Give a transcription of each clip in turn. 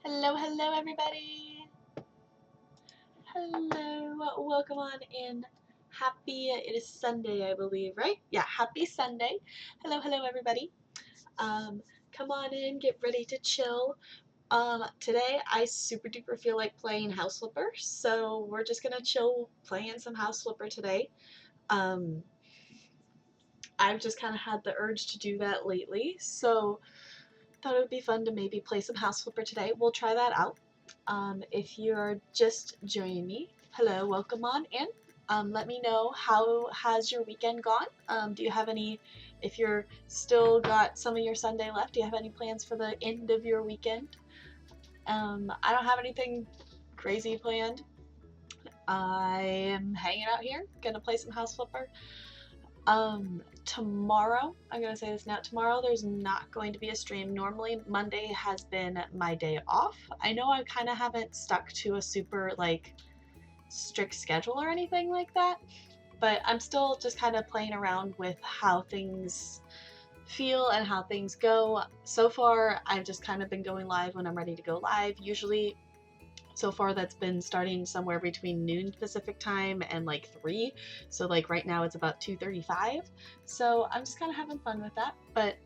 Hello, hello, everybody. Hello, welcome on in. It is Sunday, I believe, right? Yeah, happy Sunday. Hello, hello, everybody. Um, Come on in, get ready to chill. Today I super duper feel like playing House Flipper, so we're just gonna chill playing some House Flipper today. Um, I've just kind of had the urge to do that lately, so thought it would be fun to maybe play some House Flipper today. We'll try that out. If you're just joining me, hello, welcome on in. Let me know, how has your weekend gone? Do you have any, if you're still got some of your Sunday left, do you have any plans for the end of your weekend? I don't have anything crazy planned. I am hanging out here, gonna play some House Flipper. Tomorrow, I'm gonna say this now, tomorrow there's not going to be a stream. Normally Monday has been my day off. I know I kind of haven't stuck to a super strict schedule or anything like that, but I'm still just kind of playing around with how things feel and how things go. So far, I've just kind of been going live when I'm ready to go live. Usually so far that's been starting somewhere between noon Pacific time and 3. So right now it's about 2:35. So I'm just kind of having fun with that. But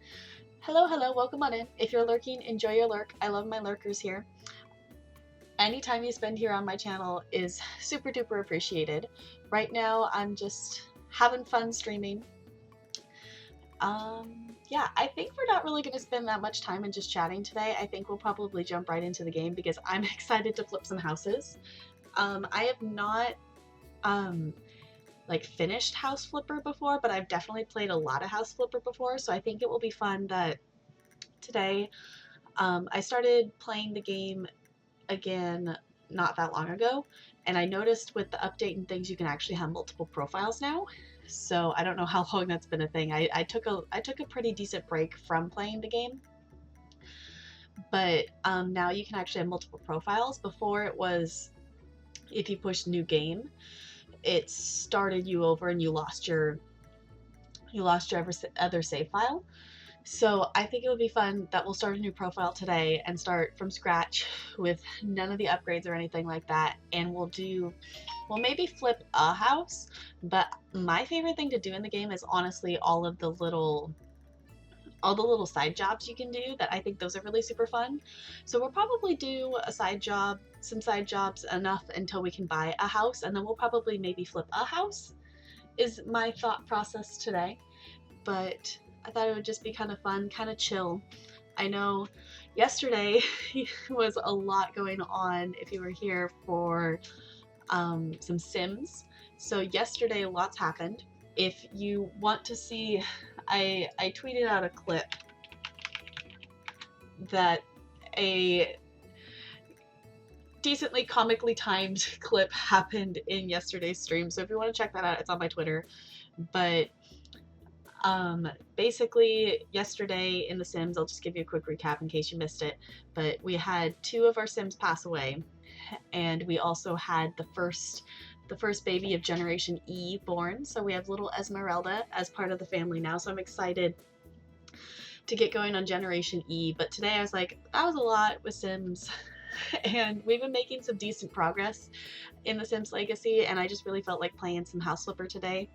hello, welcome on in. If you're lurking, enjoy your lurk. I love my lurkers here. Any time you spend here on my channel is super duper appreciated. Right now I'm just having fun streaming. Yeah, I think we're not really going to spend that much time in just chatting today. I think we'll probably jump right into the game because I'm excited to flip some houses. I have not finished House Flipper before, but I've definitely played a lot of House Flipper before, so I think it will be fun that today I started playing the game again not that long ago, and I noticed with the update and things you can actually have multiple profiles now. So I don't know how long that's been a thing. I took a pretty decent break from playing the game, but now you can actually have multiple profiles. Before it was, if you pushed new game, it started you over and you lost your other save file. So I think it would be fun that we'll start a new profile today and start from scratch with none of the upgrades or anything like that, and we'll maybe flip a house. But my favorite thing to do in the game is honestly all the little side jobs you can do. That I think those are really super fun. So we'll probably do some side jobs enough until we can buy a house, and then we'll probably maybe flip a house, is my thought process today. But I thought it would just be kind of fun, kind of chill. I know yesterday was a lot going on if you were here for some Sims. So yesterday lots happened. If you want to see, I tweeted out a clip that a decently comically timed clip happened in yesterday's stream. So if you want to check that out, it's on my Twitter. But basically yesterday in The Sims, I'll just give you a quick recap in case you missed it, but we had 2 of our Sims pass away, and we also had the first baby of Generation E born. So we have little Esmeralda as part of the family now. So I'm excited to get going on Generation E. But today I was like, that was a lot with Sims. And we've been making some decent progress in The Sims Legacy, and I just really felt like playing some House Flipper today.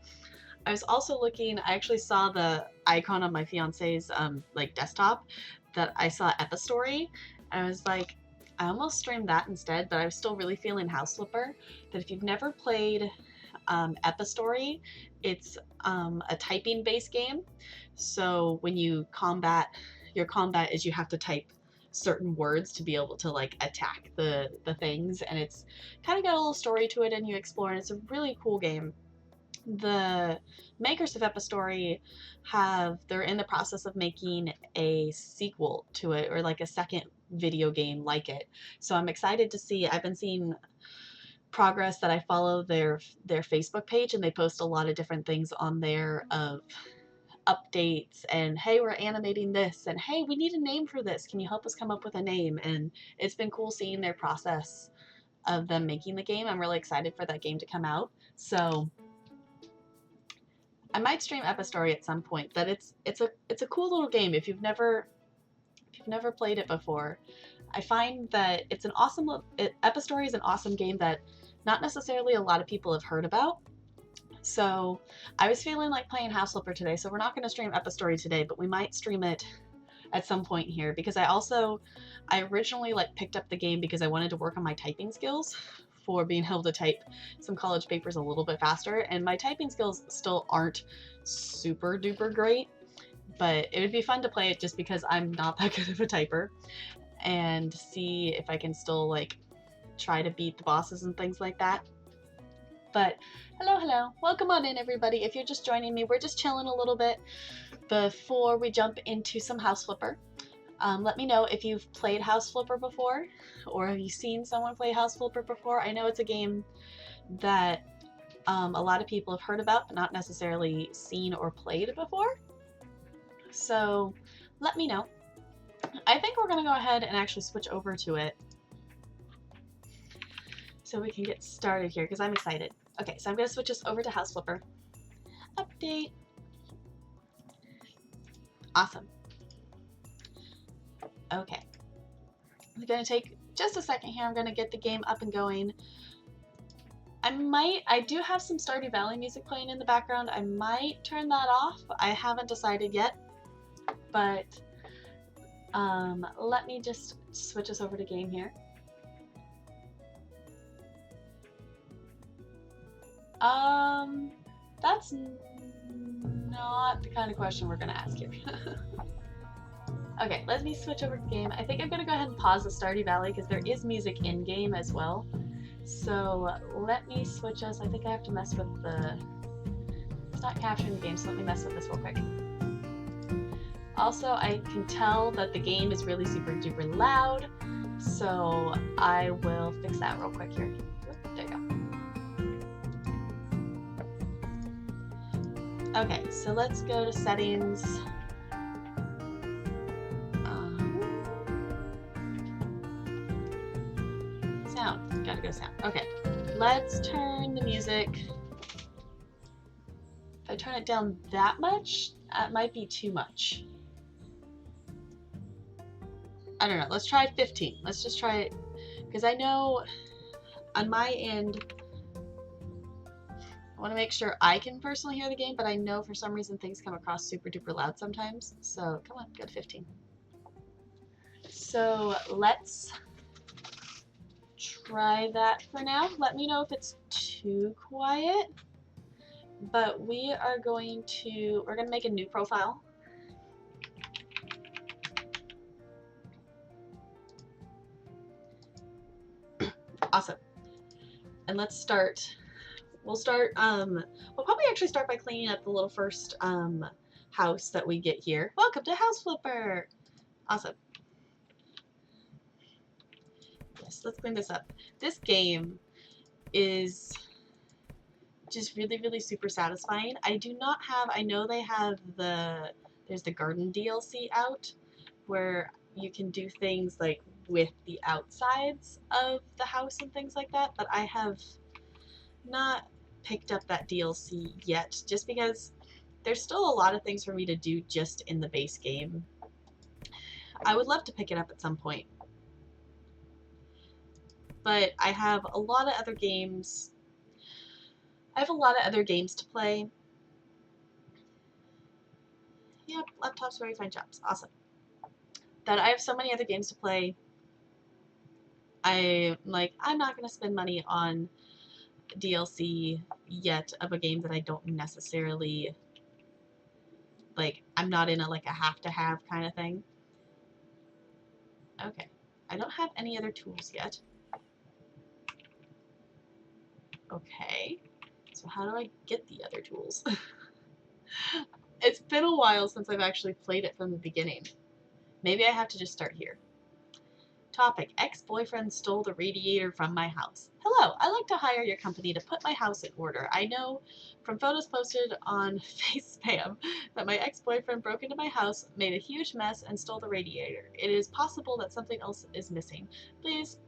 I was also looking, I actually saw the icon on my fiance's desktop that I saw Epistory, and I was like, I almost streamed that instead, but I was still really feeling House Flipper. That if you've never played Epistory, it's a typing based game. So when you combat, your combat is you have to type certain words to be able to attack the things, and it's kind of got a little story to it, and you explore, and it's a really cool game. The makers of Epistory they're in the process of making a sequel to it, or a second video game like it. So I'm excited to see. I've been seeing progress, that I follow their Facebook page, and they post a lot of different things on there of updates, and hey, we're animating this, and hey, we need a name for this, can you help us come up with a name? And it's been cool seeing their process of them making the game. I'm really excited for that game to come out. So I might stream Epistory at some point. But it's a cool little game if you've never played it before. I find that it's an awesome, Epistory is an awesome game that not necessarily a lot of people have heard about. So I was feeling like playing House Flipper today, so we're not going to stream Epistory today, but we might stream it at some point here, because I originally like picked up the game because I wanted to work on my typing skills for being able to type some college papers a little bit faster, and my typing skills still aren't super duper great, but it would be fun to play it just because I'm not that good of a typer, and see if I can still like try to beat the bosses and things like that. But hello, welcome on in everybody. If you're just joining me, we're just chilling a little bit before we jump into some House Flipper. Let me know if you've played House Flipper before, or have you seen someone play House Flipper before. I know it's a game that a lot of people have heard about, but not necessarily seen or played before. So let me know. I think we're going to go ahead and actually switch over to it so we can get started here, because I'm excited. Okay, so I'm going to switch us over to House Flipper. Update. Awesome. Okay. I'm going to take just a second here. I'm going to get the game up and going. I do have some Stardew Valley music playing in the background. I might turn that off. I haven't decided yet, but let me just switch us over to game here. That's not the kind of question we're gonna ask here. Okay, let me switch over to game. I think I'm gonna go ahead and pause the Stardew Valley because there is music in game as well. So let me switch us. I think I have to mess with the. It's not capturing the game, so let me mess with this real quick. Also, I can tell that the game is really super duper loud, so I will fix that real quick here. There you go. Okay, so let's go to settings. Sound. Gotta go sound. Okay, let's turn the music. If I turn it down that much, that might be too much. I don't know. Let's try 15. Let's just try it, because I know on my end, I want to make sure I can personally hear the game, but I know for some reason things come across super duper loud sometimes. So come on, go to 15. So let's try that for now. Let me know if it's too quiet. But we're going to make a new profile. Awesome. And let's start. We'll probably actually start by cleaning up the little first house that we get here. Welcome to House Flipper. Awesome. Yes, let's clean this up. This game is just really, really super satisfying. I know they have there's the garden DLC out where you can do things like with the outsides of the house and things like that, but I have not picked up that DLC yet, just because there's still a lot of things for me to do just in the base game. I would love to pick it up at some point, but I have a lot of other games. I have a lot of other games to play. Yep, laptops where you find jobs. Awesome. That I have so many other games to play. I'm not going to spend money on DLC yet of a game that I don't necessarily like. I'm not in a have to have kind of thing. Okay, I don't have any other tools yet. Okay, so how do I get the other tools? It's been a while since I've actually played it from the beginning. Maybe I have to just start here. Topic: ex-boyfriend stole the radiator from my house. Hello, I'd like to hire your company to put my house in order. I know from photos posted on FaceSpam that my ex-boyfriend broke into my house, made a huge mess, and stole the radiator. It is possible that something else is missing. Please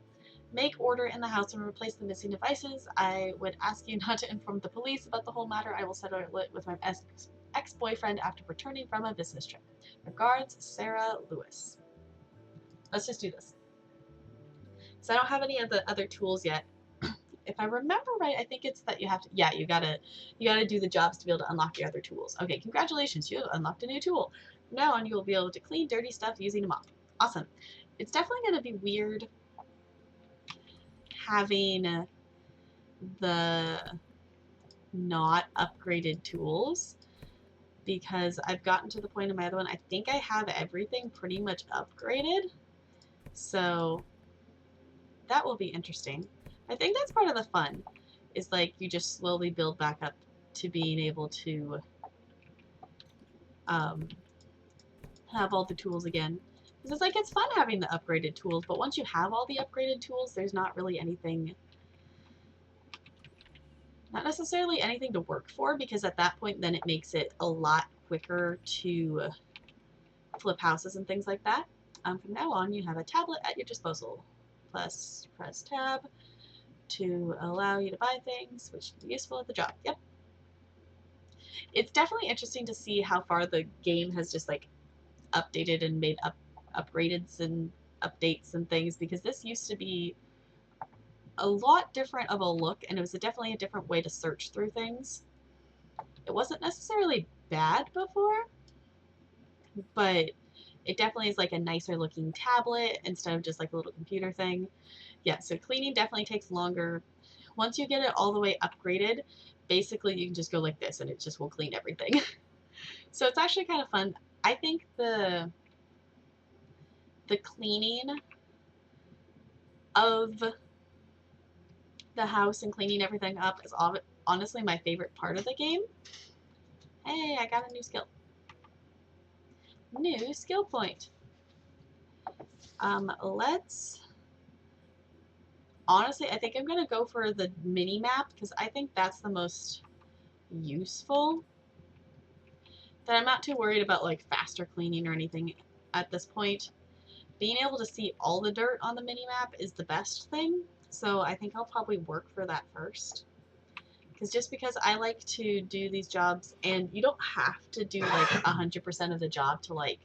make order in the house and replace the missing devices. I would ask you not to inform the police about the whole matter. I will settle it with my ex-boyfriend after returning from a business trip. Regards, Sarah Lewis. Let's just do this. So I don't have any of the other tools yet. If I remember right, I think it's that you have to, yeah, you gotta do the jobs to be able to unlock your other tools. Okay, congratulations, you unlocked a new tool. From now on, you will be able to clean dirty stuff using a mop. Awesome. It's definitely gonna be weird having the not upgraded tools because I've gotten to the point in my other one, I think I have everything pretty much upgraded. So that will be interesting. I think that's part of the fun, is like you just slowly build back up to being able to have all the tools again. Because it's like, it's fun having the upgraded tools, but once you have all the upgraded tools, there's not really anything, not necessarily anything to work for, because at that point then it makes it a lot quicker to flip houses and things like that. From now on, you have a tablet at your disposal. Plus, press tab to allow you to buy things, which can be useful at the job. Yep. It's definitely interesting to see how far the game has just like updated and made upgrades and updates and things, because this used to be a lot different of a look, and it was definitely a different way to search through things. It wasn't necessarily bad before, but it definitely is like a nicer looking tablet instead of just like a little computer thing. Yeah, so cleaning definitely takes longer. Once you get it all the way upgraded, basically you can just go like this and it just will clean everything. So it's actually kind of fun. I think the cleaning of the house and cleaning everything up is honestly my favorite part of the game. Hey, I got a new skill. New skill point. Honestly, I think I'm going to go for the mini map because I think that's the most useful. That I'm not too worried about like faster cleaning or anything at this point. Being able to see all the dirt on the mini map is the best thing. So I think I'll probably work for that first. Just because I like to do these jobs, and you don't have to do like 100% of the job to like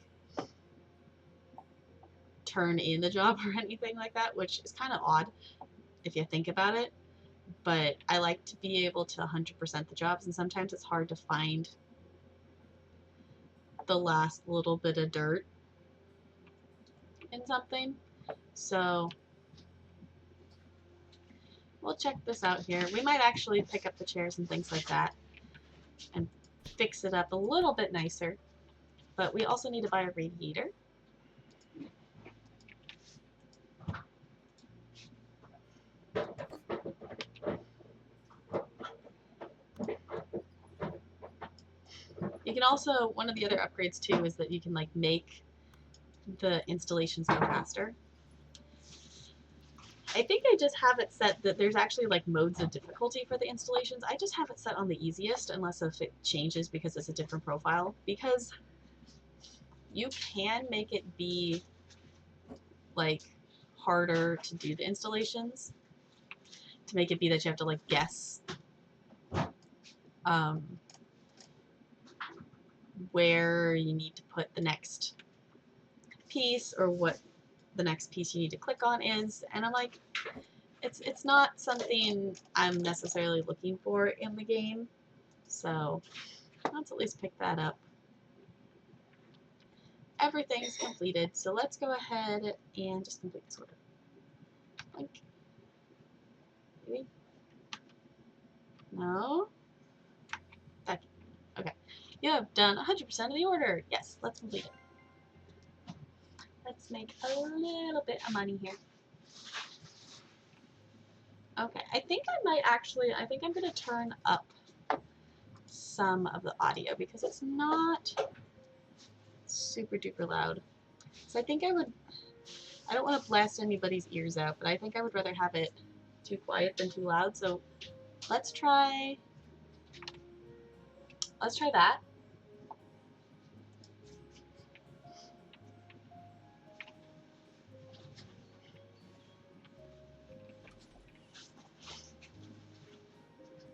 turn in the job or anything like that, which is kind of odd if you think about it. But I like to be able to 100% the jobs, and sometimes it's hard to find the last little bit of dirt in something. So we'll check this out here. We might actually pick up the chairs and things like that and fix it up a little bit nicer. But we also need to buy a radiator. You can also, one of the other upgrades too is that you can like make the installations go faster. I think I just have it set that there's actually like modes of difficulty for the installations. I just have it set on the easiest, unless if it changes because it's a different profile, because you can make it be like harder to do the installations, to make it be that you have to like guess where you need to put the next piece or what the next piece you need to click on is, and I'm like, it's not something I'm necessarily looking for in the game, so let's at least pick that up. Everything's completed, so let's go ahead and just complete this order. Like, maybe? No? Okay. You have done 100% of the order. Yes, let's complete it. Let's make a little bit of money here. Okay, I think I'm going to turn up some of the audio because it's not super duper loud. So I think I don't want to blast anybody's ears out, but I think I would rather have it too quiet than too loud. So let's try that.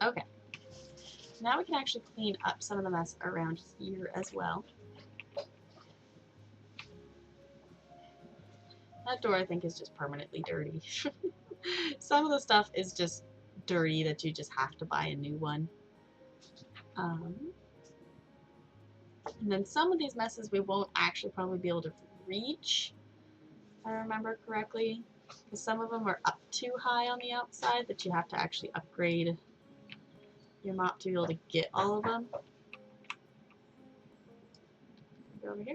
Okay. Now we can actually clean up some of the mess around here as well. That door, I think, is just permanently dirty. Some of the stuff is just dirty that you just have to buy a new one. And then some of these messes we won't actually probably be able to reach, if I remember correctly. Because some of them are up too high on the outside that you have to actually upgrade your mop to be able to get all of them. Go over here.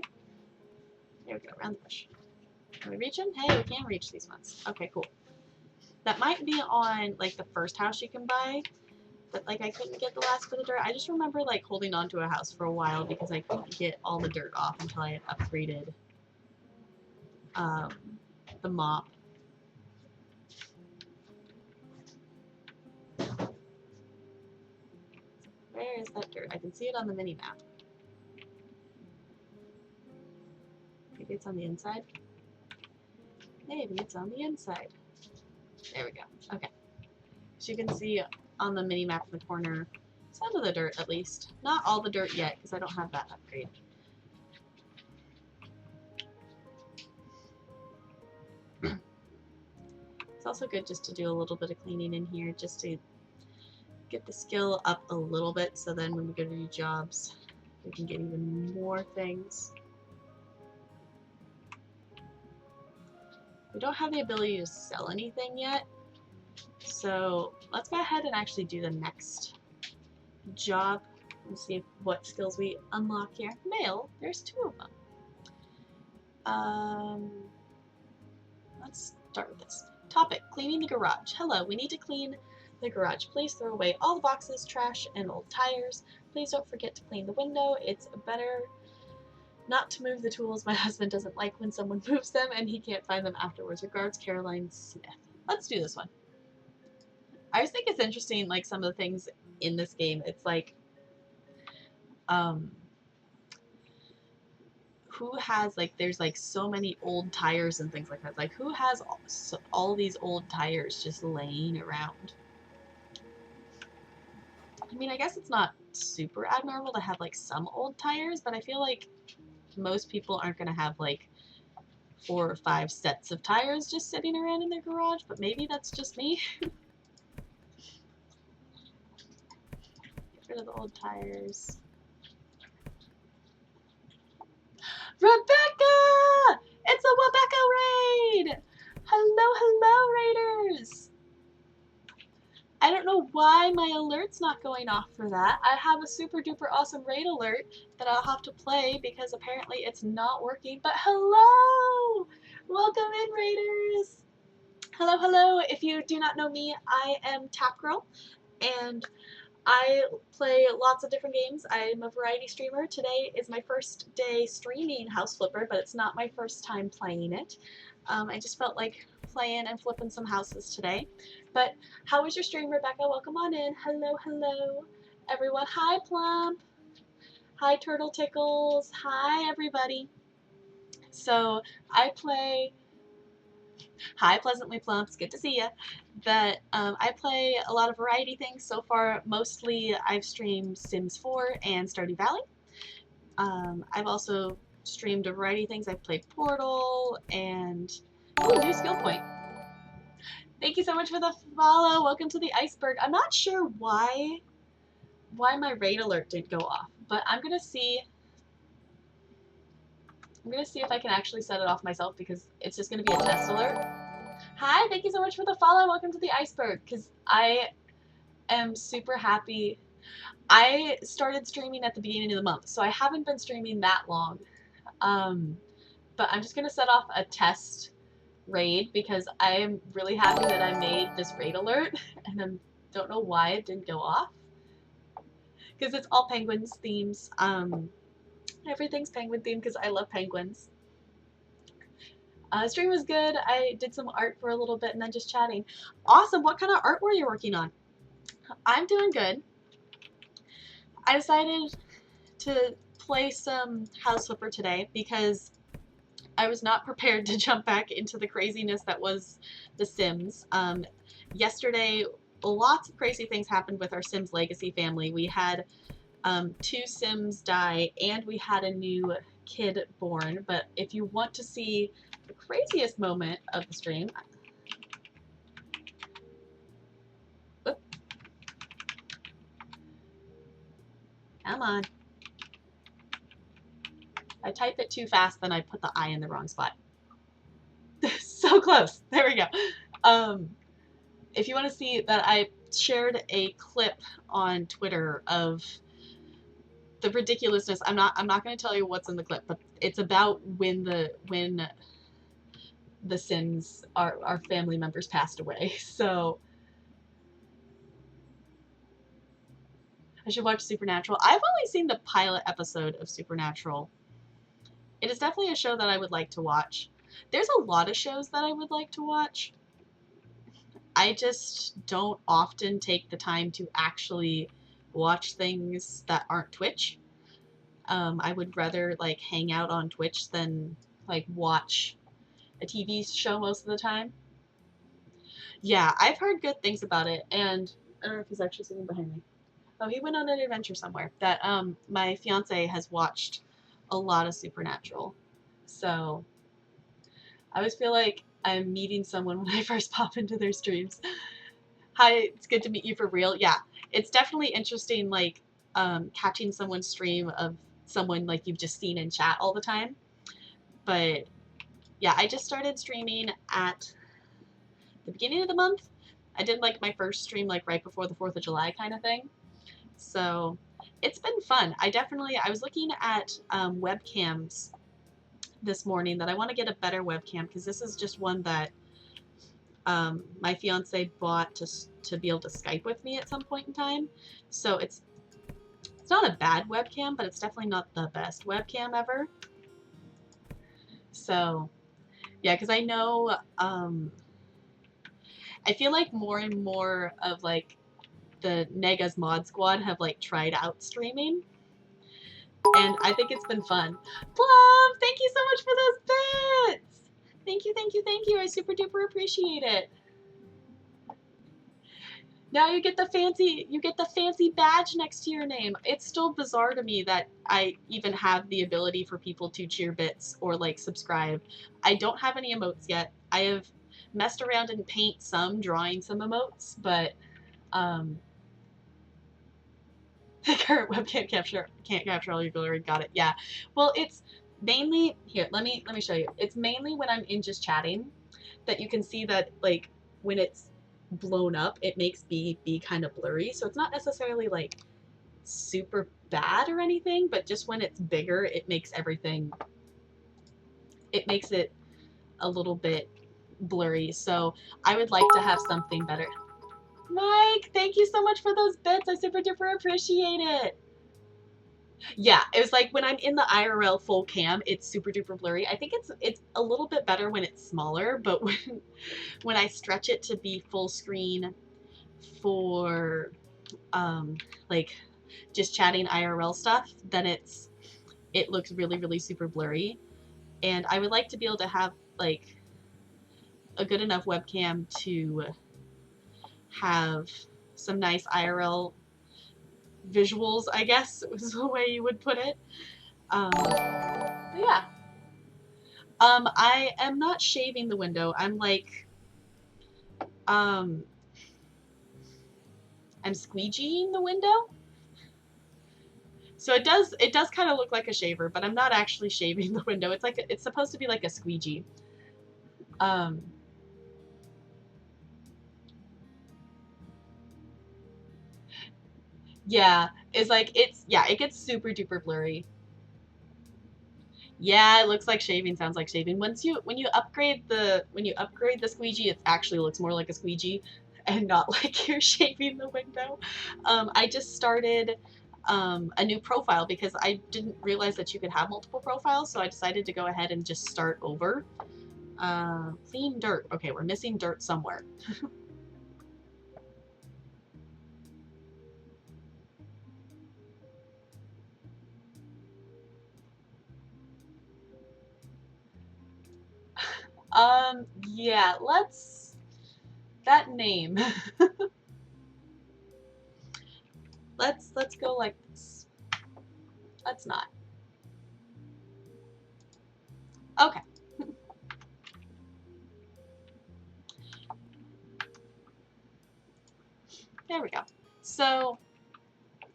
There we go, around the bush. Can we reach them? Hey, we can reach these ones. Okay, cool. That might be on, like, the first house you can buy. But, like, I couldn't get the last bit of dirt. I just remember, like, holding on to a house for a while because I couldn't get all the dirt off until I had upgraded the mop. Where is that dirt? I can see it on the mini-map. Maybe it's on the inside? Maybe it's on the inside. There we go. Okay. So you can see on the mini-map in the corner some of the dirt, at least. Not all the dirt yet, because I don't have that upgrade. It's also good just to do a little bit of cleaning in here, just to get the skill up a little bit, so then when we go to do jobs, we can get even more things. We don't have the ability to sell anything yet, so let's go ahead and actually do the next job and see what skills we unlock here. Mail, there's 2 of them. Let's start with this. Topic, cleaning the garage. Hello, we need to clean the garage. Please throw away all the boxes, trash, and old tires. Please don't forget to clean the window. It's better not to move the tools. My husband doesn't like when someone moves them and he can't find them afterwards. Regards, Caroline Smith. Let's do this one. I always think it's interesting, like, some of the things in this game. It's like, who has, like, there's, like, so many old tires and things like that. Like, who has all these old tires just laying around? I mean, I guess it's not super abnormal to have, like, some old tires, but I feel like most people aren't going to have, like, 4 or 5 sets of tires just sitting around in their garage, but maybe that's just me. Get rid of the old tires. Rebecca! It's a Rebecca raid! Hello, hello, raiders! I don't know why my alert's not going off for that. I have a super duper awesome raid alert that I'll have to play because apparently it's not working. But hello! Welcome in, raiders! Hello, hello. If you do not know me, I am Tapgirl, and I play lots of different games. I'm a variety streamer. Today is my first day streaming House Flipper, but it's not my first time playing it. I just felt like playing and flipping some houses today. But how was your stream, Rebecca? Welcome on in. Hello, hello, everyone. Hi, Plump. Hi, Turtle Tickles. Hi, everybody. So I play... Hi, Pleasantly Plumps. Good to see you. But I play a lot of variety things. So far, mostly I've streamed Sims 4 and Stardew Valley. I've also streamed a variety of things. I've played Portal and... Ooh, new skill point. Thank you so much for the follow. Welcome to the iceberg. I'm not sure why my raid alert didn't go off, but I'm gonna see if I can actually set it off myself because it's just gonna be a test alert. Hi, thank you so much for the follow. Welcome to the iceberg, because I am super happy. I started streaming at the beginning of the month, so I haven't been streaming that long. But I'm just gonna set off a test raid because I am really happy that I made this raid alert, and I don't know why it didn't go off. Because it's all penguins themes. Everything's penguin themed because I love penguins. Stream was good. I did some art for a little bit and then just chatting. Awesome. What kind of art were you working on? I'm doing good. I decided to play some House Flipper today because I was not prepared to jump back into the craziness that was The Sims. Yesterday, lots of crazy things happened with our Sims Legacy family. We had 2 Sims die and we had a new kid born. But if you want to see the craziest moment of the stream. Oop. Come on. I type it too fast, then I put the I in the wrong spot. So close. There we go. If you want to see that, I shared a clip on Twitter of the ridiculousness. I'm not going to tell you what's in the clip, but it's about when the Sims, our family members, passed away. So I should watch Supernatural. I've only seen the pilot episode of Supernatural. It is definitely a show that I would like to watch. There's a lot of shows that I would like to watch. I just don't often take the time to actually watch things that aren't Twitch. I would rather like hang out on Twitch than like watch a TV show most of the time. Yeah, I've heard good things about it, and I don't know if he's actually sitting behind me. Oh, he went on an adventure somewhere. That my fiance has watched a lot of Supernatural, so I always feel like I'm meeting someone when I first pop into their streams. Hi, it's good to meet you for real. Yeah, it's definitely interesting, like catching someone's stream of someone like you've just seen in chat all the time. But yeah, I just started streaming at the beginning of the month. I did like my first stream like right before the 4th of July kind of thing. So it's been fun. I was looking at webcams this morning that I want to get a better webcam because this is just one that my fiance bought to be able to Skype with me at some point in time. So it's not a bad webcam, but it's definitely not the best webcam ever. So yeah, because I know I feel like more and more of like the Nega's Mod Squad have like tried out streaming, and I think it's been fun. Plum, thank you so much for those bits. Thank you, thank you, thank you. I super duper appreciate it. Now you get the fancy badge next to your name. It's still bizarre to me that I even have the ability for people to cheer bits or like subscribe. I don't have any emotes yet. I have messed around in Paint some, drawing some emotes, but the current webcam can't capture all your glory. Got it. Yeah. Well, it's mainly here. Let me show you. It's mainly when I'm in just chatting that you can see that like when it's blown up, it makes B kind of blurry. So it's not necessarily like super bad or anything, but just when it's bigger, it makes it a little bit blurry. So I would like to have something better. Mike, thank you so much for those bits. I super duper appreciate it. Yeah, it was like when I'm in the IRL full cam, it's super duper blurry. I think it's a little bit better when it's smaller, but when I stretch it to be full screen for like just chatting IRL stuff, then it looks really, really super blurry. And I would like to be able to have like a good enough webcam to have some nice IRL visuals, I guess was the way you would put it. But yeah. I am not shaving the window. I'm like, I'm squeegeeing the window. So it does kind of look like a shaver, but I'm not actually shaving the window. It's like, it's supposed to be like a squeegee. Yeah, it's like, it gets super duper blurry. Yeah, it looks like shaving, sounds like shaving. When you upgrade the squeegee, it actually looks more like a squeegee and not like you're shaving the window. I just started a new profile because I didn't realize that you could have multiple profiles, so I decided to go ahead and just start over. Clean dirt. Okay, we're missing dirt somewhere. Yeah, that name. Let's go like this. Let's not. Okay. There we go. So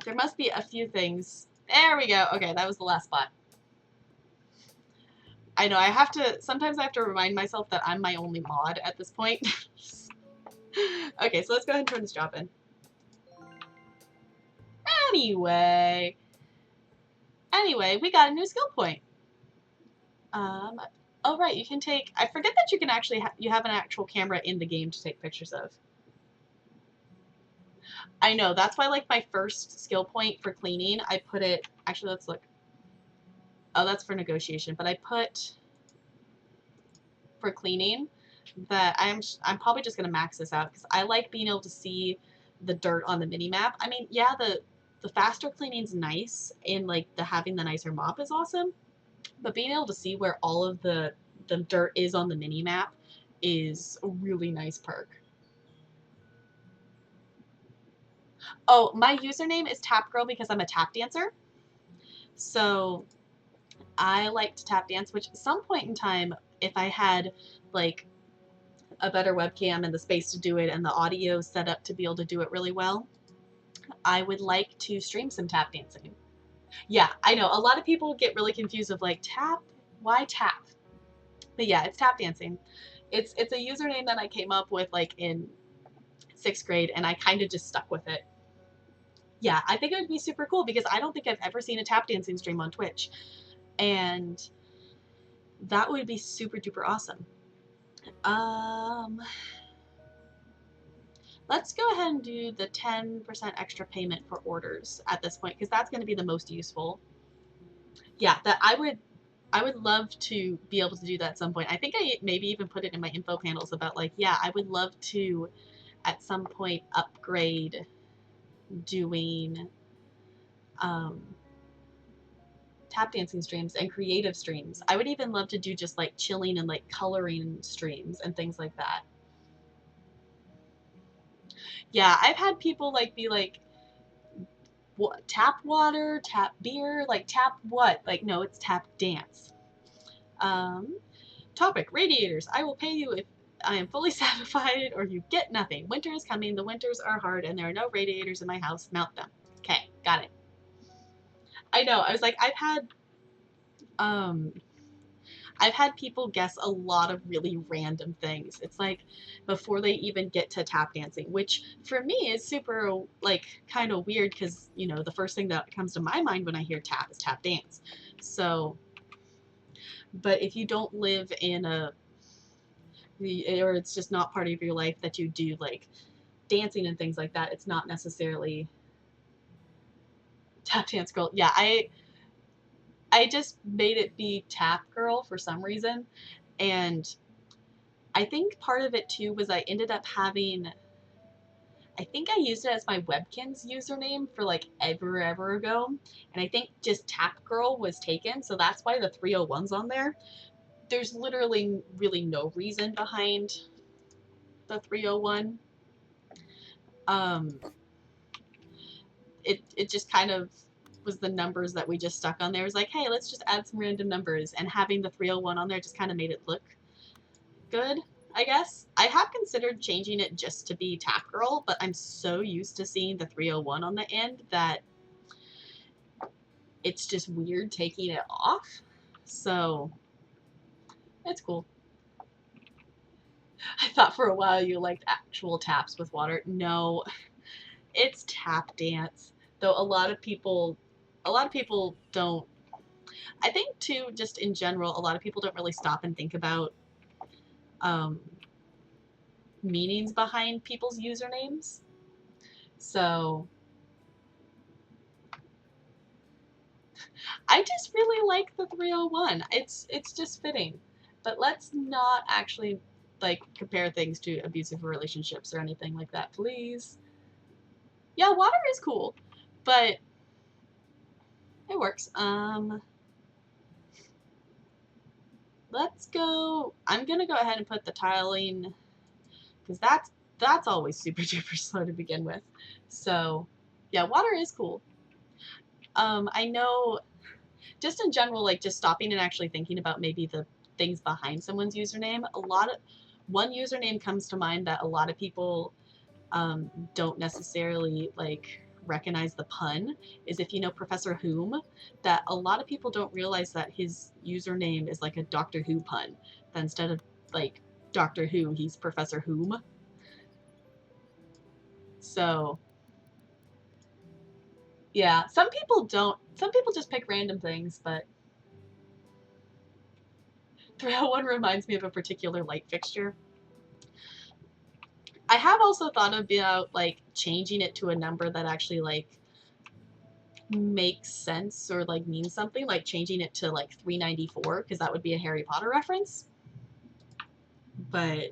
there must be a few things. There we go. Okay, that was the last spot. I know, sometimes I have to remind myself that I'm my only mod at this point. Okay, so let's go ahead and turn this job in. Anyway, we got a new skill point. Oh right, you can take, I forget that you can actually, you have an actual camera in the game to take pictures of. I know, that's why like my first skill point for cleaning, I put it, actually let's look. Oh, that's for negotiation, but I put for cleaning that I'm probably just gonna max this out because I like being able to see the dirt on the mini map. I mean, yeah, the faster cleaning's nice and like the having the nicer mop is awesome, but being able to see where all of the dirt is on the mini map is a really nice perk. Oh, my username is Tap Girl because I'm a tap dancer. So I like to tap dance, which at some point in time, if I had like a better webcam and the space to do it and the audio set up to be able to do it really well, I would like to stream some tap dancing. Yeah, I know. A lot of people get really confused of like tap, why tap? But yeah, it's tap dancing. It's a username that I came up with like in 6th grade and I kind of just stuck with it. Yeah, I think it would be super cool because I don't think I've ever seen a tap dancing stream on Twitch. And that would be super duper awesome. Let's go ahead and do the 10% extra payment for orders at this point because that's going to be the most useful. Yeah, that I would love to be able to do that at some point. I think I maybe even put it in my info panels about like, yeah, I would love to at some point upgrade doing tap dancing streams and creative streams. I would even love to do just like chilling and like coloring streams and things like that. Yeah, I've had people like be like, what, tap water, tap beer, like tap what? Like, no, it's tap dance. Topic, radiators. I will pay you if I am fully satisfied or you get nothing. Winter is coming. The winters are hard and there are no radiators in my house. Mount them. Okay, got it. I know. I was like, I've had people guess a lot of really random things. It's like before they even get to tap dancing, which for me is super like kind of weird because, you know, the first thing that comes to my mind when I hear tap is tap dance. So, but if you don't live in or it's just not part of your life that you do like dancing and things like that, it's not necessarily tap dance girl. Yeah, I just made it be tap girl for some reason. And I think part of it too was I ended up having, I think I used it as my Webkinz username for like ever ago. And I think just Tap Girl was taken. So that's why the 301's on there. There's literally really no reason behind the 301. It just kind of was the numbers that we just stuck on there. It was like, hey, let's just add some random numbers. And having the 301 on there just kind of made it look good, I guess. I have considered changing it just to be Tap Girl, but I'm so used to seeing the 301 on the end that it's just weird taking it off. So it's cool. I thought for a while you liked actual taps with water. No, it's tap dance. Though a lot of people don't. I think too, just in general, a lot of people don't really stop and think about meanings behind people's usernames. So I just really like the 301. It's just fitting. But let's not actually like compare things to abusive relationships or anything like that, please. Yeah, water is cool, but it works. Let's go. I'm gonna go ahead and put the tiling because that's always super duper slow to begin with. So yeah, water is cool. I know just in general, like just stopping and actually thinking about maybe the things behind someone's username, one username comes to mind that a lot of people don't necessarily like recognize the pun is if you know Professor Whom, that a lot of people don't realize that his username is like a Doctor Who pun. That instead of like Doctor Who, he's Professor Whom. So yeah, some people just pick random things, but 301 reminds me of a particular light fixture. I have also thought about like changing it to a number that actually like makes sense or like means something, like changing it to like 394 because that would be a Harry Potter reference. But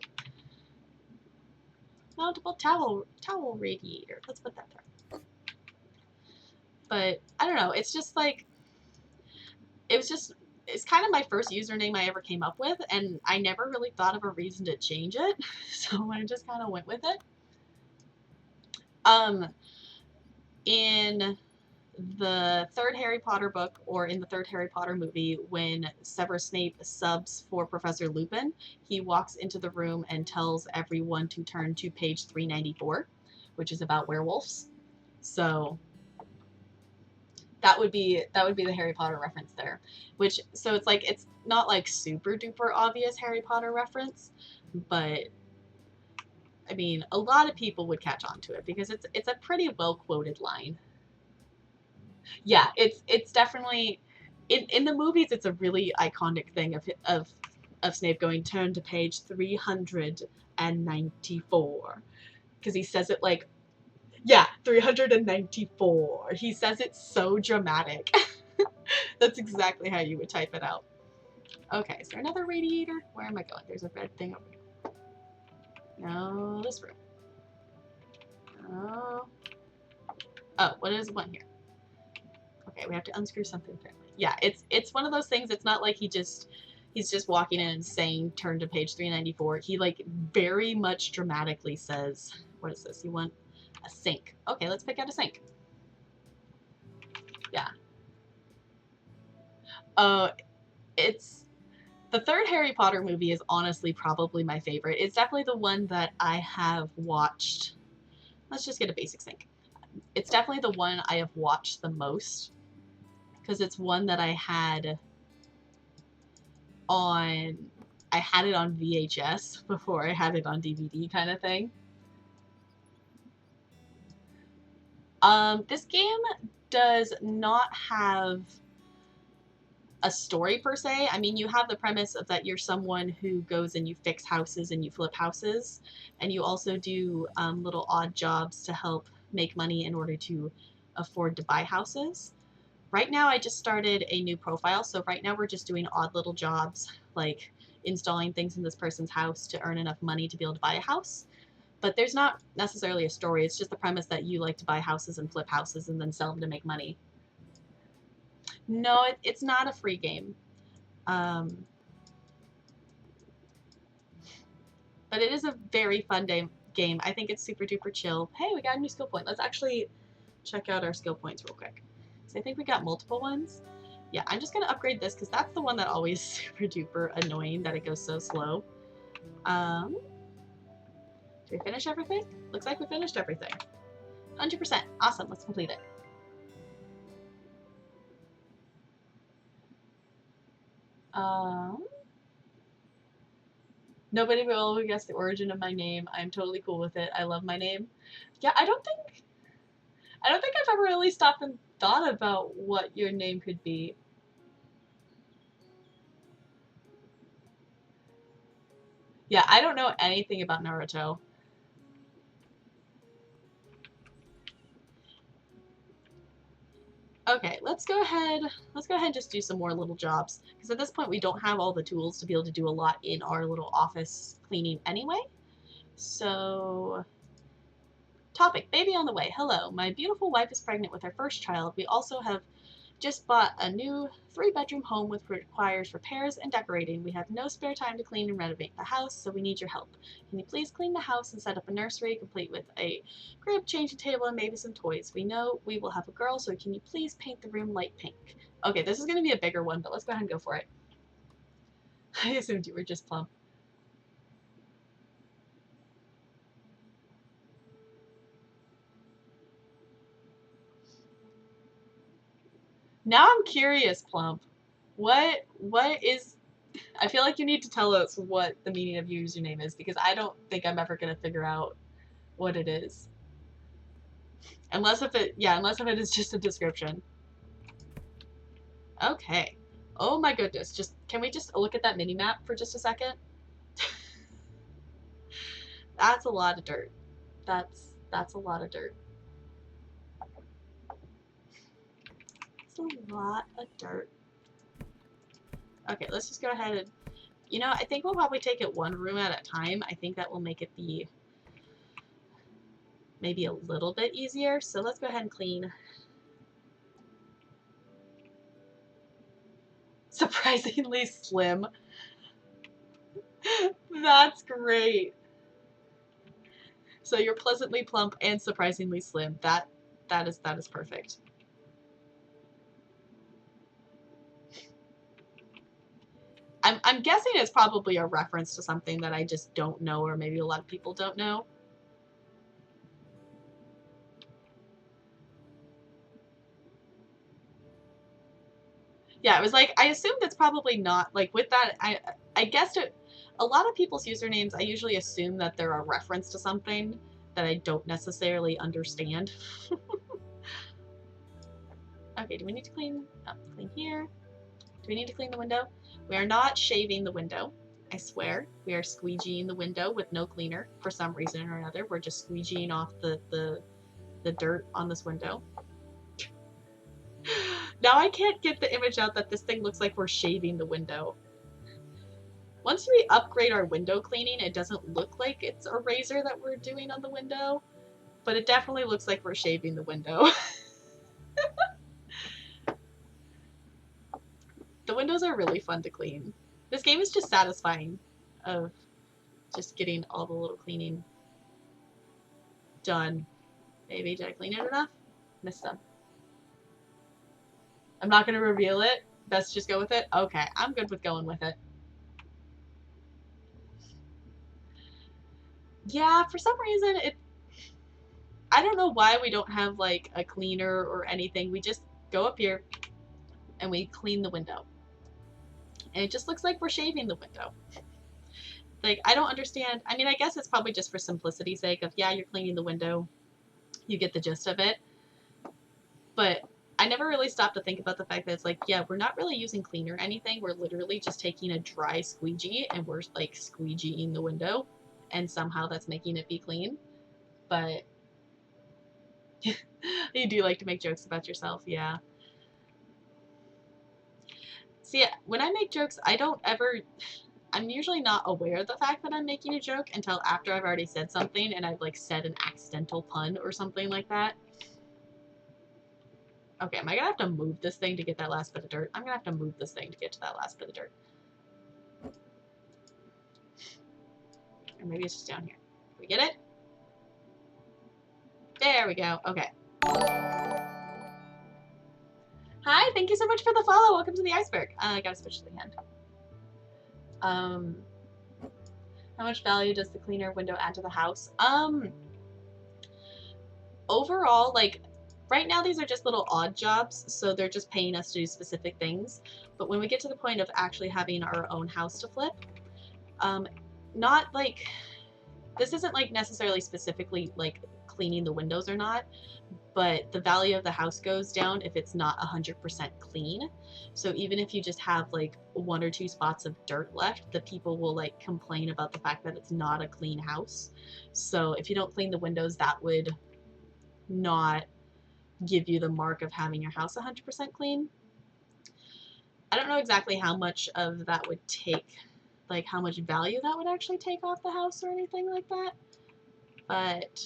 mountable towel radiator. Let's put that there. But I don't know. It's just like it's kind of my first username I ever came up with, and I never really thought of a reason to change it, so I just kind of went with it. In the third Harry Potter book, or in the third Harry Potter movie, when Severus Snape subs for Professor Lupin, he walks into the room and tells everyone to turn to page 394, which is about werewolves. So that would be the Harry Potter reference there. Which, so it's like, it's not like super duper obvious Harry Potter reference, but I mean, a lot of people would catch on to it because it's a pretty well quoted line. Yeah, it's definitely in the movies. It's a really iconic thing of Snape going, turn to page 394, because he says it like, yeah, 394. He says it so dramatic. That's exactly how you would type it out. Okay, is there another radiator? Where am I going? There's a red thing over here. No, this room. Oh. Oh, what is one here? Okay, we have to unscrew something apparently. Yeah, it's one of those things. It's not like he's just walking in and saying turn to page 394. He like very much dramatically says, what is this? You want a sink. Okay, let's pick out a sink. Yeah. It's the third Harry Potter movie is honestly probably my favorite. It's definitely the one that I have watched. Let's just get a basic sink. It's definitely the one I have watched the most because it's one that I had it on VHS before I had it on DVD kind of thing. This game does not have a story per se. I mean, you have the premise of that you're someone who goes and you fix houses and you flip houses, and you also do little odd jobs to help make money in order to afford to buy houses. Right now, I just started a new profile, so right now we're just doing odd little jobs, like installing things in this person's house to earn enough money to be able to buy a house. But there's not necessarily a story. It's just the premise that you like to buy houses and flip houses and then sell them to make money. No, it's not a free game. But it is a very fun game. I think it's super duper chill. Hey, we got a new skill point. Let's actually check out our skill points real quick. So I think we got multiple ones. Yeah, I'm just going to upgrade this because that's the one that always super duper annoying that it goes so slow. Did we finish everything? Looks like we finished everything. 100%. Awesome. Let's complete it. Nobody will guess the origin of my name. I'm totally cool with it. I love my name. Yeah, I don't think I've ever really stopped and thought about what your name could be. Yeah, I don't know anything about Naruto. Okay, let's go ahead and just do some more little jobs, because at this point we don't have all the tools to be able to do a lot in our little office cleaning anyway. So, topic, baby on the way. Hello, my beautiful wife is pregnant with her first child. We also have just bought a new 3-bedroom home which requires repairs and decorating. We have no spare time to clean and renovate the house, so we need your help. Can you please clean the house and set up a nursery complete with a crib, changing table, and maybe some toys? We know we will have a girl, so can you please paint the room light pink? Okay, this is going to be a bigger one, but let's go ahead and go for it. I assumed you were just plump. Now I'm curious, Plump. What is... I feel like you need to tell us what the meaning of your username is, because I don't think I'm ever gonna figure out what it is. Unless if it is just a description. Okay. Oh my goodness. Can we just look at that mini map for just a second? That's a lot of dirt. That's a lot of dirt. It's a lot of dirt. Okay, let's just go ahead and... You know, I think we'll probably take it one room at a time. I think that will make it be maybe a little bit easier. So let's go ahead and clean. Surprisingly slim. That's great. So you're pleasantly plump and surprisingly slim. That is perfect. I'm guessing it's probably a reference to something that I just don't know, or maybe a lot of people don't know. Yeah, it was like, I assumed it's probably not, like, with that, I guessed it, a lot of people's usernames, I usually assume that they're a reference to something that I don't necessarily understand. Okay, do we need to clean, clean here? Do we need to clean the window? We are not shaving the window. I swear. We are squeegeeing the window with no cleaner for some reason or another. We're just squeegeeing off the dirt on this window. Now I can't get the image out that this thing looks like we're shaving the window. Once we upgrade our window cleaning, it doesn't look like it's a razor that we're doing on the window, but it definitely looks like we're shaving the window. The windows are really fun to clean. This game is just satisfying of just getting all the little cleaning done. Maybe, did I clean it enough? Missed some. I'm not going to reveal it. Best just go with it? Okay, I'm good with going with it. Yeah, for some reason, I don't know why we don't have, like, a cleaner or anything. We just go up here and we clean the window. And it just looks like we're shaving the window. Like, I don't understand. I mean, I guess it's probably just for simplicity's sake of, yeah, you're cleaning the window. You get the gist of it. But I never really stopped to think about the fact that it's like, yeah, we're not really using cleaner or anything. We're literally just taking a dry squeegee and we're, like, squeegeeing the window. And somehow that's making it be clean. But you do like to make jokes about yourself, yeah. See, when I make jokes, I'm usually not aware of the fact that I'm making a joke until after I've already said something and I've, like, said an accidental pun or something like that. Okay, am I gonna have to move this thing to get that last bit of dirt? I'm gonna have to move this thing to get to that last bit of dirt. Or maybe it's just down here. Can we get it? There we go. Okay. Hi, thank you so much for the follow. Welcome to the iceberg. I gotta switch to the hand. How much value does the cleaner window add to the house? Overall, like, right now these are just little odd jobs, so they're just paying us to do specific things. But when we get to the point of actually having our own house to flip, not like, this isn't like necessarily specifically like cleaning the windows or not, but the value of the house goes down if it's not 100% clean. So even if you just have like 1 or 2 spots of dirt left, the people will like complain about the fact that it's not a clean house. So if you don't clean the windows, that would not give you the mark of having your house 100% clean. I don't know exactly how much of that would take, like how much value that would actually take off the house or anything like that. But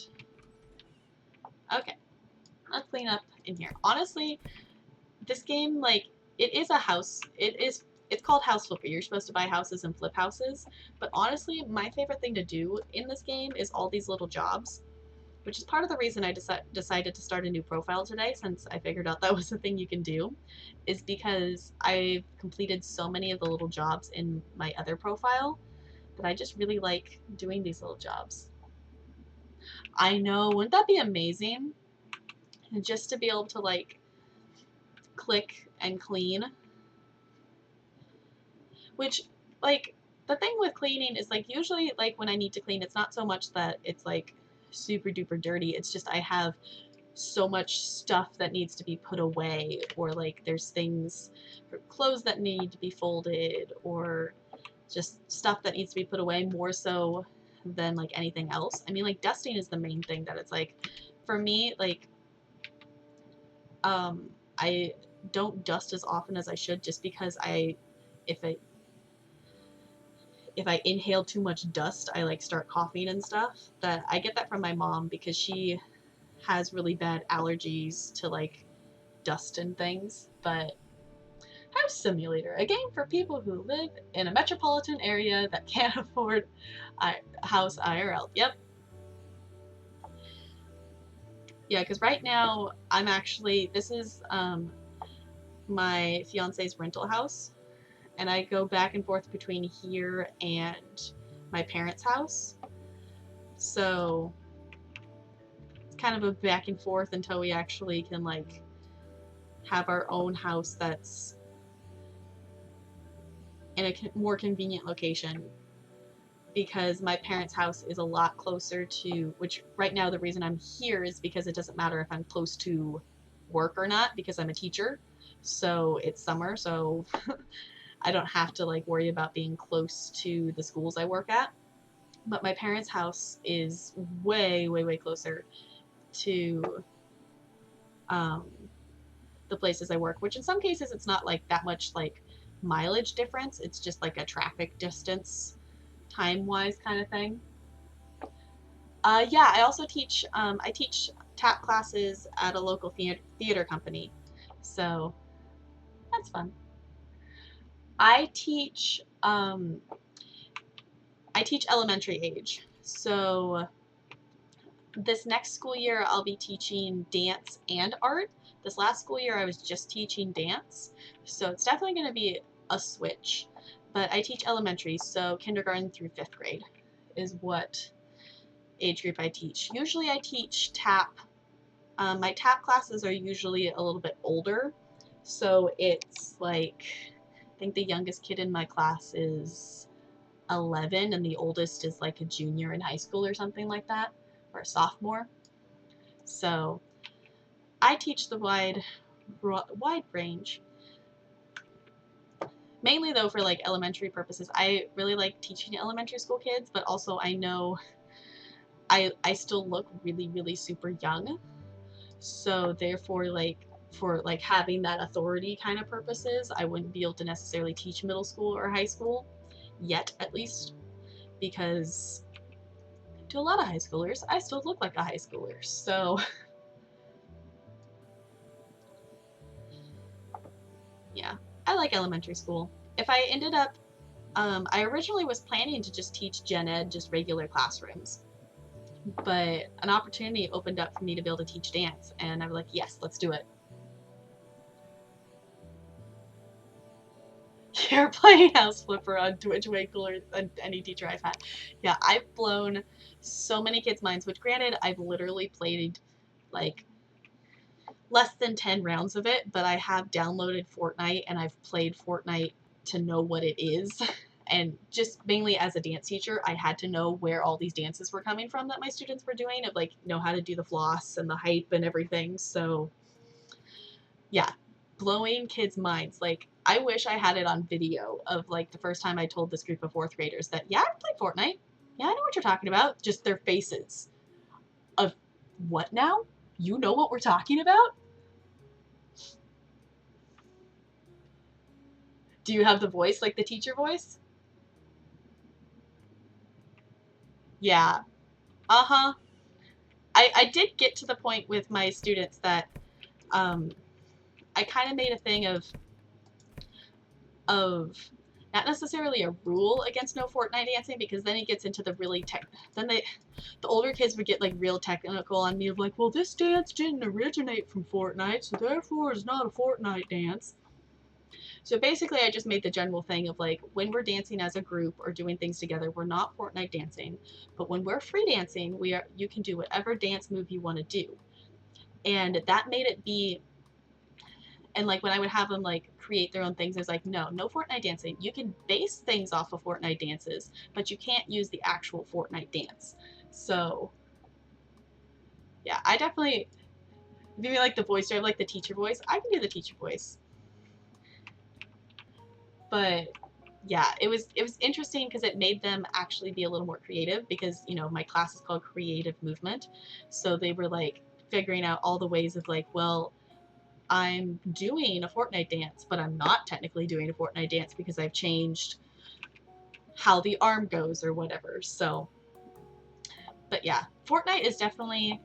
okay, let's clean up in here. Honestly, this game, like, it is a house. It's called House Flipper. You're supposed to buy houses and flip houses. But honestly, my favorite thing to do in this game is all these little jobs, which is part of the reason I decided to start a new profile today, since I figured out that was a thing you can do, is because I've completed so many of the little jobs in my other profile that I just really like doing these little jobs. I know, wouldn't that be amazing? And just to be able to, like, click and clean. Which, like, the thing with cleaning is, like, usually, like, when I need to clean, it's not so much that it's, like, super duper dirty. It's just I have so much stuff that needs to be put away, or, like, there's things for clothes that need to be folded, or just stuff that needs to be put away more so than, like, anything else. I mean, like, dusting is the main thing that it's, like, for me, like, I don't dust as often as I should, just because if I if I inhale too much dust, I like start coughing and stuff. That I get that from my mom because she has really bad allergies to like dust and things. But House Simulator, a game for people who live in a metropolitan area that can't afford house IRL. Yep. Yeah, because right now this is my fiance's rental house, and I go back and forth between here and my parents' house. So it's kind of a back and forth until we actually can like have our own house that's in a more convenient location, because my parents' house is a lot closer to, which right now the reason I'm here is because it doesn't matter if I'm close to work or not, because I'm a teacher. So it's summer, so I don't have to like worry about being close to the schools I work at. But my parents' house is way, way, way closer to the places I work, which in some cases it's not like that much like mileage difference. It's just like a traffic distance, time-wise kind of thing. Yeah, I also teach. I teach tap classes at a local theater company, so that's fun. I teach. I teach elementary age, so this next school year I'll be teaching dance and art. This last school year I was just teaching dance, so it's definitely going to be a switch. But I teach elementary, so kindergarten through 5th grade is what age group I teach. Usually I teach tap. My tap classes are usually a little bit older, so it's like, I think the youngest kid in my class is 11 and the oldest is like a junior in high school or something like that, or a sophomore. So I teach the wide range. Mainly though for like elementary purposes. I really like teaching elementary school kids, but also I know I still look really, really super young. So therefore, like, for like having that authority kind of purposes, I wouldn't be able to necessarily teach middle school or high school yet, at least, because to a lot of high schoolers, I still look like a high schooler. So yeah, I like elementary school. If I ended up, I originally was planning to just teach gen ed, just regular classrooms, but an opportunity opened up for me to be able to teach dance, and I was like, yes, let's do it. You're playing House Flipper on Twitch way cooler than any teacher I've had. Yeah, I've blown so many kids' minds, which granted, I've literally played like less than 10 rounds of it, but I have downloaded Fortnite and I've played Fortnite to know what it is. And just mainly as a dance teacher, I had to know where all these dances were coming from that my students were doing, of like know how to do the floss and the hype and everything. So yeah, blowing kids' minds. Like, I wish I had it on video of like the first time I told this group of 4th graders that, yeah, I played Fortnite. Yeah, I know what you're talking about. Just their faces of, what now? You know what we're talking about? Do you have the voice, like the teacher voice? Yeah. Uh-huh. I did get to the point with my students that um, I kind of made a thing of not necessarily a rule against no Fortnite dancing, because then it gets into the really the older kids would get like real technical on me of like, well, this dance didn't originate from Fortnite, so therefore it's not a Fortnite dance. So basically I just made the general thing of like, when we're dancing as a group or doing things together, we're not Fortnite dancing, but when we're free dancing, you can do whatever dance move you want to do. And that made it be, And like when I would have them like create their own things, it's like, no Fortnite dancing. You can base things off of Fortnite dances, but you can't use the actual Fortnite dance. So yeah, I definitely, if you mean like the voice, do I have like the teacher voice? I can do the teacher voice. But yeah, it was interesting because it made them actually be a little more creative, because you know my class is called creative movement, so they were like figuring out all the ways of like, well, I'm doing a Fortnite dance, but I'm not technically doing a Fortnite dance because I've changed how the arm goes or whatever. So, but yeah, Fortnite is definitely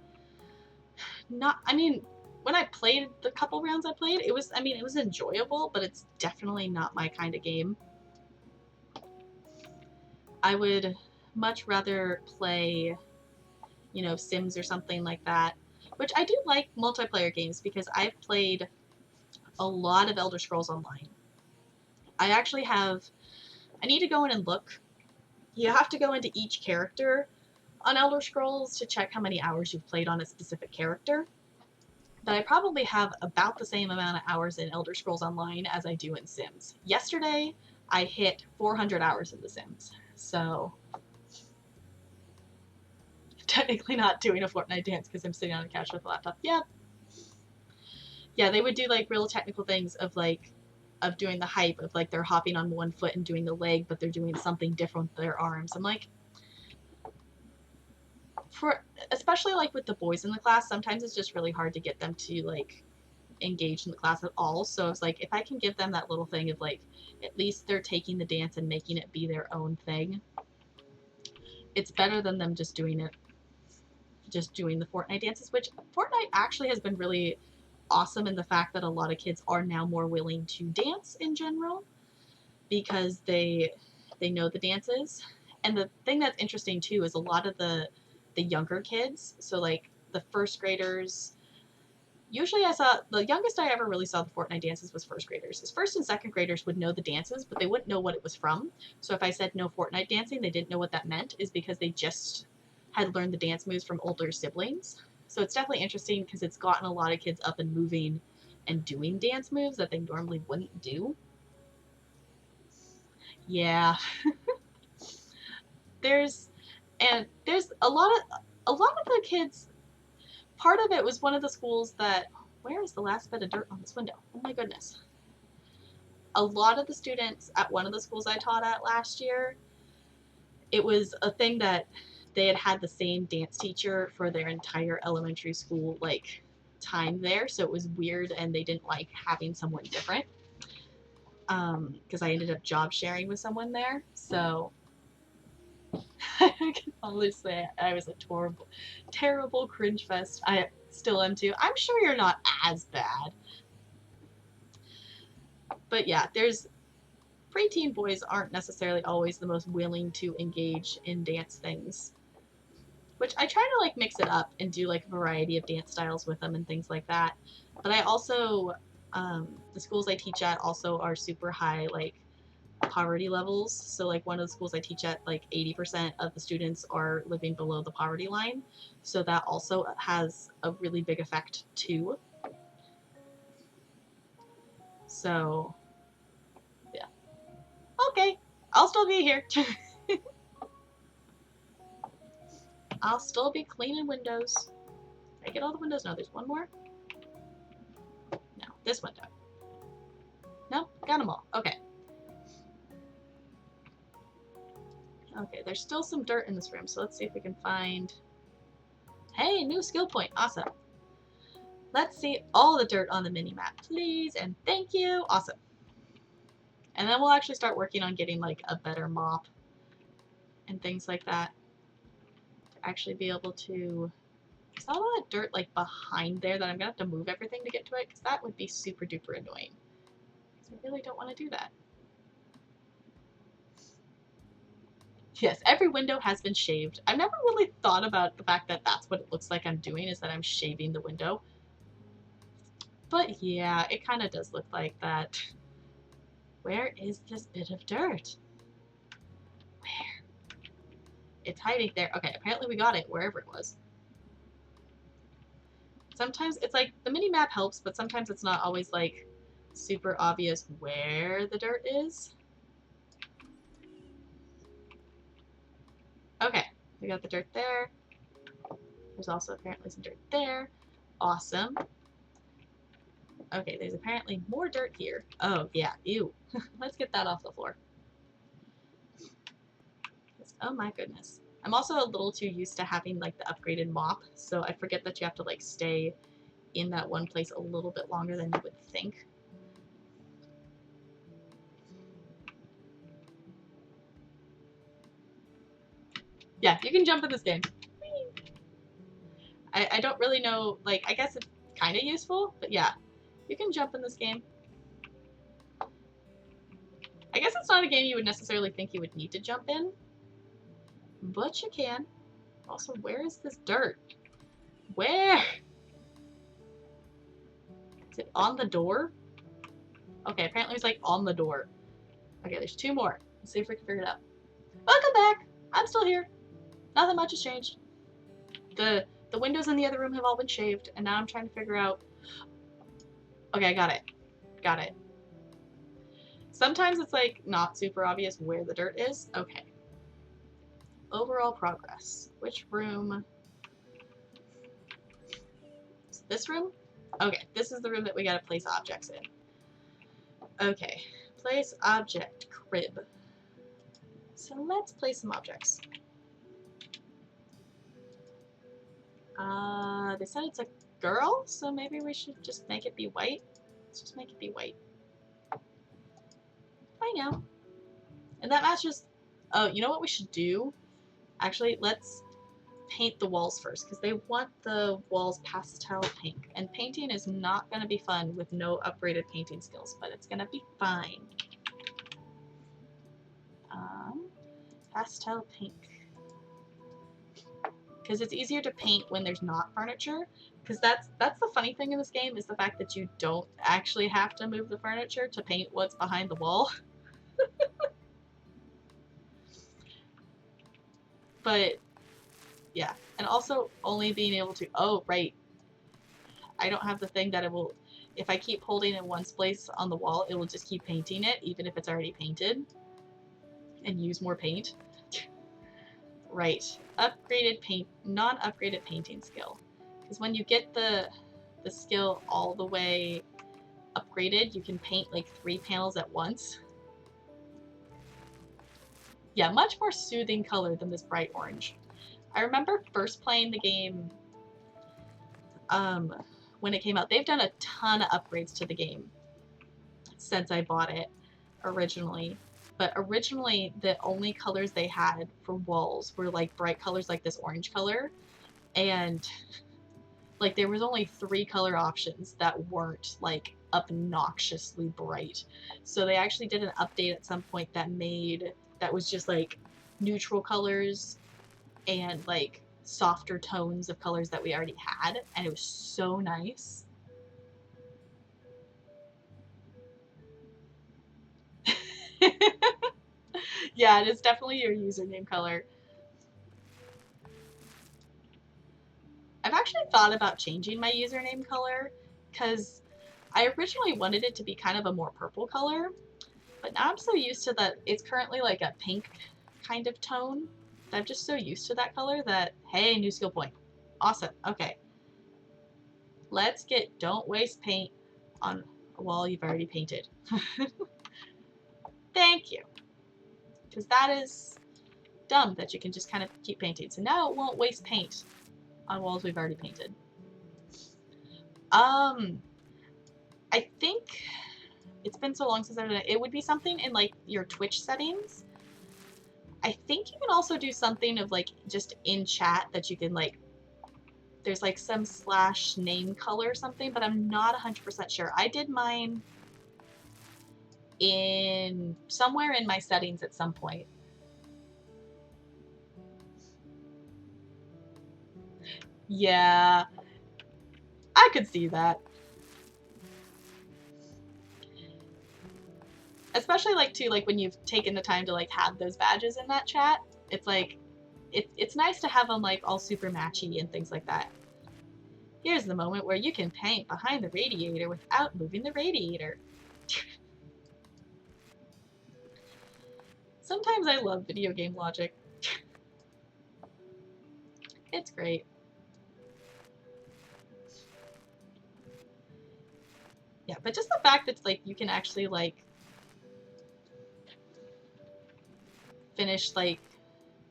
not, I mean, when I played the couple rounds I played, it was, I mean, it was enjoyable, but it's definitely not my kind of game. I would much rather play, you know, Sims or something like that, which I do like multiplayer games because I've played a lot of Elder Scrolls Online. I actually have, I need to go in and look. You have to go into each character on Elder Scrolls to check how many hours you've played on a specific character. But I probably have about the same amount of hours in Elder Scrolls Online as I do in Sims. Yesterday, I hit 400 hours in The Sims. So, technically not doing a Fortnite dance because I'm sitting on the couch with a laptop. Yeah. Yeah, they would do like real technical things of like, of doing the hype of like they're hopping on one foot and doing the leg, but they're doing something different with their arms. I'm like, for especially like with the boys in the class, sometimes it's just really hard to get them to like engage in the class at all. So it's like, if I can give them that little thing of like, at least they're taking the dance and making it be their own thing, it's better than them just doing it, just doing the Fortnite dances, which Fortnite actually has been really awesome in the fact that a lot of kids are now more willing to dance in general because they know the dances. And the thing that's interesting too is a lot of the younger kids, so like the first graders, usually I saw, the youngest I ever really saw the Fortnite dances was first graders. As first and second graders would know the dances, but they wouldn't know what it was from. So if I said no Fortnite dancing, they didn't know what that meant, is because they just had learned the dance moves from older siblings. So it's definitely interesting because it's gotten a lot of kids up and moving and doing dance moves that they normally wouldn't do. Yeah. there's there's a lot of the kids, part of it was one of the schools that, where is the last bit of dirt on this window? Oh my goodness. A lot of the students at one of the schools I taught at last year, it was a thing that they had the same dance teacher for their entire elementary school like time there, so it was weird and they didn't like having someone different, because I ended up job sharing with someone there. So I can only say I was a terrible cringe fest. I still am too. I'm sure you're not as bad. But yeah, there's preteen boys aren't necessarily always the most willing to engage in dance things, which I try to like mix it up and do like a variety of dance styles with them and things like that. But I also, the schools I teach at also are super high like poverty levels. So like one of the schools I teach at, like 80% of the students are living below the poverty line. So that also has a really big effect too. So yeah. Okay. I'll still be here. I'll still be cleaning windows. Did I get all the windows? No, there's one more. No, this window. Nope, got them all. Okay. Okay, there's still some dirt in this room, so let's see if we can find... Hey, new skill point. Awesome. Let's see all the dirt on the mini-map, please, and thank you. Awesome. And then we'll actually start working on getting, like, a better mop and things like that to actually be able to... There's not a lot of dirt, like, behind there that I'm gonna have to move everything to get to it, because that would be super duper annoying. Because I really don't want to do that. Yes, every window has been shaved. I've never really thought about the fact that that's what it looks like I'm doing, is that I'm shaving the window. But yeah, it kind of does look like that. Where is this bit of dirt? Where? It's hiding there. Okay, apparently we got it wherever it was. Sometimes it's like the mini map helps, but sometimes it's not always like super obvious where the dirt is. Okay, we got the dirt there. There's also apparently some dirt there. Awesome. Okay, there's apparently more dirt here. Oh, yeah, ew. Let's get that off the floor. Oh my goodness. I'm also a little too used to having like the upgraded mop, so I forget that you have to like stay in that one place a little bit longer than you would think. Yeah, you can jump in this game. I don't really know, like, I guess it's kind of useful, but yeah, you can jump in this game. I guess it's not a game you would necessarily think you would need to jump in, but you can. Also, where is this dirt? Where? Is it on the door? Okay, apparently it's like on the door. Okay, there's two more. Let's see if we can figure it out. Welcome back! I'm still here. Nothing much has changed. The windows in the other room have all been shaved, and now I'm trying to figure out... Okay, I got it. Got it. Sometimes it's like not super obvious where the dirt is. Okay. Overall progress. Which room? Is this room? Okay, this is the room that we gotta place objects in. Okay, place object crib. So let's place some objects. They said it's a girl, so maybe we should just make it be white. Let's just make it be white. I know. And that matches... Oh, you know what we should do? Actually, let's paint the walls first, because they want the walls pastel pink. And painting is not going to be fun with no upgraded painting skills, but it's going to be fine. Pastel pink. Because it's easier to paint when there's not furniture. Because that's the funny thing in this game, is the fact that you don't actually have to move the furniture to paint what's behind the wall. But, yeah. And also only being able to... Oh, right. I don't have the thing that it will... If I keep holding in one place on the wall, it will just keep painting it, even if it's already painted. And use more paint. Right. Upgraded paint... Non-upgraded painting skill. Because when you get the skill all the way upgraded, you can paint like 3 panels at once. Yeah, much more soothing color than this bright orange. I remember first playing the game when it came out. They've done a ton of upgrades to the game since I bought it originally. But originally, the only colors they had for walls were like bright colors like this orange color. And like there was only 3 color options that weren't like obnoxiously bright. So they actually did an update at some point that was just like neutral colors and like softer tones of colors that we already had, and it was so nice. Yeah, it is definitely your username color. I've actually thought about changing my username color because I originally wanted it to be kind of a more purple color, but now I'm so used to that it's currently like a pink kind of tone. I'm just so used to that color that, hey, new skill point. Awesome. Okay. Let's get don't waste paint on a wall you've already painted. Thank you. Because that is dumb that you can just kind of keep painting. So now it won't waste paint on walls we've already painted. I think it's been so long since I've done it. It would be something in like your Twitch settings. I think you can also do something of like just in chat that you can like, there's like some / name color or something, but I'm not 100% sure. I did mine in somewhere in my settings at some point. Yeah, I could see that. Especially like too, like when you've taken the time to like have those badges in that chat, it's like it's nice to have them like all super matchy and things like that. Here's the moment where you can paint behind the radiator without moving the radiator. Sometimes I love video game logic. It's great. Yeah, but just the fact that like you can actually like finish like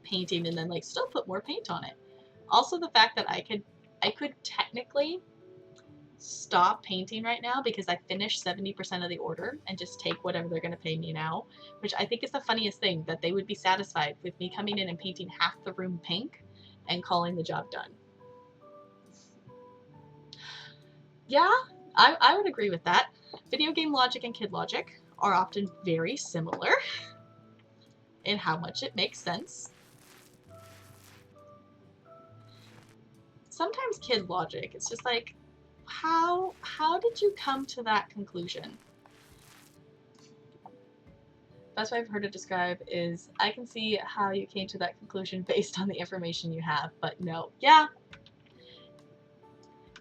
painting and then like still put more paint on it. Also the fact that I could technically stop painting right now because I finished 70% of the order and just take whatever they're going to pay me now, which I think is the funniest thing, that they would be satisfied with me coming in and painting half the room pink and calling the job done. Yeah, I would agree with that. Video game logic and kid logic are often very similar in how much it makes sense. Sometimes kid logic, it's just like, how did you come to that conclusion? Best way I've heard it described is, I can see how you came to that conclusion based on the information you have, but no. Yeah.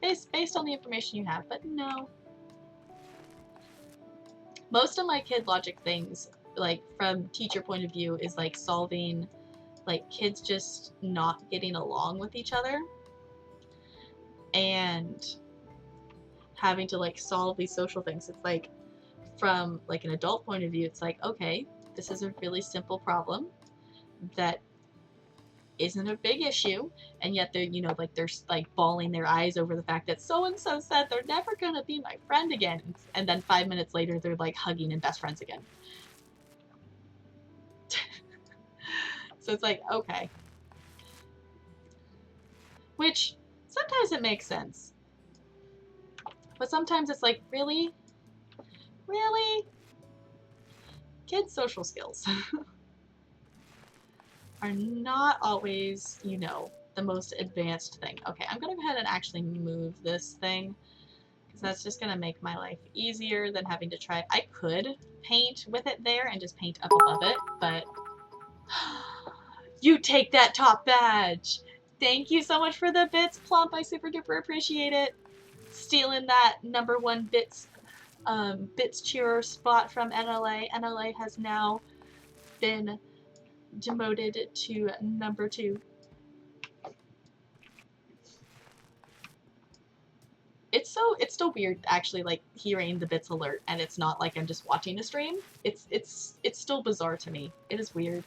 Based on the information you have, but no. Most of my kid logic things, like from teacher point of view, is like solving like kids just not getting along with each other and having to like solve these social things. It's like from like an adult point of view, it's like, okay, this is a really simple problem that isn't a big issue, and yet they're, you know, like they're like bawling their eyes over the fact that so and so said they're never gonna be my friend again, and then 5 minutes later they're like hugging and best friends again. So it's like, okay, which sometimes it makes sense, but sometimes it's like, really kids' social skills are not always, you know, the most advanced thing. Okay, I'm gonna go ahead and actually move this thing, because that's just gonna make my life easier than having to try. I could paint with it there and just paint up above it, but you take that top badge. Thank you so much for the bits, Plump. I super duper appreciate it. Stealing that #1 bits cheerer spot from NLA. NLA has now been demoted to #2. It's so weird actually, like hearing the bits alert and it's not like I'm just watching a stream. It's still bizarre to me. It is weird.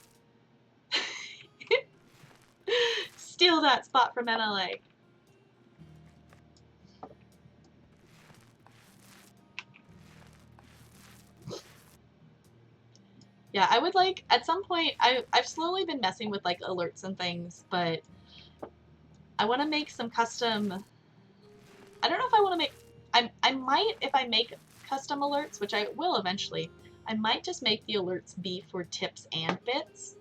Steal that spot from NLA. Yeah, I would like, at some point, I've slowly been messing with like alerts and things, but I want to make some custom, I don't know if I want to make, I might, if I make custom alerts, which I will eventually, I might just make the alerts be for tips and bits.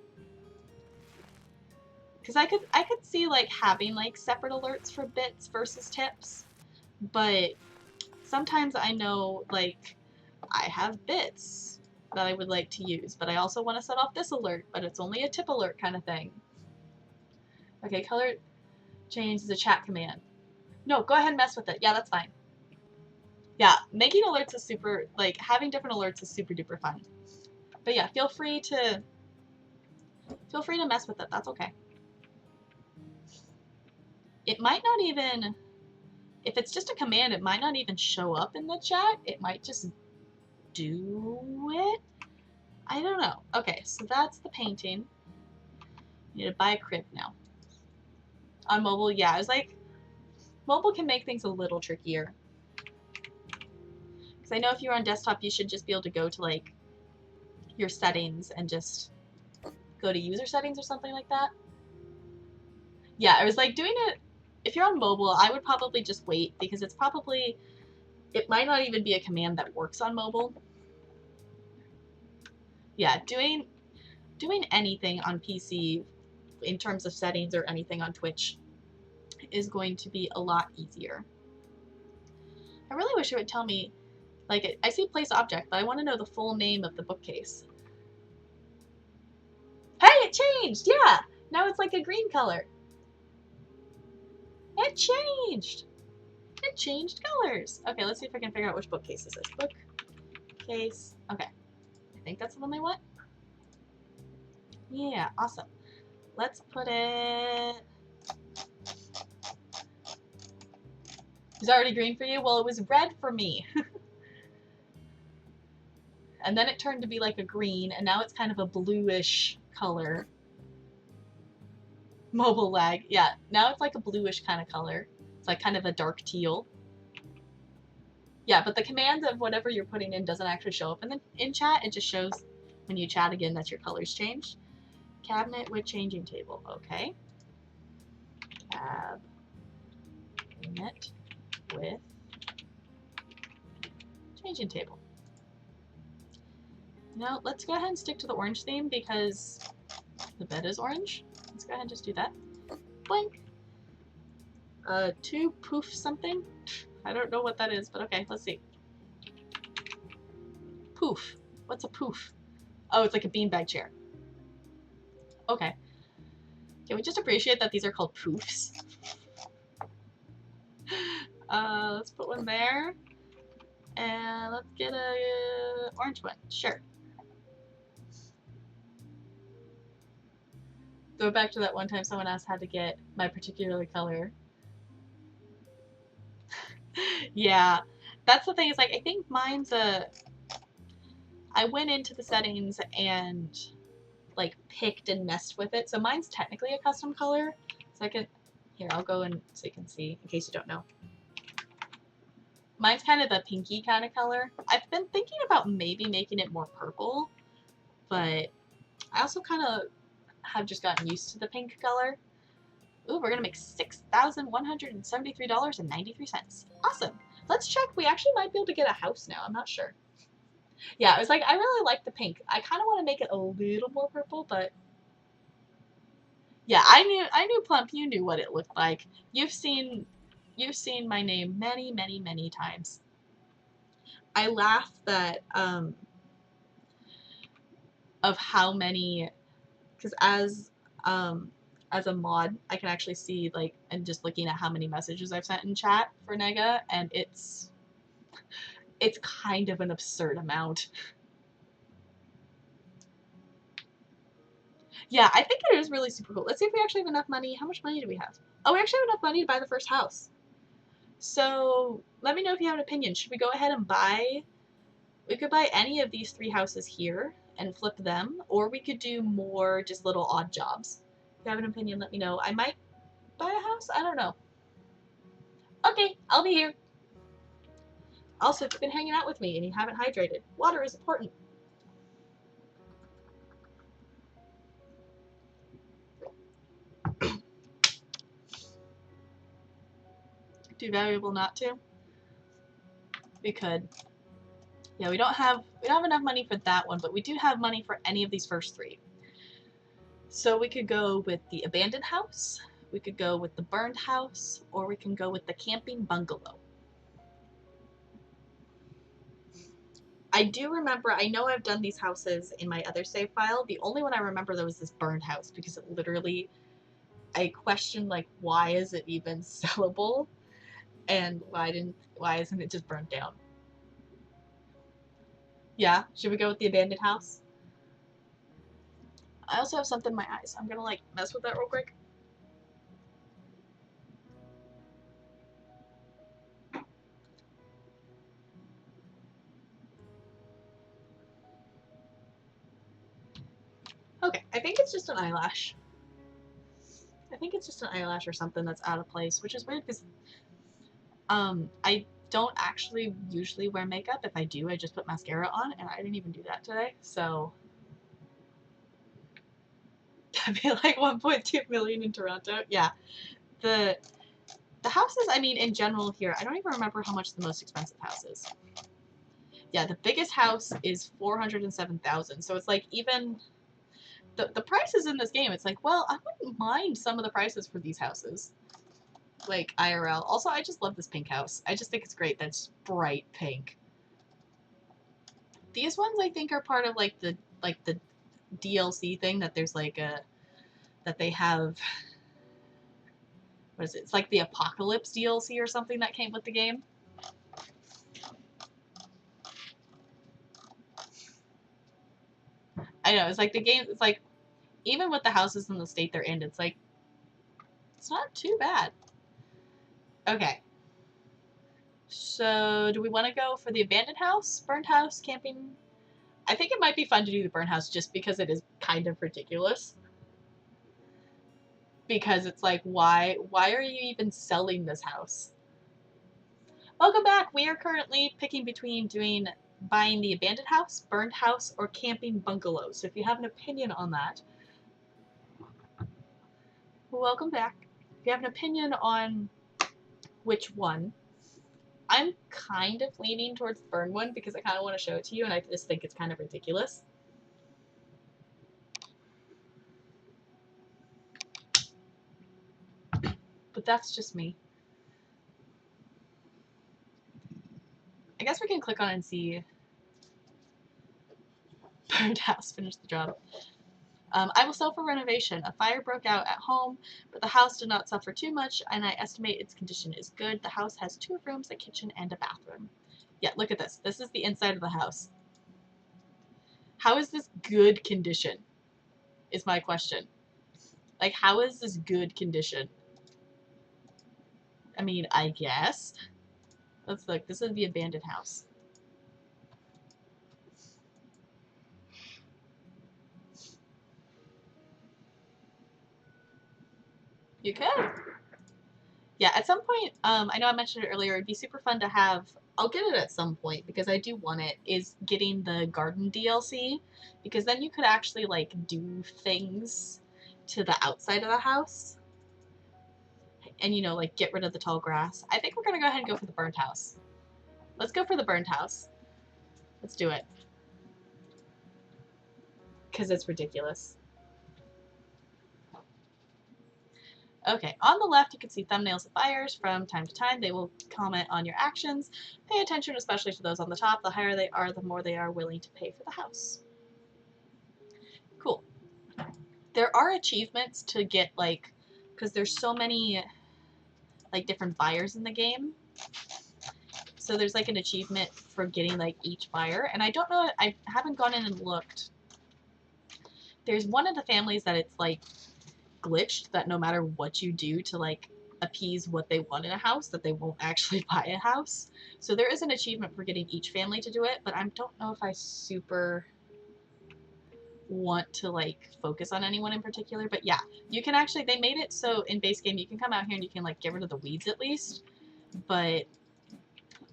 Because I could see like having like separate alerts for bits versus tips, but sometimes I know like I have bits that I would like to use, but I also want to set off this alert, but it's only a tip alert kind of thing. Okay, color change is a chat command. No, go ahead and mess with it. Yeah, that's fine. Yeah, making alerts is super, like, having different alerts is super duper fun. But yeah, feel free to mess with it. That's okay. It might not even, if it's just a command, it might not even show up in the chat. It might just do it. I don't know. Okay, so that's the painting. I need to buy a crib now. On mobile, yeah, I was like, mobile can make things a little trickier. Because I know if you're on desktop, you should just be able to go to like your settings and just go to user settings or something like that. Yeah, I was like doing it, if you're on mobile, I would probably just wait, because it's probably, it might not even be a command that works on mobile. Yeah, doing anything on PC in terms of settings or anything on Twitch is going to be a lot easier. I really wish it would tell me, like, I see place object, but I want to know the full name of the bookcase. Hey, it changed! Yeah! Now it's like a green color. It changed! It changed colors. Okay, let's see if I can figure out which bookcase this is. Bookcase. Okay. I think that's the one I want. Yeah, awesome. Let's put it... It was already green for you? Well, it was red for me. And then it turned to be like a green, and now it's kind of a bluish color. Mobile lag. Yeah, now it's like a bluish kind of color. It's like kind of a dark teal. Yeah, but the command of whatever you're putting in doesn't actually show up in chat. It just shows when you chat again that your color's changed. Cabinet with changing table. Okay. Cabinet with changing table. Now, let's go ahead and stick to the orange theme because the bed is orange. Let's go ahead and just do that. Blink. Two poof something. I don't know what that is, but okay, let's see. Poof. What's a poof? Oh, it's like a beanbag chair. Okay. Can we just appreciate that these are called poofs? Let's put one there. And let's get a orange one. Sure. Go back to that one time someone asked how to get my particular color. Yeah. That's the thing, is like, I think mine's I went into the settings and like picked and messed with it. So mine's technically a custom color. So I can, here, I'll go in so you can see in case you don't know. Mine's kind of the pinky kind of color. I've been thinking about maybe making it more purple, but I also kind of have just gotten used to the pink color. Ooh, we're gonna make $6,173.93. Awesome. Let's check. We actually might be able to get a house now. I'm not sure. Yeah, I was like, I really like the pink. I kind of want to make it a little more purple, but yeah, I knew Plump. You knew what it looked like. You've seen my name many, many, many times. I laugh that of how many, because as a mod, I can actually see like, and just looking at how many messages I've sent in chat for Nega, and it's kind of an absurd amount. Yeah, I think it is really super cool. Let's see if we actually have enough money. How much money do we have? Oh, we actually have enough money to buy the first house. So let me know if you have an opinion. Should we go ahead and buy? We could buy any of these 3 houses here and flip them, or we could do more just little odd jobs. If you have an opinion, let me know. I might buy a house. I don't know. Okay, I'll be here. Also, if you've been hanging out with me and you haven't hydrated, water is important. Too valuable not to. We could. Yeah, we don't have enough money for that one, but we do have money for any of these first 3. So we could go with the abandoned house, we could go with the burned house, or we can go with the camping bungalow. I do remember, I know I've done these houses in my other save file. The only one I remember though was this burned house, because it literally, I questioned like, why is it even sellable? And why isn't it just burnt down? Yeah, should we go with the abandoned house? I also have something in my eyes. I'm gonna like mess with that real quick. Okay, I think it's just an eyelash. I think it's just an eyelash or something that's out of place, which is weird because I don't actually usually wear makeup. If I do, I just put mascara on, and I didn't even do that today, so that'd be like 1.2 million in Toronto. Yeah, the houses, I mean, in general here, I don't even remember how much the most expensive house is. Yeah, the biggest house is 407,000, so it's like even the prices in this game, it's like, well, I wouldn't mind some of the prices for these houses. Like IRL. Also, I just love this pink house. I just think it's great. That's bright pink. These ones I think are part of like the DLC thing that there's like that they have. What is it? It's like the Apocalypse DLC or something that came with the game. I know, it's like the game, it's like even with the houses in the state they're in, it's like, it's not too bad. Okay. So, do we want to go for the abandoned house, burned house, camping? I think it might be fun to do the burned house just because it is kind of ridiculous. Because it's like, why are you even selling this house? Welcome back. We are currently picking between buying the abandoned house, burned house, or camping bungalow. So if you have an opinion on that, welcome back. If you have an opinion on which one, I'm kind of leaning towards the burn one because I kind of want to show it to you and I just think it's kind of ridiculous. But that's just me. I guess we can click on it and see. Burned house, finish the job. I will sell for renovation. A fire broke out at home, but the house did not suffer too much, and I estimate its condition is good. The house has 2 rooms, a kitchen, and a bathroom. Yeah, look at this. This is the inside of the house. How is this good condition? Is my question. Like, how is this good condition? I mean, I guess. Let's look. This is the abandoned house. You could. Yeah, at some point, I know I mentioned it earlier, it'd be super fun to have, I'll get it at some point because I do want it, is getting the garden DLC, because then you could actually, like, do things to the outside of the house and, you know, like, get rid of the tall grass. I think we're going to go ahead and go for the burnt house. Let's go for the burnt house. Let's do it. Because it's ridiculous. Okay, on the left you can see thumbnails of buyers. From time to time they will comment on your actions. Pay attention especially to those on the top. The higher they are, the more they are willing to pay for the house. Cool. There are achievements to get, like, because there's so many, like, different buyers in the game. So there's, like, an achievement for getting, like, each buyer. And I don't know, I haven't gone in and looked. There's one of the families that it's, like, glitched, that no matter what you do to, like, appease what they want in a house, that they won't actually buy a house. So there is an achievement for getting each family to do it, but I don't know if I super want to, like, focus on anyone in particular. But yeah, you can actually, they made it so in base game you can come out here and you can, like, get rid of the weeds at least. But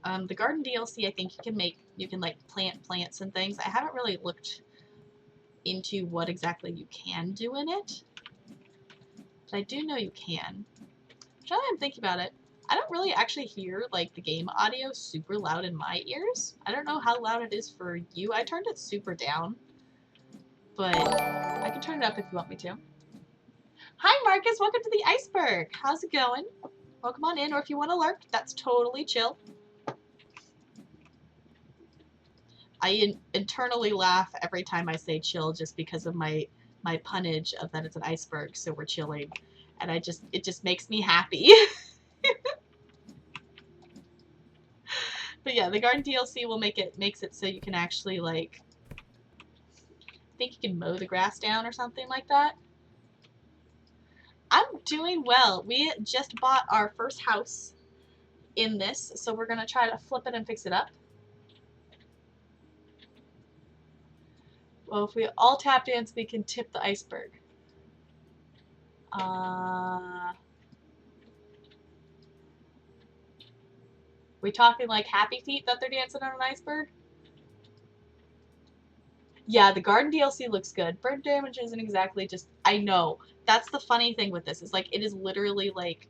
the garden DLC, I think you can like plant plants and things. I haven't really looked into what exactly you can do in it, but I do know you can. Now that I'm thinking about it, I don't really actually hear, like, the game audio super loud in my ears. I don't know how loud it is for you. I turned it super down, but I can turn it up if you want me to. Hi, Marcus. Welcome to the iceberg. How's it going? Welcome on in, or if you want to lurk, that's totally chill. I internally laugh every time I say chill just because of my punnage of that it's an iceberg, so we're chilling. And it just makes me happy. But yeah, the garden DLC will makes it so you can actually, like, I think you can mow the grass down or something like that. I'm doing well. We just bought our first house in this, so we're gonna try to flip it and fix it up. Well, if we all tap dance, we can tip the iceberg. We talking like Happy Feet that they're dancing on an iceberg? Yeah, the garden DLC looks good. Bird damage isn't exactly just, I know. That's the funny thing with this, is, like, it is literally like,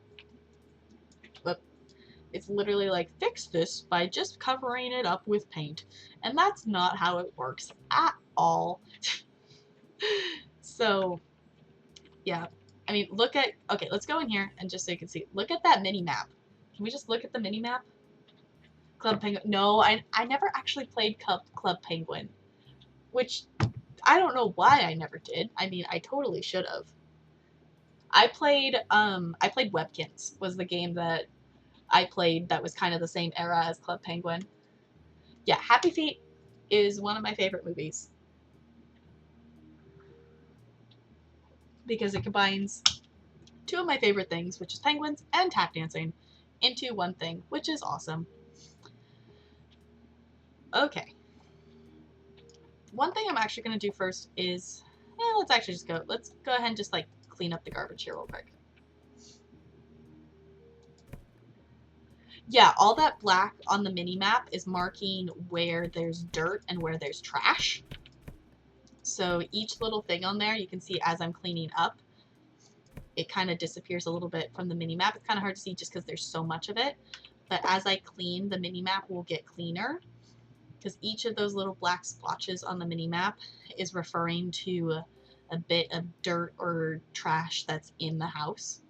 it's literally like, fix this by just covering it up with paint. And that's not how it works at all. So, yeah. I mean, look at, okay, let's go in here and just so you can see, look at that mini map. Can we just look at the mini map? Club Penguin. No, I never actually played Club Penguin, which I don't know why I never did. I mean, I totally should have. I played Webkins, was the game that I played that was kind of the same era as Club Penguin. Yeah, Happy Feet is one of my favorite movies. because it combines two of my favorite things, which is penguins and tap dancing, into one thing, which is awesome. Okay. One thing I'm actually going to do first is, let's go ahead and just like clean up the garbage here real quick. Yeah, all that black on the mini map is marking where there's dirt and where there's trash. So each little thing on there, you can see as I'm cleaning up, it kind of disappears a little bit from the mini map. It's kind of hard to see just because there's so much of it. But as I clean, the mini map will get cleaner, because each of those little black splotches on the mini map is referring to a bit of dirt or trash that's in the house.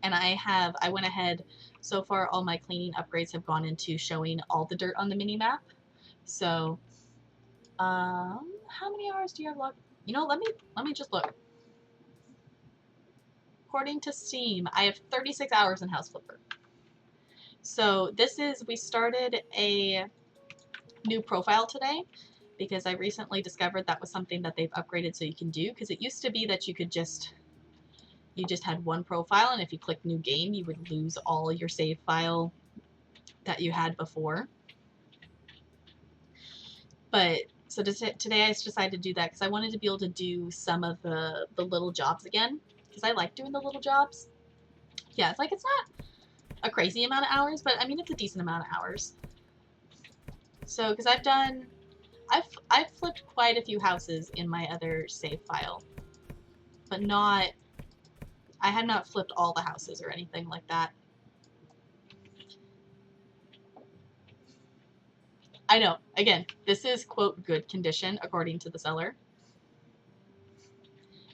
And I went ahead, so far all my cleaning upgrades have gone into showing all the dirt on the mini map. So, how many hours do you have left? You know, let me just look. According to Steam, I have 36 hours in House Flipper. So we started a new profile today because I recently discovered that was something that they've upgraded so you can do, because it used to be that you just had one profile, and if you click new game, you would lose all your save file that you had before. But so today I just decided to do that because I wanted to be able to do some of the little jobs again, because I like doing the little jobs. Yeah, it's not a crazy amount of hours, but I mean it's a decent amount of hours. So because I've flipped quite a few houses in my other save file, but I have not flipped all the houses or anything like that. I know, again, this is, quote, good condition, according to the seller.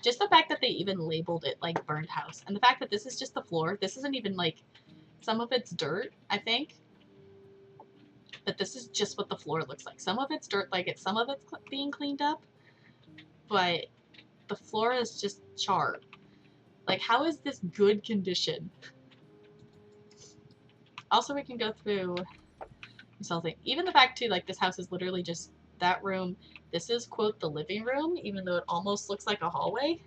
Just the fact that they even labeled it, like, burned house. And the fact that this is just the floor. This isn't even, like, some of it's dirt, I think. But this is just what the floor looks like. Some of it's dirt, some of it's being cleaned up. But the floor is just charred. Like, how is this good condition? Also, we can go through something. Even the fact, too, like, this house is literally just that room. This is, quote, the living room, even though it almost looks like a hallway.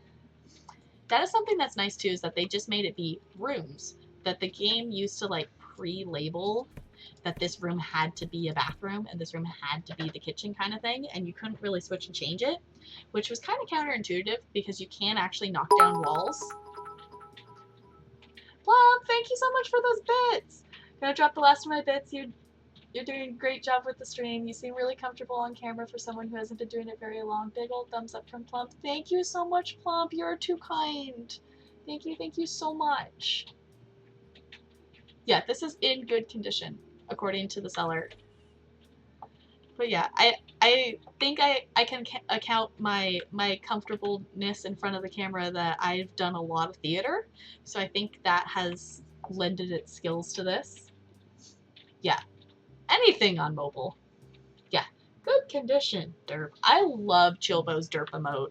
That is something that's nice, too, is that they just made it be rooms. That the game used to, like, pre-label that this room had to be a bathroom and this room had to be the kitchen kind of thing, and you couldn't really switch and change it, which was kind of counterintuitive because you can actually knock down walls. Plum, thank you so much for those bits! Gonna drop the last of my bits. You're doing a great job with the stream. You seem really comfortable on camera for someone who hasn't been doing it very long. Big old thumbs up from Plump. Thank you so much, Plump. You're too kind. Thank you so much. Yeah, this is in good condition, according to the seller. But yeah, I think I can account my comfortableness in front of the camera that I've done a lot of theater, so I think that has lended its skills to this. Yeah, anything on mobile. Yeah, good condition, derp. I love Chillbo's derp emote.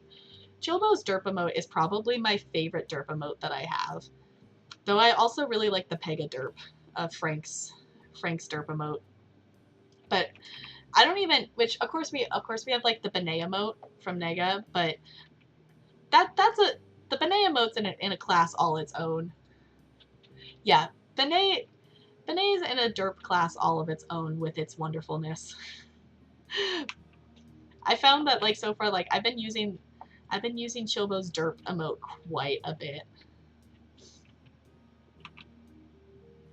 Chillbo's derp emote is probably my favorite derp emote that I have. Though I also really like the Pega derp of Frank's derp emote. But I don't even, which of course we have like the Benet emote from Nega, but the Benet emote's in a class all its own. Yeah, Benet is in a derp class all of its own with its wonderfulness. I found that, like, so far, like, I've been using Chillbo's derp emote quite a bit.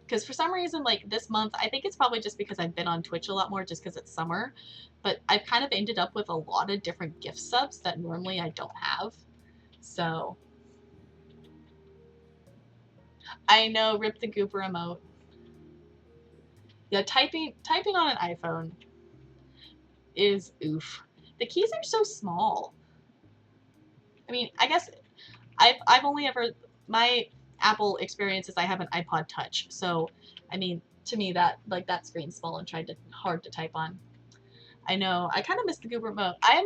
Because for some reason, like, this month, I think it's probably just because I've been on Twitch a lot more just because it's summer, but I've kind of ended up with a lot of different gift subs that normally I don't have. So, I know, rip the goober emote. Yeah, typing on an iPhone is oof. The keys are so small. I mean, I guess I've only ever, my Apple experience is I have an iPod Touch, so I mean, to me that screen's small and hard to type on. I know, I kind of miss the goober emote. I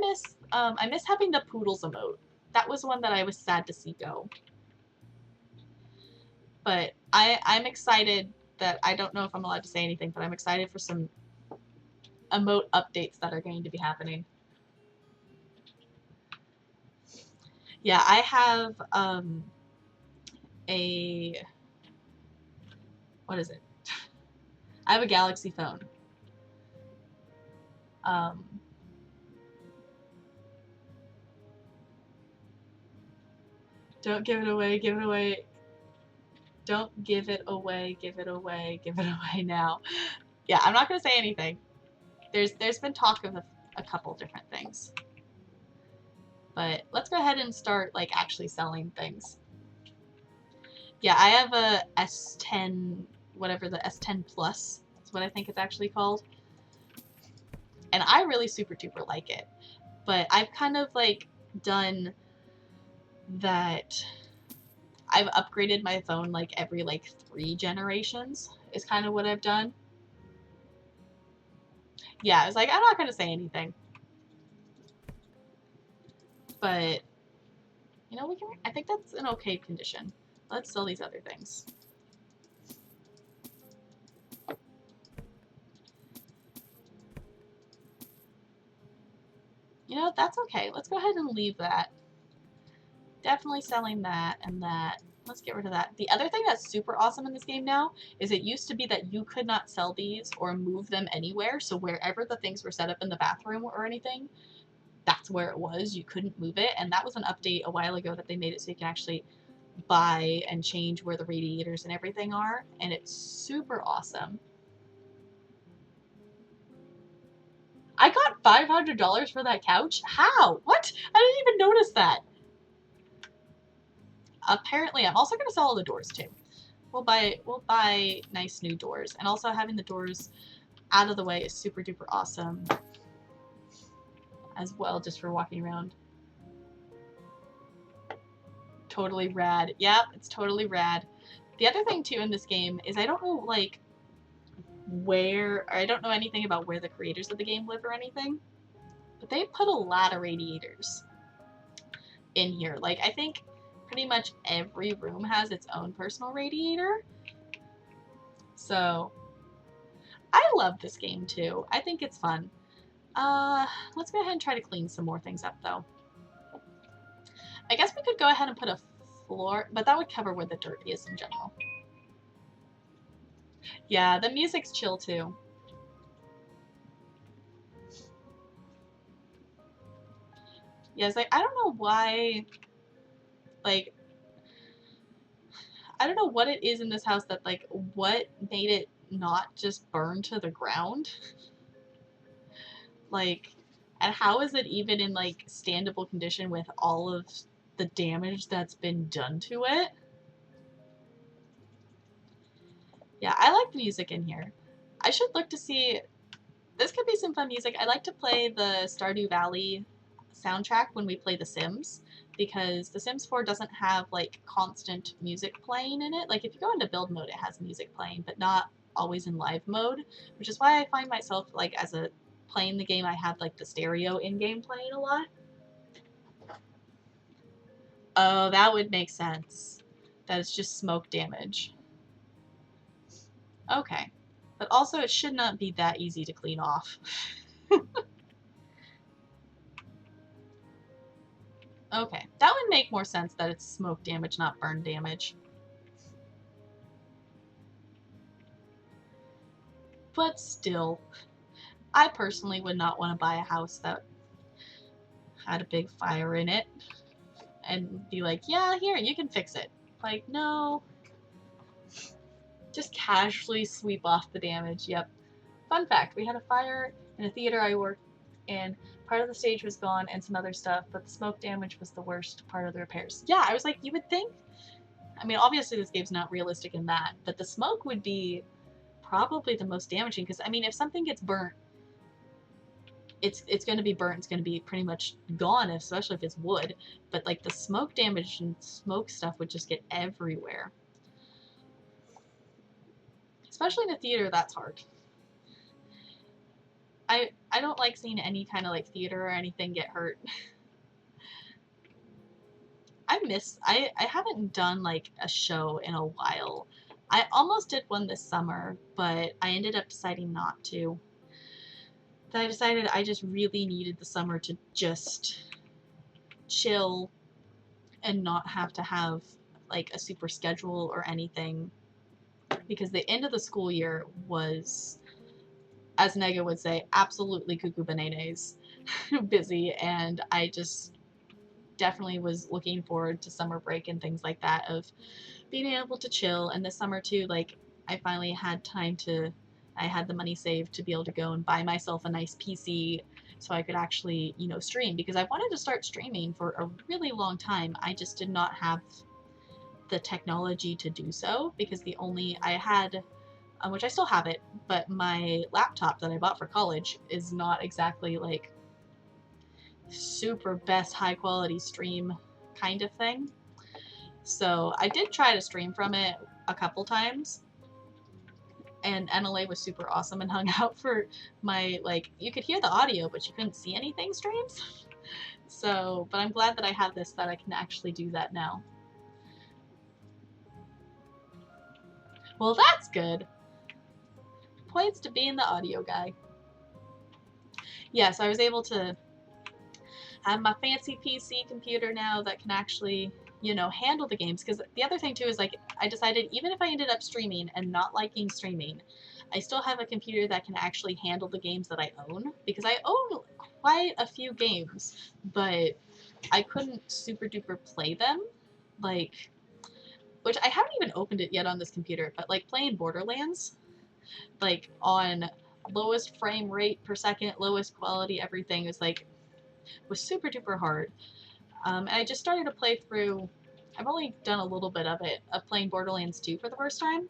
miss having the poodles emote. That was one that I was sad to see go. But I'm excited that, I don't know if I'm allowed to say anything, but I'm excited for some emote updates that are going to be happening. Yeah, I have a what is it? I have a Galaxy phone. Um, don't give it away, give it away. Don't give it away, give it away, give it away now. Yeah, I'm not gonna say anything. There's been talk of a couple different things. But let's go ahead and start like actually selling things. Yeah, I have a S10, whatever the S10 Plus is what I think it's actually called. And I really super duper like it. But I've kind of like done that. I've upgraded my phone like every like 3 generations is kind of what I've done. Yeah, I was like, I'm not gonna say anything. But you know, we can I think that's an okay condition. Let's sell these other things. You know, that's okay. Let's go ahead and leave that. Definitely selling that and that. Let's get rid of that. The other thing that's super awesome in this game now is it used to be that you could not sell these or move them anywhere. So wherever the things were set up in the bathroom or anything, that's where it was. You couldn't move it. And that was an update a while ago that they made it so you can actually buy and change where the radiators and everything are. And it's super awesome. I got $500 for that couch? How? What? I didn't even notice that. Apparently, I'm also going to sell all the doors too. We'll buy nice new doors, and also having the doors out of the way is super duper awesome as well, just for walking around. Totally rad. Yep, it's totally rad. The other thing too in this game is I don't know like I don't know anything about where the creators of the game live or anything, but they put a lot of radiators in here. Like I think pretty much every room has its own personal radiator. So I love this game too. I think it's fun. Let's go ahead and try to clean some more things up though. I guess we could go ahead and put a floor, but that would cover where the dirt is in general. Yeah, the music's chill too. Yeah, it's like, I don't know why, like, I don't know what it is in this house that, like, what made it not just burn to the ground? Like, and how is it even in, like, standable condition with all of the damage that's been done to it? Yeah, I like the music in here. I should look to see, this could be some fun music. I like to play the Stardew Valley soundtrack when we play The Sims, because The Sims 4 doesn't have like constant music playing in it. Like if you go into build mode, it has music playing, but not always in live mode, which is why I find myself like as a playing the game, I have like the stereo in-game playing a lot. Oh, that would make sense. That is just smoke damage. Okay. But also it should not be that easy to clean off. Okay, that would make more sense that it's smoke damage, not burn damage. But still, I personally would not want to buy a house that had a big fire in it and be like, yeah, here, you can fix it. Like, no. Just casually sweep off the damage. Yep. Fun fact, we had a fire in a theater I worked in. Part of the stage was gone and some other stuff, but the smoke damage was the worst part of the repairs. Yeah, I was like, you would think. I mean, obviously this game's not realistic in that, but the smoke would be probably the most damaging because, I mean, if something gets burnt, it's going to be burnt. It's going to be pretty much gone, especially if it's wood. But like the smoke damage and smoke stuff would just get everywhere. Especially in a theater, that's hard. I don't like seeing any kind of like theater or anything get hurt. I haven't done like a show in a while. I almost did one this summer, but I ended up deciding not to. I decided I just really needed the summer to just chill and not have to have like a super schedule or anything, because the end of the school year was, as Nega would say, absolutely cuckoo bananas busy, and I just definitely was looking forward to summer break and things like that, of being able to chill. And this summer too, like I finally had time to, I had the money saved to be able to go and buy myself a nice PC so I could actually, you know, stream, because I wanted to start streaming for a really long time. I just did not have the technology to do so, because the only I had, which I still have it, but my laptop that I bought for college is not exactly like super best high quality stream kind of thing. So I did try to stream from it a couple times, and NLA was super awesome and hung out for my, like, you could hear the audio but you couldn't see anything streams. So, but I'm glad that I have this, that I can actually do that now. Well, that's good. Points to being the audio guy. Yeah, so I was able to have my fancy PC computer now that can actually, you know, handle the games. Because the other thing too is, like, I decided even if I ended up streaming and not liking streaming, I still have a computer that can actually handle the games that I own, because I own quite a few games, but I couldn't super duper play them, like, which I haven't even opened it yet on this computer, but like playing Borderlands, like on lowest frame rate per second, lowest quality, everything is like, was super duper hard. And I just started to play through, I've only done a little bit of it, of playing Borderlands 2 for the first time.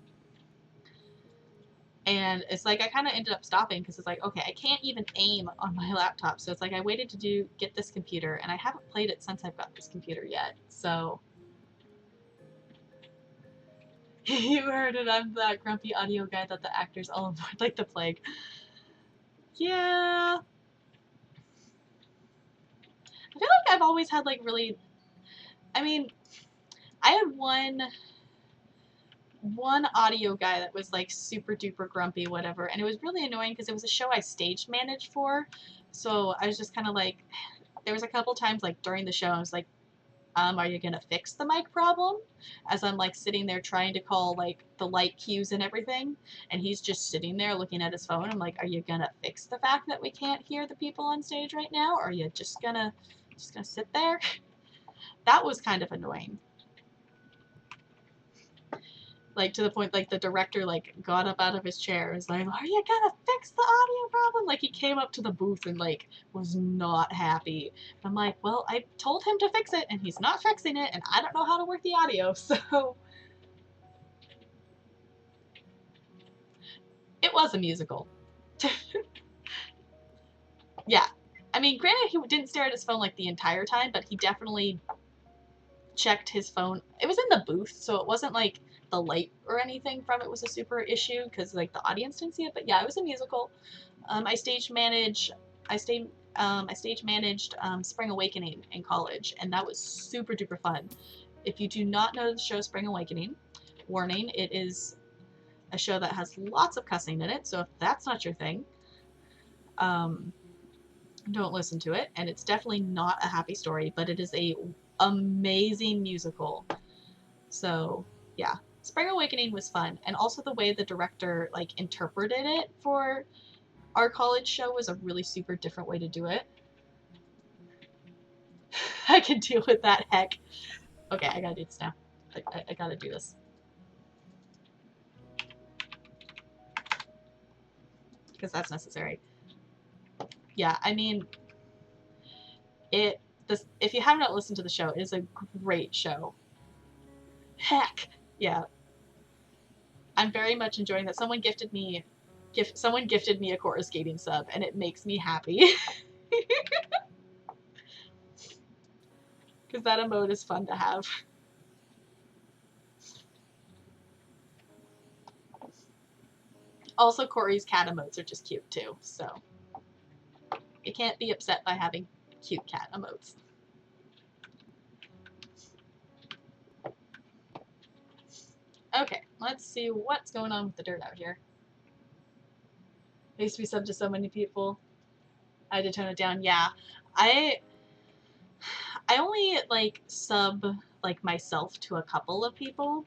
And it's like I kind of ended up stopping, because it's like, okay, I can't even aim on my laptop. So it's like I waited to get this computer, and I haven't played it since I've got this computer yet. So you heard it, I'm that grumpy audio guy that the actors all avoid like the plague. Yeah. I feel like I've always had like really, I mean, I had one audio guy that was like super duper grumpy, whatever, and it was really annoying because it was a show I stage managed for. So I was just kind of like, there was a couple times like during the show I was like, are you gonna fix the mic problem? As I'm like sitting there trying to call like the light cues and everything, and he's just sitting there looking at his phone. I'm like, are you gonna fix the fact that we can't hear the people on stage right now, or are you just gonna sit there? That was kind of annoying. Like, to the point, like, the director, like, got up out of his chair and was like, are you gonna fix the audio problem? Like, he came up to the booth and, like, was not happy. I'm like, well, I told him to fix it, and he's not fixing it, and I don't know how to work the audio, so... It was a musical. Yeah. I mean, granted, he didn't stare at his phone, like, the entire time, but he definitely checked his phone. It was in the booth, so it wasn't, like, the light or anything from it was a super issue, because, like, the audience didn't see it, but yeah, it was a musical. I stage managed Spring Awakening in college, and that was super duper fun. If you do not know the show Spring Awakening, warning, it is a show that has lots of cussing in it, so if that's not your thing, don't listen to it. And it's definitely not a happy story, but it is a amazing musical. So yeah, Spring Awakening was fun, and also the way the director like interpreted it for our college show was a really super different way to do it. I can deal with that, heck. Okay, I gotta do this now. I gotta do this. Because that's necessary. Yeah, I mean, if you have not listened to the show, it is a great show. Heck, yeah. I'm very much enjoying that. Someone gifted me a Korra skating sub, and it makes me happy. Because that emote is fun to have. Also, Corey's cat emotes are just cute too, so you can't be upset by having cute cat emotes. Okay, let's see what's going on with the dirt out here. I used to be sub to so many people. I had to tone it down. Yeah, I I only like sub like myself to a couple of people,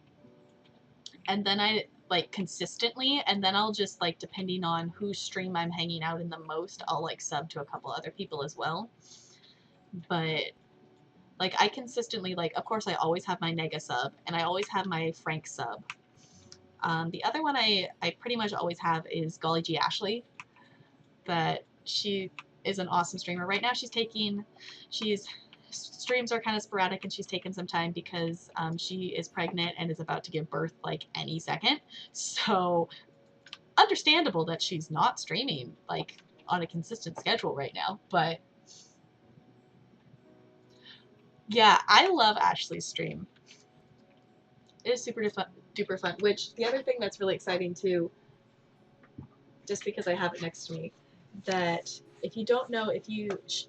and then I like consistently, and then I'll just like, depending on whose stream I'm hanging out in the most, I'll like sub to a couple other people as well. But like I consistently, like, of course I always have my Nega sub and I always have my Frank sub. The other one I pretty much always have is Golly G Ashley, that she is an awesome streamer. Right now she's streams are kind of sporadic and she's taken some time because she is pregnant and is about to give birth like any second. So understandable that she's not streaming like on a consistent schedule right now. But yeah, I love Ashley's stream. It is super duper fun. Which the other thing that's really exciting too, just because I have it next to me, that if you don't know,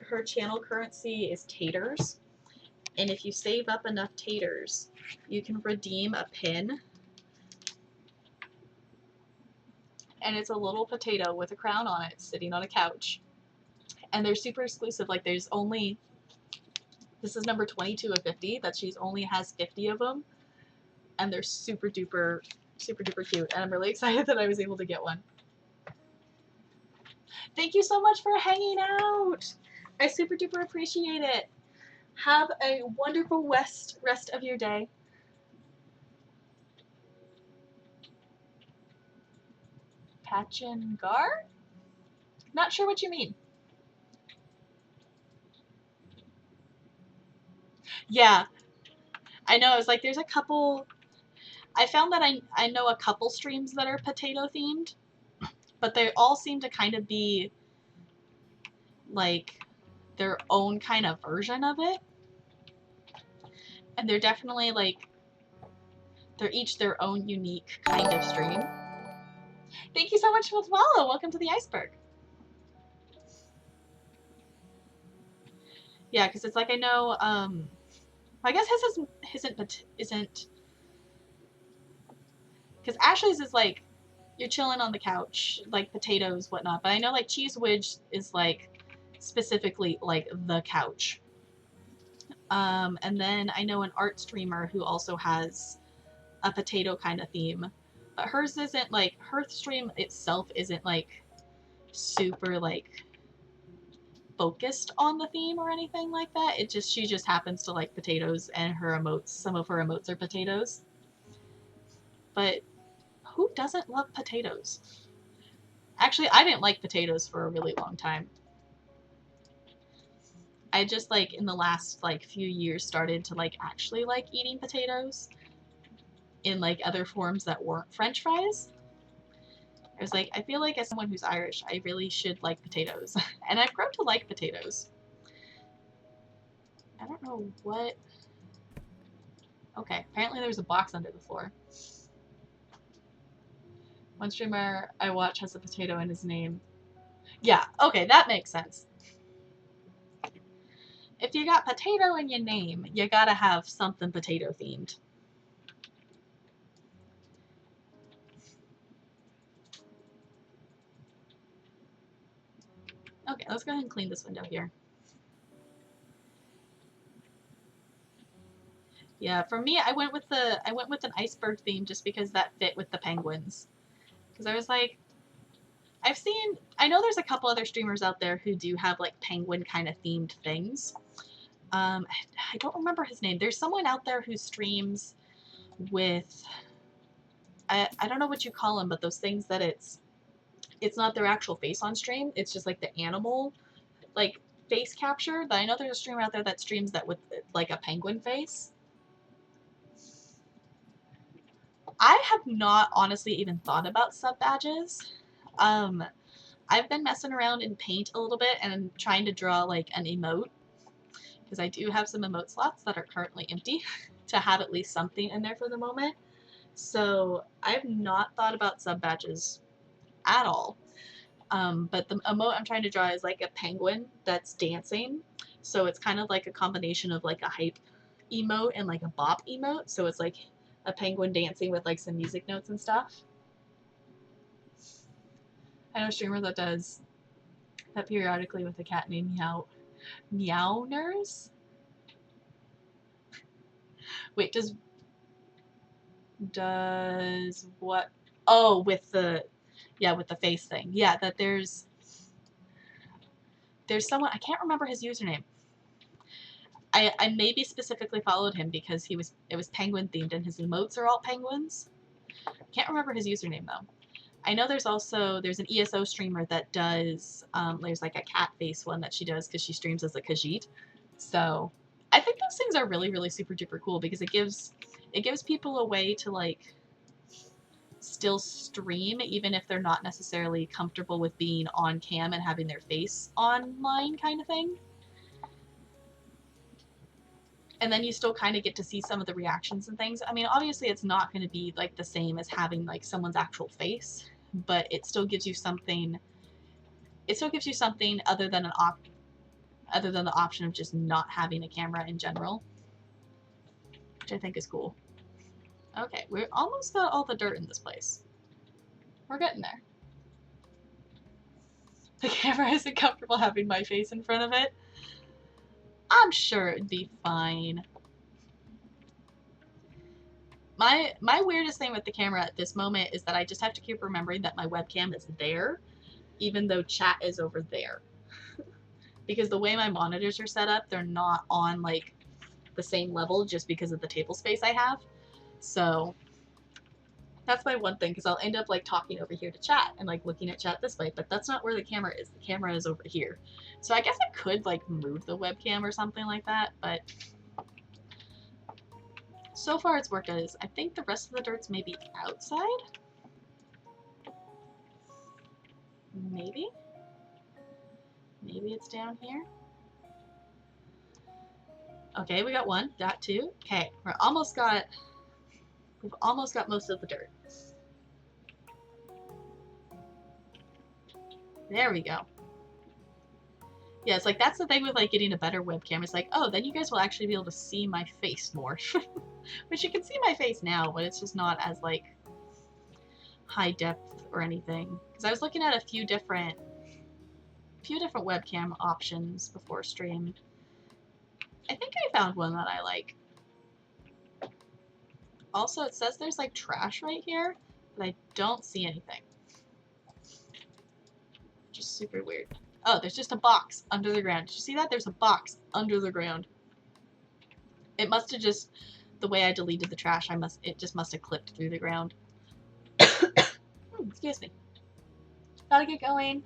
her channel currency is taters, and if you save up enough taters, you can redeem a pin, and it's a little potato with a crown on it sitting on a couch, and they're super exclusive. Like this is number 22 of 50 that she's only has 50 of them, and they're super duper cute, and I'm really excited that I was able to get one. Thank you so much for hanging out. I super duper appreciate it. Have a wonderful rest of your day. Pachingar? Not sure what you mean. Yeah, I know. It's like there's a couple. I found that I know a couple streams that are potato themed, but they all seem to kind of be like their own kind of version of it. And they're definitely like, they're each their own unique kind of stream. Thank you so much for the follow. Welcome to the iceberg. Yeah, because it's like I know, I guess his isn't, because Ashley's is like, you're chilling on the couch, like potatoes, whatnot. But I know like Cheese Widge is like specifically like the couch. And then I know an art streamer who also has a potato kind of theme, but hers isn't like, her stream itself isn't like super like focused on the theme or anything like that. She just happens to like potatoes, and some of her emotes are potatoes. But who doesn't love potatoes? Actually, I didn't like potatoes for a really long time. I just like in the last like few years started to like actually like eating potatoes in like other forms that weren't French fries. I was like, I feel like as someone who's Irish, I really should like potatoes. And I've grown to like potatoes. I don't know what. Okay, apparently there's a box under the floor. One streamer I watch has a potato in his name. Yeah, okay, that makes sense. If you got potato in your name, you gotta have something potato themed. Okay, let's go ahead and clean this window here. Yeah, for me, I went with an iceberg theme just because that fit with the penguins. Because I was like, I know there's a couple other streamers out there who do have like penguin kind of themed things. I don't remember his name. There's someone out there who streams with, I don't know what you call them, but those things that it's not their actual face on stream. It's just like the animal, like face capture. But I know there's a streamer out there that streams that with like a penguin face. I have not honestly even thought about sub badges. I've been messing around in Paint a little bit and trying to draw like an emote, because I do have some emote slots that are currently empty to have at least something in there for the moment. So I've not thought about sub badges at all. But the emote I'm trying to draw is like a penguin that's dancing. So it's kind of like a combination of like a hype emote and like a bop emote. So it's like a penguin dancing with like some music notes and stuff. I know a streamer that does that periodically with a cat named Meowners. Wait, does what? Oh, with the, yeah, with the face thing. Yeah, that there's someone, I can't remember his username. I maybe specifically followed him because it was penguin themed and his emotes are all penguins. Can't remember his username though. I know there's an ESO streamer that does there's like a cat face one that she does because she streams as a Khajiit. So I think those things are really, really super duper cool because it gives people a way to like still stream even if they're not necessarily comfortable with being on cam and having their face online kind of thing. And then you still kind of get to see some of the reactions and things. I mean, obviously it's not going to be like the same as having like someone's actual face, but it still gives you something. It still gives you something other than the option of just not having a camera in general, which I think is cool. Okay, we're almost got all the dirt in this place. We're getting there. The camera isn't comfortable having my face in front of it. I'm sure it'd be fine. My weirdest thing with the camera at this moment is that I just have to keep remembering that my webcam is there, even though chat is over there. Because the way my monitors are set up, they're not on like the same level just because of the table space I have. So that's my one thing, because I'll end up like talking over here to chat and like looking at chat this way, but that's not where the camera is. The camera is over here. So I guess I could like move the webcam or something like that, but so far it's worked as I think the rest of the dirt's maybe outside. Maybe it's down here. Okay, we got one, got two. Okay, we've almost got most of the dirt. There we go. Yeah, it's like that's the thing with like getting a better webcam. It's like, oh, then you guys will actually be able to see my face more. Which you can see my face now, but it's just not as like high depth or anything. Because I was looking at a few different webcam options before stream. I think I found one that I like. Also, it says there's like trash right here, but I don't see anything. Just super weird. Oh, there's just a box under the ground. Did you see that? There's a box under the ground. It must have just, the way I deleted the trash, it just must have clipped through the ground. Excuse me. Gotta get going.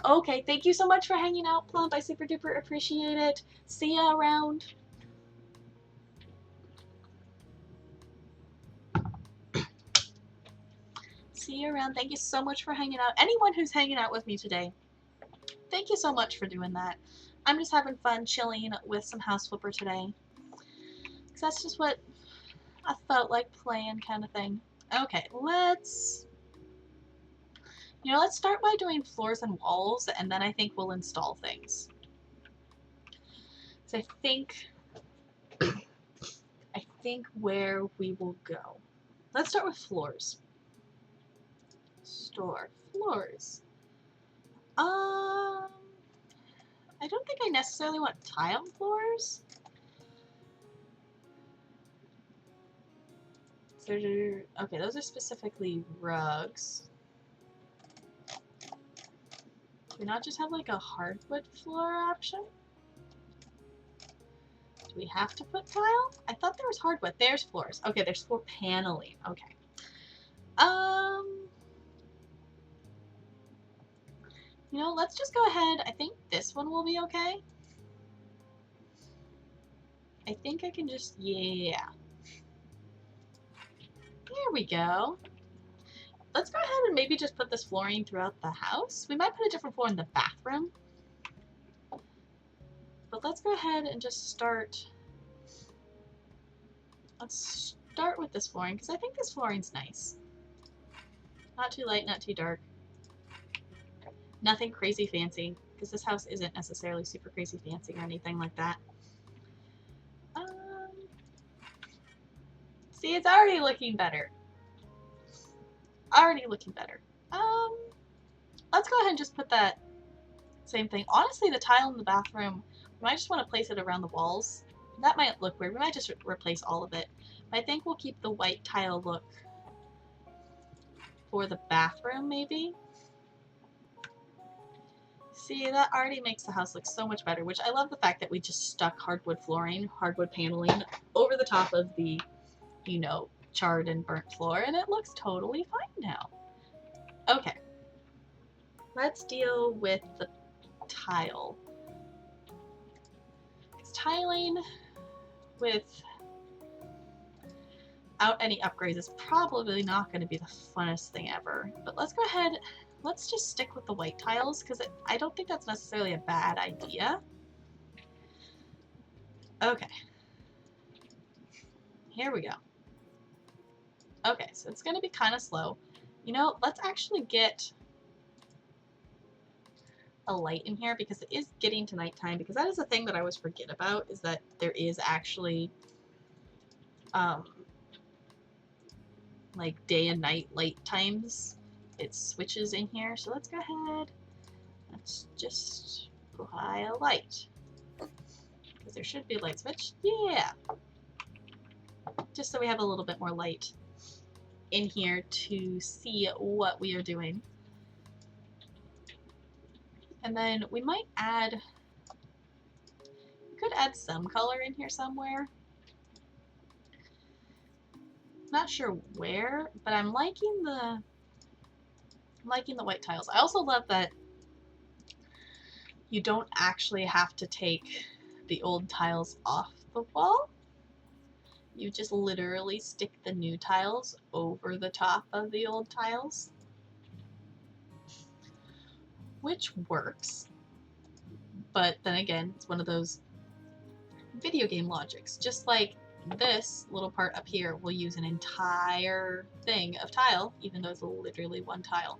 Okay, thank you so much for hanging out, Plump. I super duper appreciate it. See ya around. See you around. Thank you so much for hanging out. Anyone who's hanging out with me today, thank you so much for doing that. I'm just having fun chilling with some House Flipper today. Because that's just what I felt like playing, kind of thing. Okay, let's start by doing floors and walls, and then I think we'll install things. So I think where we will go. Let's start with floors. Store floors. I don't think I necessarily want tile floors. Okay, those are specifically rugs. Do we not just have like a hardwood floor option? Do we have to put tile? I thought there was hardwood. There's floors. Okay, there's floor paneling. Okay. Let's just go ahead. I think this one will be okay. I think I can just, yeah. There we go. Let's go ahead and maybe just put this flooring throughout the house. We might put a different floor in the bathroom. But let's go ahead and just start. Let's start with this flooring, because I think this flooring's nice. Not too light, not too dark. Nothing crazy fancy, because this house isn't necessarily super crazy fancy or anything like that. See, it's already looking better. Already looking better. Let's go ahead and just put that same thing. Honestly, the tile in the bathroom, we might just want to place it around the walls That might look weird. We might just replace all of it. But I think we'll keep the white tile look for the bathroom, maybe. See, that already makes the house look so much better, which I love the fact that we just stuck hardwood flooring, hardwood paneling over the top of the, you know, charred and burnt floor, and it looks totally fine now. Okay. Let's deal with the tile. Because tiling without any upgrades is probably not going to be the funnest thing ever. But let's go ahead, let's just stick with the white tiles, because I don't think that's necessarily a bad idea. Okay. Here we go. Okay, so it's going to be kind of slow. You know, let's actually get a light in here, because it is getting to nighttime, because that is a thing that I always forget about, is that there is actually like day and night light times. It switches in here. So let's go ahead. Let's just apply a light, because there should be a light switch. Yeah. Just so we have a little bit more light in here to see what we are doing. And then we might add, we could add some color in here somewhere. Not sure where, but I'm liking the white tiles. I also love that you don't actually have to take the old tiles off the wall. You just literally stick the new tiles over the top of the old tiles, which works. But then again, it's one of those video game logics. Just like this little part up here will use an entire thing of tile, even though it's literally one tile,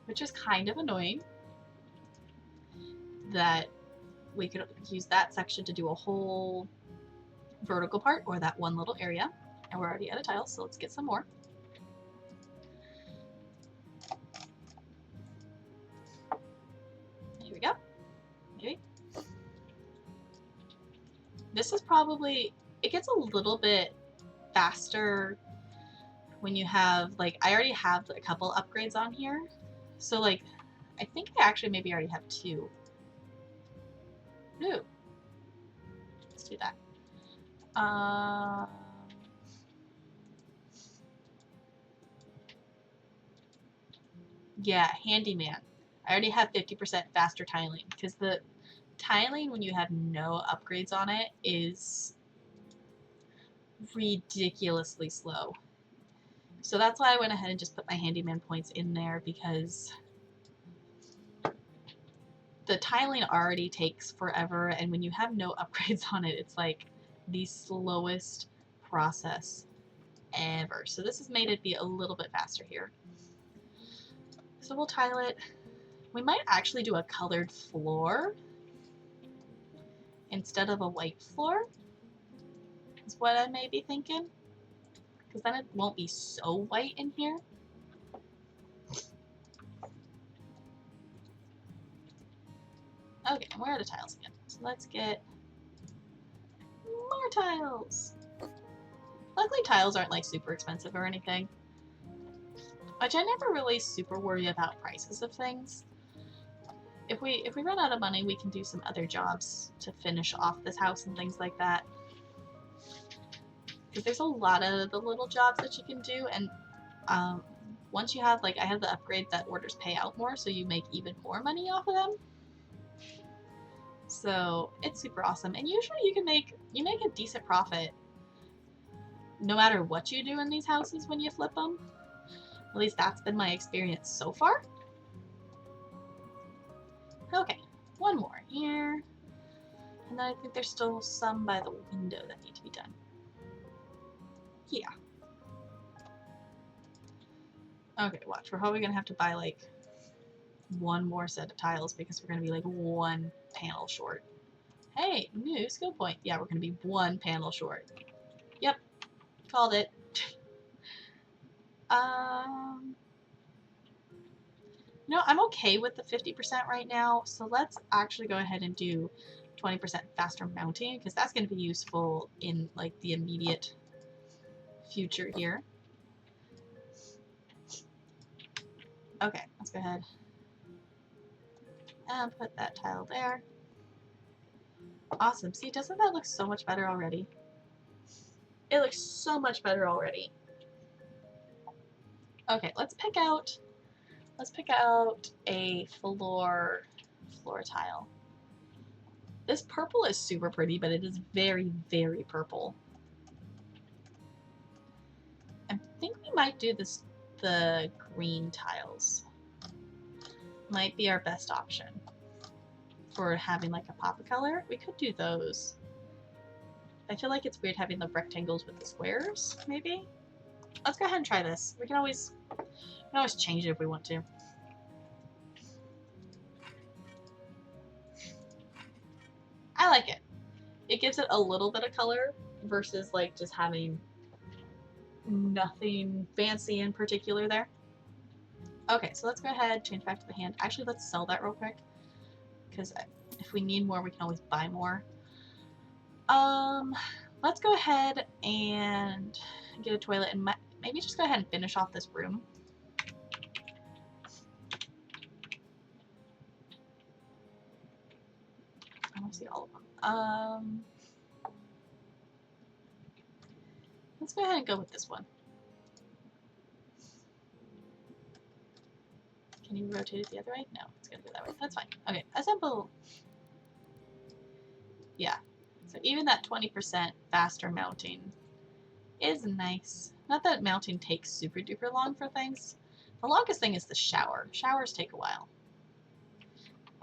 which is kind of annoying that we could use that section to do a whole vertical part, or that one little area. And we're already out of tiles, so let's get some more. Here we go. Maybe. This is probably, it gets a little bit faster when you have, like, I already have a couple upgrades on here. So, like, I think I actually maybe already have 2. Ooh. Let's do that. Yeah, handyman. I already have 50% faster tiling, because the tiling when you have no upgrades on it is ridiculously slow. So that's why I went ahead and just put my handyman points in there, because the tiling already takes forever, and when you have no upgrades on it, it's like the slowest process ever. So this has made it be a little bit faster here. So we'll tile it. We might actually do a colored floor instead of a white floor, is what I may be thinking, because then it won't be so white in here. Okay, where are the tiles again? So let's get more tiles. Luckily, tiles aren't like super expensive or anything, which I never really super worry about prices of things. If we run out of money, we can do some other jobs to finish off this house and things like that. Because there's a lot of the little jobs that you can do, and once you have, like, I have the upgrade that orders pay out more, so you make even more money off of them. So it's super awesome, and usually you make a decent profit no matter what you do in these houses when you flip them. At least that's been my experience so far. Okay, one more here. And then I think there's still some by the window that need to be done. Yeah. Okay, watch. We're probably going to have to buy, like, one more set of tiles, because we're going to be, like, one panel short. Hey, new skill point. Yeah, we're going to be one panel short. Yep. Called it. You know, I'm okay with the 50% right now, so let's actually go ahead and do 20% faster mounting, because that's going to be useful in like the immediate future here. Okay, let's go ahead and put that tile there. Awesome. See, doesn't that look so much better already? It looks so much better already. Okay, let's pick out a floor tile. This purple is super pretty, but it is very, very purple. I think we might do the green tiles. Might be our best option for having like a pop of color. We could do those. I feel like it's weird having the rectangles with the squares, maybe? Let's go ahead and try this. We can always change it if we want to. I like it. It gives it a little bit of color versus like just having nothing fancy in particular there. Okay, so let's go ahead, change back to the hand. Actually, let's sell that real quick, because if we need more, we can always buy more. Let's go ahead and get a toilet and maybe just go ahead and finish off this room. I want to see all of them. Let's go ahead and go with this one. Can you rotate it the other way? No, it's gonna go that way. That's fine. Okay, assemble. Yeah. So even that 20% faster mounting is nice. Not that mounting takes super duper long for things. The longest thing is the shower. Showers take a while.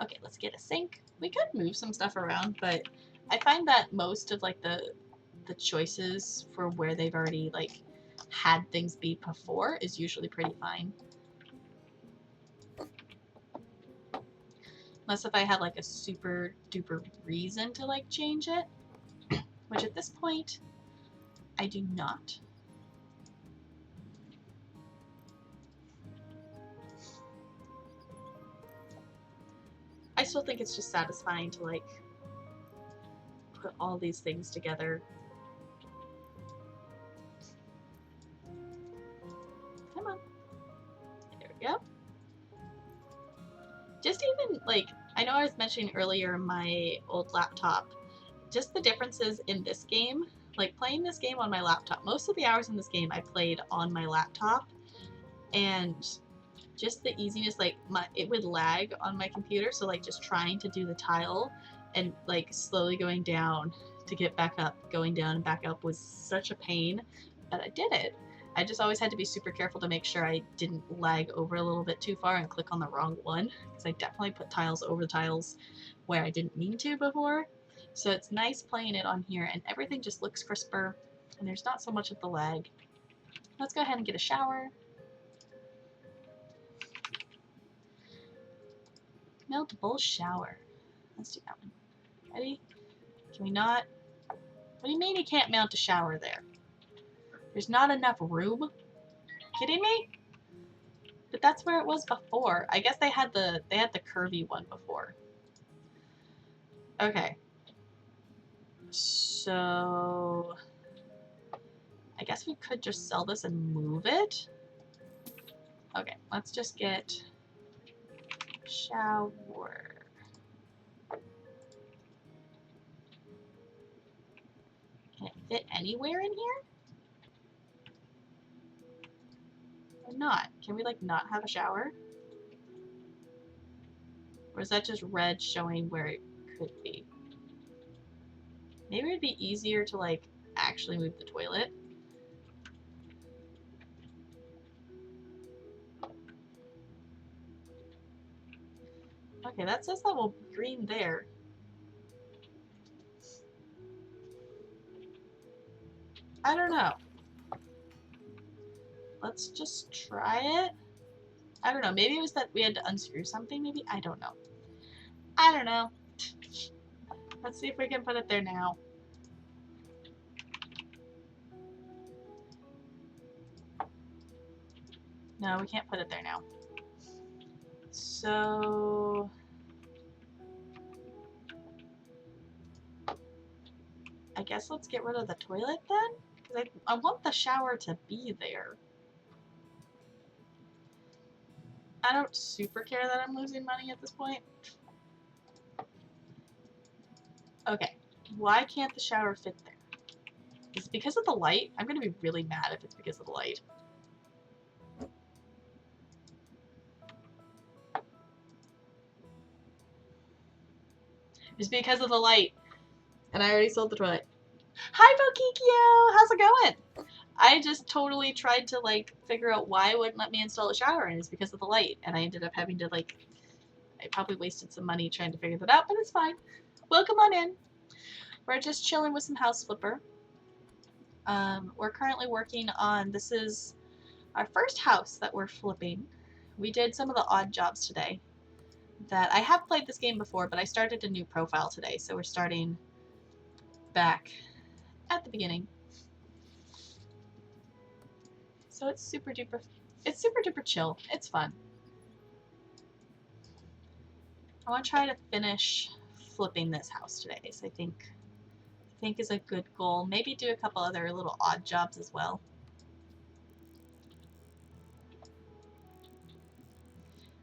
Okay, let's get a sink. We could move some stuff around, but I find that most of like the choices for where they've already like had things be before is usually pretty fine. Unless if I had like a super duper reason to like change it, which at this point I do not. I still think it's just satisfying to like put all these things together. Come on. There we go. Just even like, I know I was mentioning earlier my old laptop, just the differences in this game, like playing this game on my laptop. Most of the hours in this game I played on my laptop, and just the easiness, like it would lag on my computer, so like just trying to do the tile and like slowly going down to get back up, going down and back up was such a pain, but I did it. I just always had to be super careful to make sure I didn't lag over a little bit too far and click on the wrong one, because I definitely put tiles over the tiles where I didn't mean to before. So it's nice playing it on here, and everything just looks crisper, and there's not so much of the lag. Let's go ahead and get a shower. Meltable shower. Let's do that one. Ready? Can we not? What do you mean you can't mount a shower there? There's not enough room? Kidding me? But that's where it was before. I guess they had the curvy one before. Okay. So I guess we could just sell this and move it. Okay, let's just get shower. Can it fit anywhere in here? Or not? Can we like not have a shower? Or is that just red showing where it could be? Maybe it'd be easier to like actually move the toilet. Okay, that says that will be green there. I don't know. Let's just try it. I don't know. Maybe it was that we had to unscrew something, maybe? I don't know. I don't know. Let's see if we can put it there now. No, we can't put it there now. So I guess let's get rid of the toilet then? Because I want the shower to be there. I don't super care that I'm losing money at this point. Okay, why can't the shower fit there? Is it because of the light? I'm gonna be really mad if it's because of the light. It's because of the light. And I already sold the toilet. Hi, Bokikio! How's it going? I just totally tried to, like, figure out why it wouldn't let me install a shower, and it's because of the light. And I ended up having to, like, I probably wasted some money trying to figure that out, but it's fine. Welcome on in. We're just chilling with some House Flipper. We're currently working on, this is our first house that we're flipping. We did some of the odd jobs today. That I have played this game before, but I started a new profile today, so we're starting back at the beginning. So it's super duper chill. It's fun. I want to try to finish flipping this house today, so I think is a good goal. Maybe do a couple other little odd jobs as well.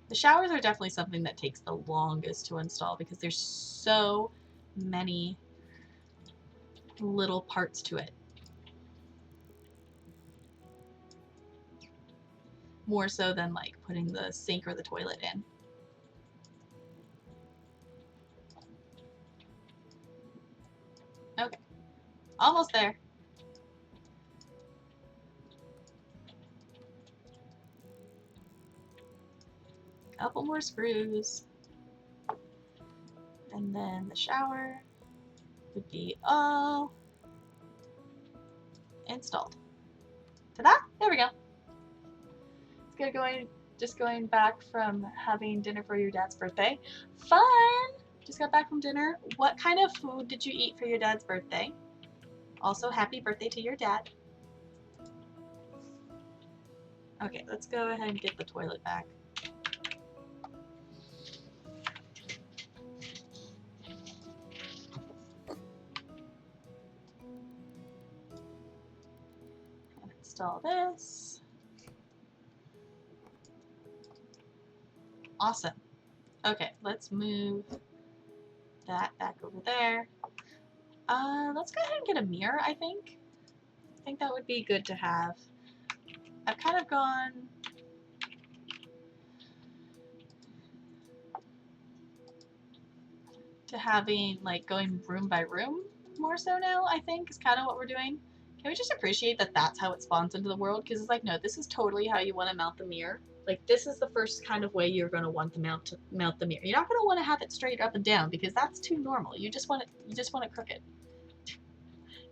The showers are definitely something that takes the longest to install because there's so many little parts to it. More so than like putting the sink or the toilet in. Okay, almost there. Couple more screws. And then the shower would be all installed. Ta-da! There we go. It's just going back from having dinner for your dad's birthday. Fun! Just got back from dinner. What kind of food did you eat for your dad's birthday? Also, happy birthday to your dad. Okay, let's go ahead and get the toilet back. And install this. Awesome. Okay, let's move that back over there. Let's go ahead and get a mirror, I think. I think that would be good to have. I've kind of gone to having, like, going room by room more so now, I think, is kind of what we're doing. Can we just appreciate that that's how it spawns into the world? Because it's like, no, this is totally how you want to mount the mirror. Like, this is the first kind of way you're going to want to mount the mirror. You're not going to want to have it straight up and down because that's too normal. You just want it crooked. I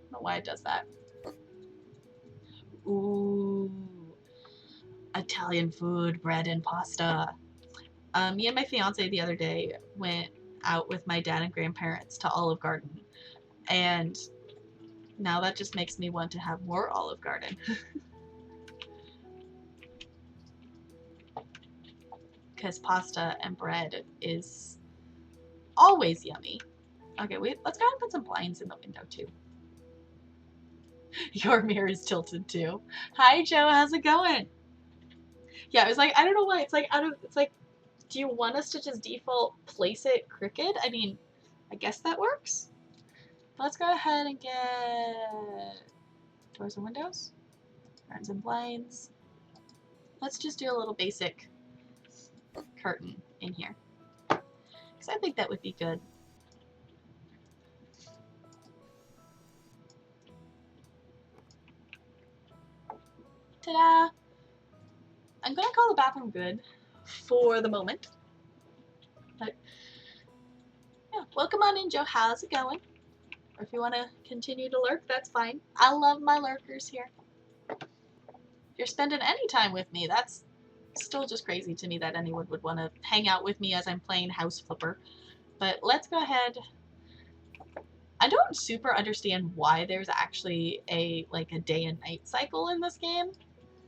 don't know why it does that. Ooh, Italian food, bread and pasta. Me and my fiance the other day went out with my dad and grandparents to Olive Garden, and now that just makes me want to have more Olive Garden. Because pasta and bread is always yummy. Okay, let's go ahead and put some blinds in the window too. Your mirror is tilted too. Hi Joe, how's it going? Yeah, it was like, I don't know why, it's like do you want us to just default place it crooked? I mean, I guess that works. Let's go ahead and get doors and windows, curtains and blinds. Let's just do a little basic curtain in here, because I think that would be good. Ta-da! I'm gonna call the bathroom good for the moment. But yeah, welcome on in, Joe. How's it going? Or if you want to continue to lurk, that's fine. I love my lurkers here. If you're spending any time with me, that's still just crazy to me that anyone would want to hang out with me as I'm playing House Flipper. But let's go ahead. I don't super understand why there's actually a day and night cycle in this game,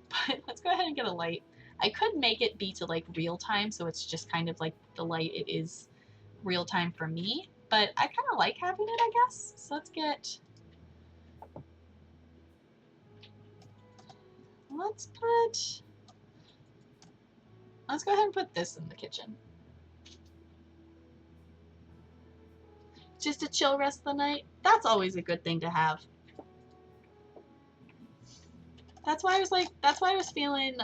but let's go ahead and get a light. I could make it be to like real time, so it's just kind of like the light, it is real time for me, but I kind of like having it, I guess. So let's get let's go ahead and put this in the kitchen. Just a chill rest of the night. That's always a good thing to have. That's why I was feeling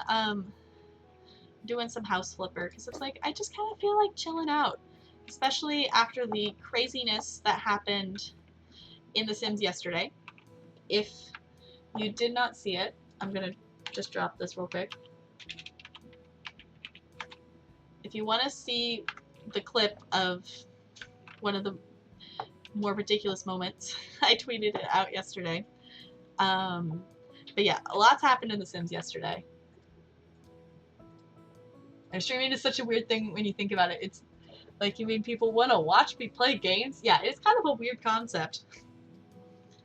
doing some house flipper, because it's like I just kind of feel like chilling out, especially after the craziness that happened in The Sims yesterday. If you did not see it, I'm gonna just drop this real quick. If you want to see the clip of one of the more ridiculous moments, I tweeted it out yesterday. But yeah, a lot's happened in The Sims yesterday. And streaming is such a weird thing when you think about it. It's like, you mean people want to watch me play games? Yeah, it's kind of a weird concept.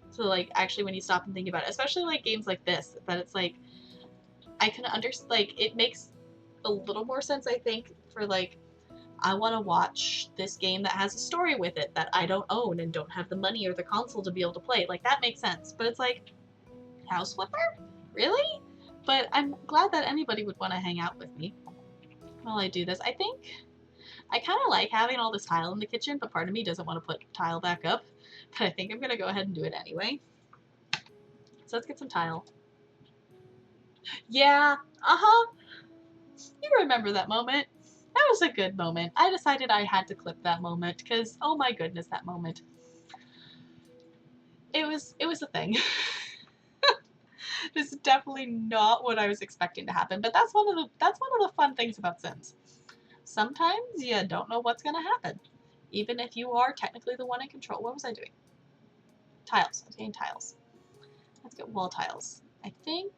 So like, actually, when you stop and think about it, especially like games like this, that it's like, I can understand, like, it makes a little more sense, I think, for like, I want to watch this game that has a story with it that I don't own and don't have the money or the console to be able to play. Like, that makes sense. But it's like, House Flipper? Really? But I'm glad that anybody would want to hang out with me while I do this. I think I kind of like having all this tile in the kitchen, but part of me doesn't want to put tile back up. But I think I'm going to go ahead and do it anyway. So let's get some tile. Yeah, You remember that moment. That was a good moment. I decided I had to clip that moment because, oh my goodness, that moment. It was a thing. This is definitely not what I was expecting to happen, but that's one of the fun things about Sims. Sometimes you don't know what's gonna happen, even if you are technically the one in control. What was I doing? Tiles. I was getting tiles. Let's get wall tiles. I think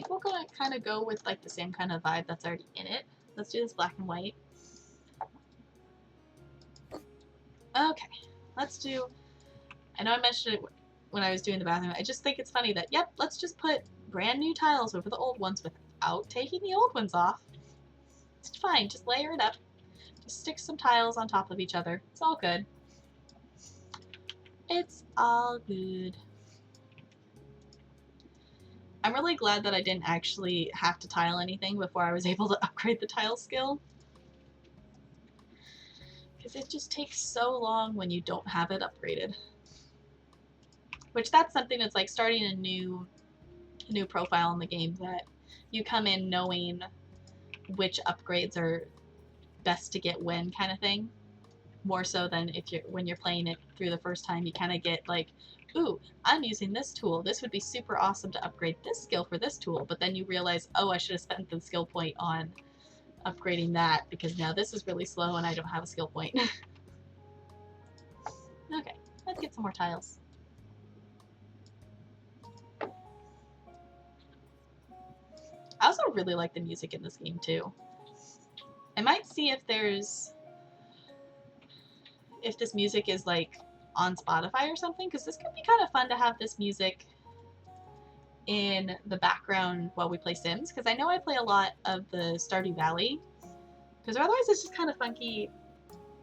we're gonna kind of go with like the same kind of vibe that's already in it. Let's do this black and white. Okay, let's do. I know I mentioned it when I was doing the bathroom. I just think it's funny that, yep, let's just put brand new tiles over the old ones without taking the old ones off. It's fine, just layer it up. Just stick some tiles on top of each other. It's all good. It's all good. I'm really glad that I didn't actually have to tile anything before I was able to upgrade the tile skill. Because it just takes so long when you don't have it upgraded. Which, that's something that's like starting a new profile in the game, that you come in knowing which upgrades are best to get when, kind of thing. More so than when you're playing it through the first time, you kind of get like, ooh, I'm using this tool. This would be super awesome to upgrade this skill for this tool. But then you realize, oh, I should have spent the skill point on upgrading that because now this is really slow and I don't have a skill point. Okay, let's get some more tiles. I also really like the music in this game too. I might see if this music is like on Spotify or something, because this could be kind of fun to have this music in the background while we play Sims, because I know I play a lot of the Stardew Valley, because otherwise it's just kind of funky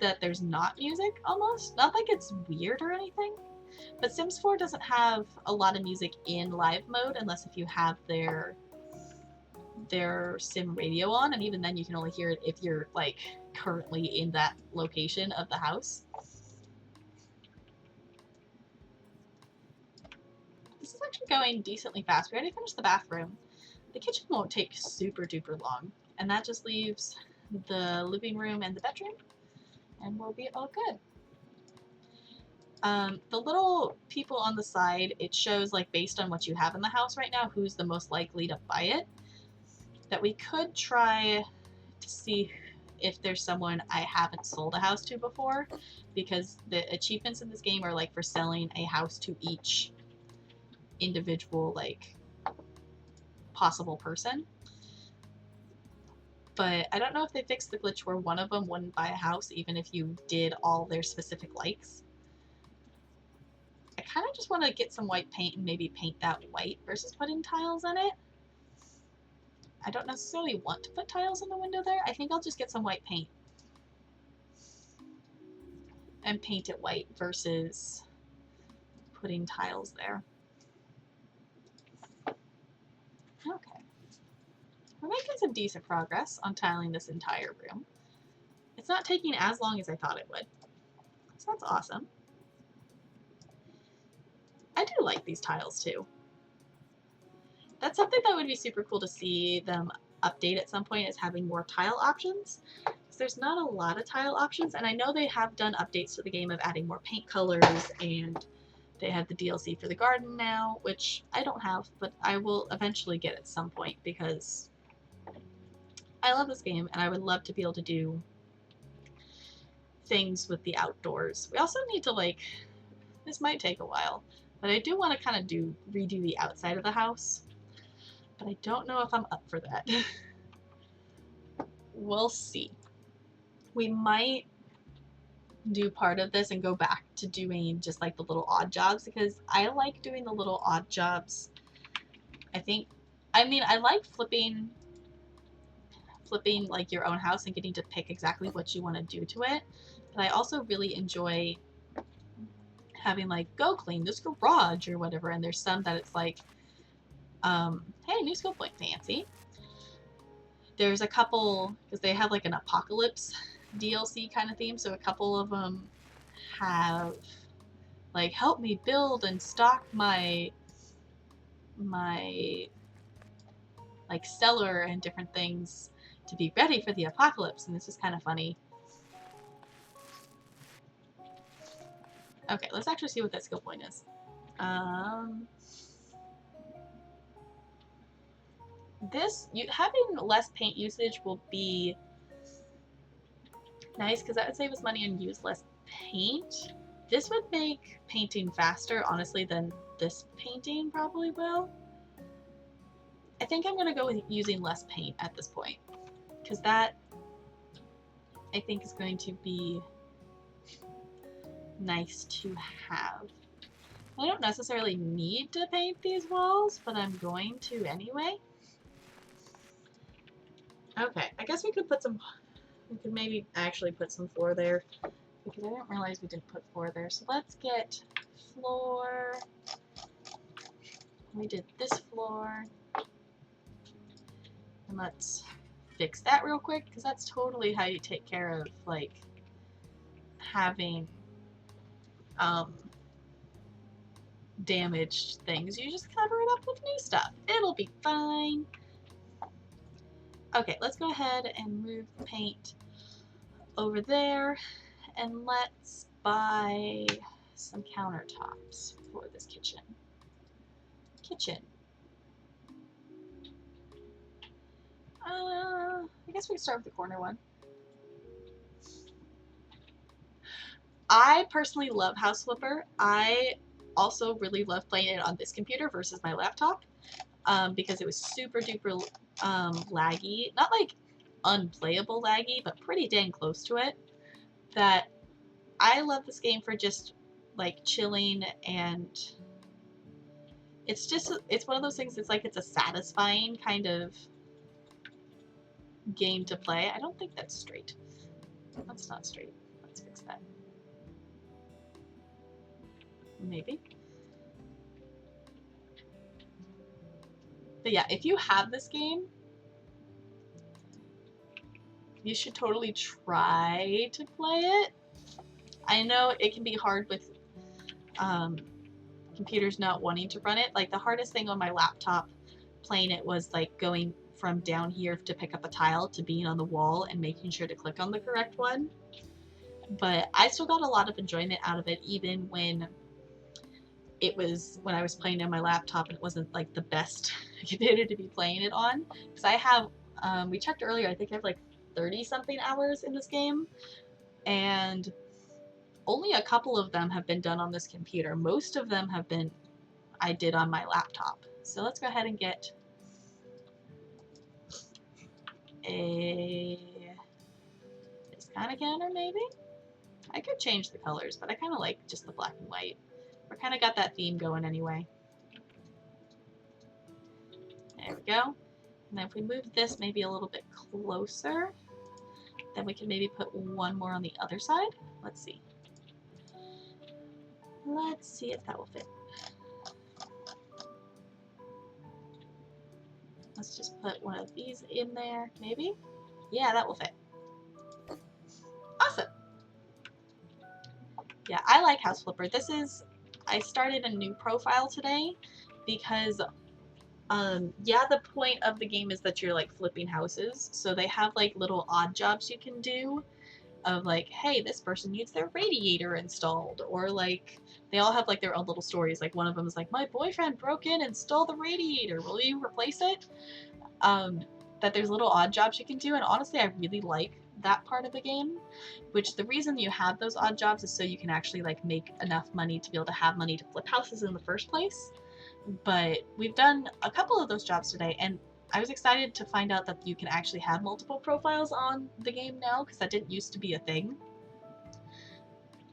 that there's not music almost. Not like it's weird or anything, but Sims 4 doesn't have a lot of music in live mode unless if you have their sim radio on, and even then you can only hear it if you're like currently in that location of the house. This is actually going decently fast. We already finished the bathroom. The kitchen won't take super duper long, and that just leaves the living room and the bedroom, and we'll be all good. The little people on the side, it shows like based on what you have in the house right now, who's the most likely to buy it. That we could try to see if there's someone I haven't sold a house to before, because the achievements in this game are like for selling a house to each individual like possible person. But I don't know if they fixed the glitch where one of them wouldn't buy a house even if you did all their specific likes. I kind of just want to get some white paint and maybe paint that white versus putting tiles in it. I don't necessarily want to put tiles in the window there. I think I'll just get some white paint and paint it white versus putting tiles there. we're making some decent progress on tiling this entire room. It's not taking as long as I thought it would. So that's awesome. I do like these tiles too. That's something that would be super cool to see them update at some point, is having more tile options. Because there's not a lot of tile options, and I know they have done updates to the game of adding more paint colors, and they have the DLC for the garden now, which I don't have, but I will eventually get at some point because I love this game and I would love to be able to do things with the outdoors. We also need to, like, this might take a while, but I do want to kind of redo the outside of the house, but I don't know if I'm up for that. We'll see. We might do part of this and go back to doing just like the little odd jobs, because I like doing the little odd jobs. I mean, I like flipping like your own house and getting to pick exactly what you want to do to it, but I also really enjoy having like, go clean this garage or whatever, and there's some that it's like, hey, new skill point, fancy. There's a couple, because they have like an apocalypse DLC kind of theme, so a couple of them have like, help me build and stock my like cellar and different things to be ready for the apocalypse, and this is kind of funny. Okay, let's actually see what that skill point is. Having less paint usage will be nice, because that would save us money and use less paint. This would make painting faster, honestly, than this painting probably will. I think I'm going to go with using less paint at this point, because that, I think, is going to be nice to have. I don't necessarily need to paint these walls, but I'm going to anyway. Okay, I guess we could maybe actually put some floor there, because I didn't realize we didn't put floor there. So let's get floor. We did this floor. And let's fix that real quick, because that's totally how you take care of, like, having damaged things. You just cover it up with new stuff. It'll be fine. Okay, let's go ahead and move the paint over there, and let's buy some countertops for this kitchen. I guess we can start with the corner one. I personally love House Flipper. I also really love playing it on this computer versus my laptop, because it was super duper laggy. Not like unplayable laggy, but pretty dang close to it. That I love this game for just like chilling, and it's one of those things that's like, it's a satisfying kind of game to play. I don't think that's straight. That's not straight. Let's fix that. Maybe. But yeah, if you have this game, you should totally try to play it. I know it can be hard with computers not wanting to run it. Like, the hardest thing on my laptop playing it was like going from down here to pick up a tile to being on the wall and making sure to click on the correct one. But I still got a lot of enjoyment out of it, even when I was playing on my laptop and it wasn't like the best computer to be playing it on. Because I have, we checked earlier, I think I have like 30 something hours in this game, and only a couple of them have been done on this computer. Most of them I did on my laptop. So let's go ahead and get this kind of counter, maybe? I could change the colors, but I kind of like just the black and white. We're kind of got that theme going anyway. There we go. And then if we move this maybe a little bit closer, then we can maybe put one more on the other side. Let's see. Let's see if that will fit. Let's just put one of these in there, maybe? Yeah, that will fit. Awesome. Yeah, I like House Flipper. I started a new profile today because, yeah, the point of the game is that you're like flipping houses. So they have like little odd jobs you can do of like, hey, this person needs their radiator installed, or like they all have like their own little stories. Like one of them is like, my boyfriend broke in and stole the radiator. Will you replace it? That there's little odd jobs you can do, and honestly, I really like that part of the game. Which the reason you have those odd jobs is so you can actually like make enough money to be able to have money to flip houses in the first place. But we've done a couple of those jobs today, and I was excited to find out that you can actually have multiple profiles on the game now, because that didn't used to be a thing.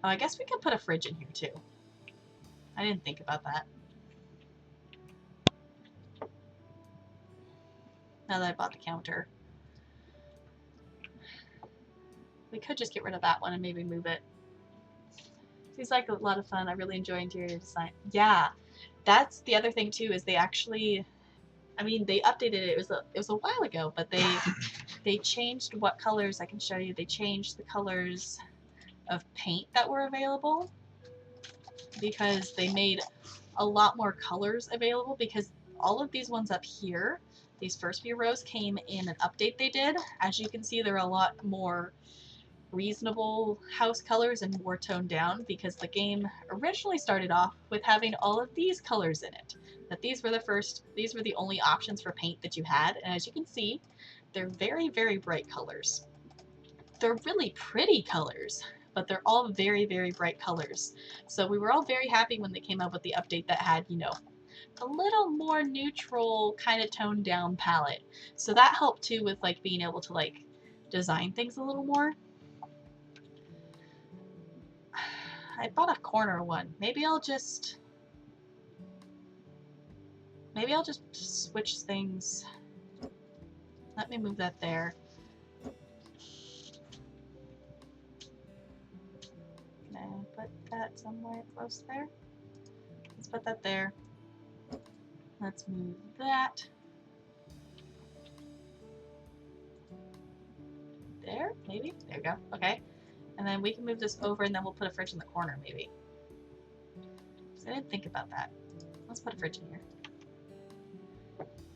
Oh, I guess we could put a fridge in here too. I didn't think about that. Now that I bought the counter. We could just get rid of that one and maybe move it. Seems like a lot of fun. I really enjoy interior design. Yeah, that's the other thing too, is they actually, I mean, they updated it. It was a while ago, but they changed what colors. I can show you. They changed the colors of paint that were available, because they made a lot more colors available, because all of these ones up here, these first few rows, came in an update they did. As you can see, there are a lot more reasonable house colors and more toned down, because the game originally started off with having all of these colors in it. That these were the only options for paint that you had, and as you can see, they're very, very bright colors. They're really pretty colors, but they're all very, very bright colors. So we were all very happy when they came up with the update that had, you know, a little more neutral, kind of toned down palette. So that helped too with like being able to like design things a little more. I bought a corner one. Maybe I'll just switch things. Let me move that there. Can I put that somewhere close there? Let's put that there. Let's move that there, maybe? There we go. Okay. And then we can move this over, and then we'll put a fridge in the corner, maybe. So I didn't think about that. Let's put a fridge in here.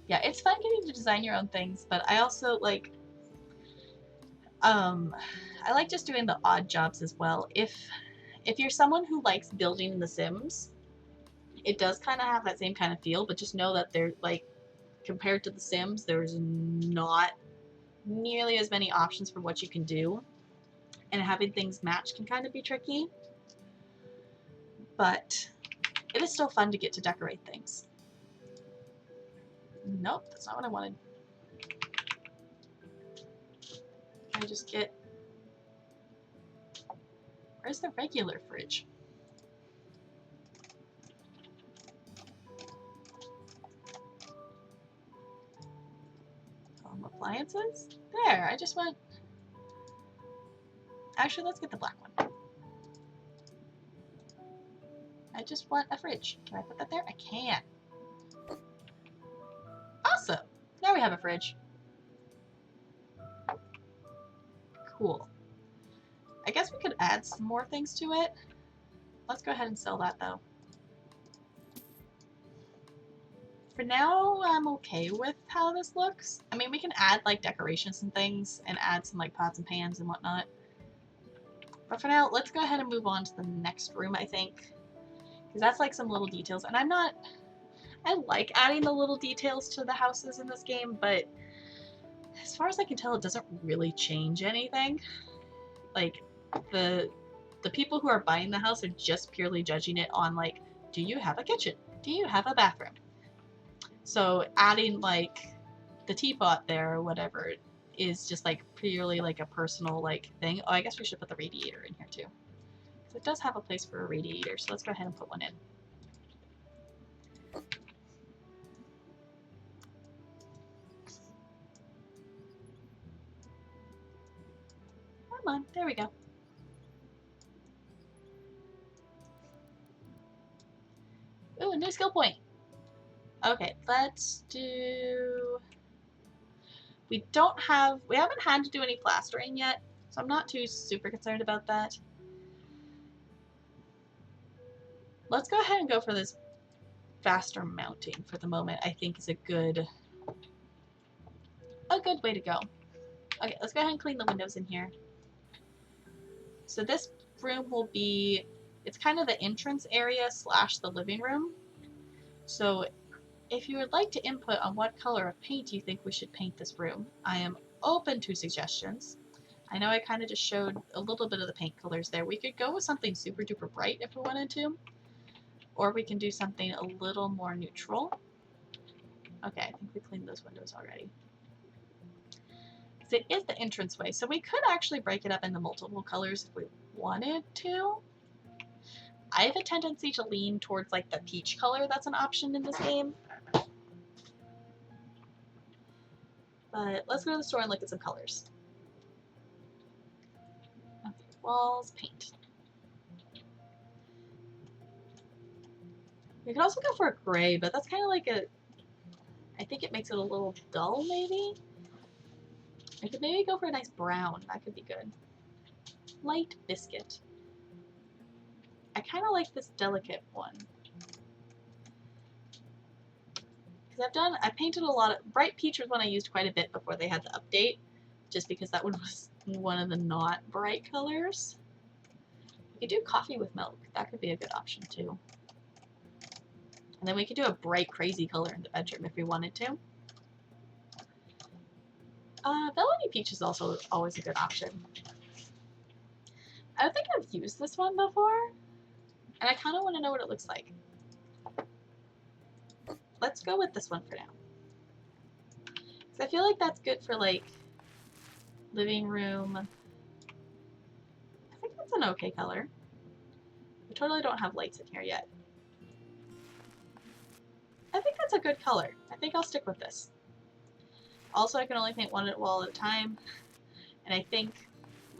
Yeah, it's fun getting to design your own things, but I also like, I like just doing the odd jobs as well. If you're someone who likes building in The Sims, it does kind of have that same kind of feel, but just know that they're like, compared to The Sims, there's not nearly as many options for what you can do, and having things match can kind of be tricky, but it is still fun to get to decorate things. Nope, that's not what I wanted. Can I just get... Where's the regular fridge? Appliances? There, I just went... Actually, let's get the black one. I just want a fridge. Can I put that there? I can. Awesome! Now we have a fridge. Cool. I guess we could add some more things to it. Let's go ahead and sell that, though. For now, I'm okay with how this looks. I mean, we can add, like, decorations and things, and add some, like, pots and pans and whatnot. But for now, let's go ahead and move on to the next room, I think. Because that's, like, some little details. And I like adding the little details to the houses in this game, but as far as I can tell, it doesn't really change anything. Like, the people who are buying the house are just purely judging it on, like, do you have a kitchen? Do you have a bathroom? So adding, like, the teapot there or whatever is just, like, purely, like, a personal, like, thing. Oh, I guess we should put the radiator in here, too. Because it does have a place for a radiator, so let's go ahead and put one in. Come on, there we go. Ooh, a new skill point. Okay, let's do... We haven't had to do any plastering yet, so I'm not too super concerned about that. Let's go ahead and go for this faster mounting for the moment. I think is a good way to go. Okay, let's go ahead and clean the windows in here. So this room will be, it's kind of the entrance area / the living room. So if you would like to input on what color of paint you think we should paint this room, I am open to suggestions. I know I kind of just showed a little bit of the paint colors there. We could go with something super duper bright if we wanted to, or we can do something a little more neutral. Okay, I think we cleaned those windows already. It is the entranceway, so we could actually break it up into multiple colors if we wanted to. I have a tendency to lean towards like the peach color that's an option in this game. But let's go to the store and look at some colors. Okay, walls, paint. We could also go for a gray, but that's kind of like I think it makes it a little dull maybe. I could maybe go for a nice brown. That could be good. Light biscuit. I kind of like this delicate one. Because I painted a lot of, bright peach was one I used quite a bit before they had the update, just because that one was one of the not bright colors. We could do coffee with milk. That could be a good option too. And then we could do a bright crazy color in the bedroom if we wanted to. Velvety peach is also always a good option. I don't think I've used this one before, and I kind of want to know what it looks like. Let's go with this one for now. Because I feel like that's good for like living room. I think that's an okay color. We totally don't have lights in here yet. I think that's a good color. I think I'll stick with this. Also, I can only paint one wall at a time, and I think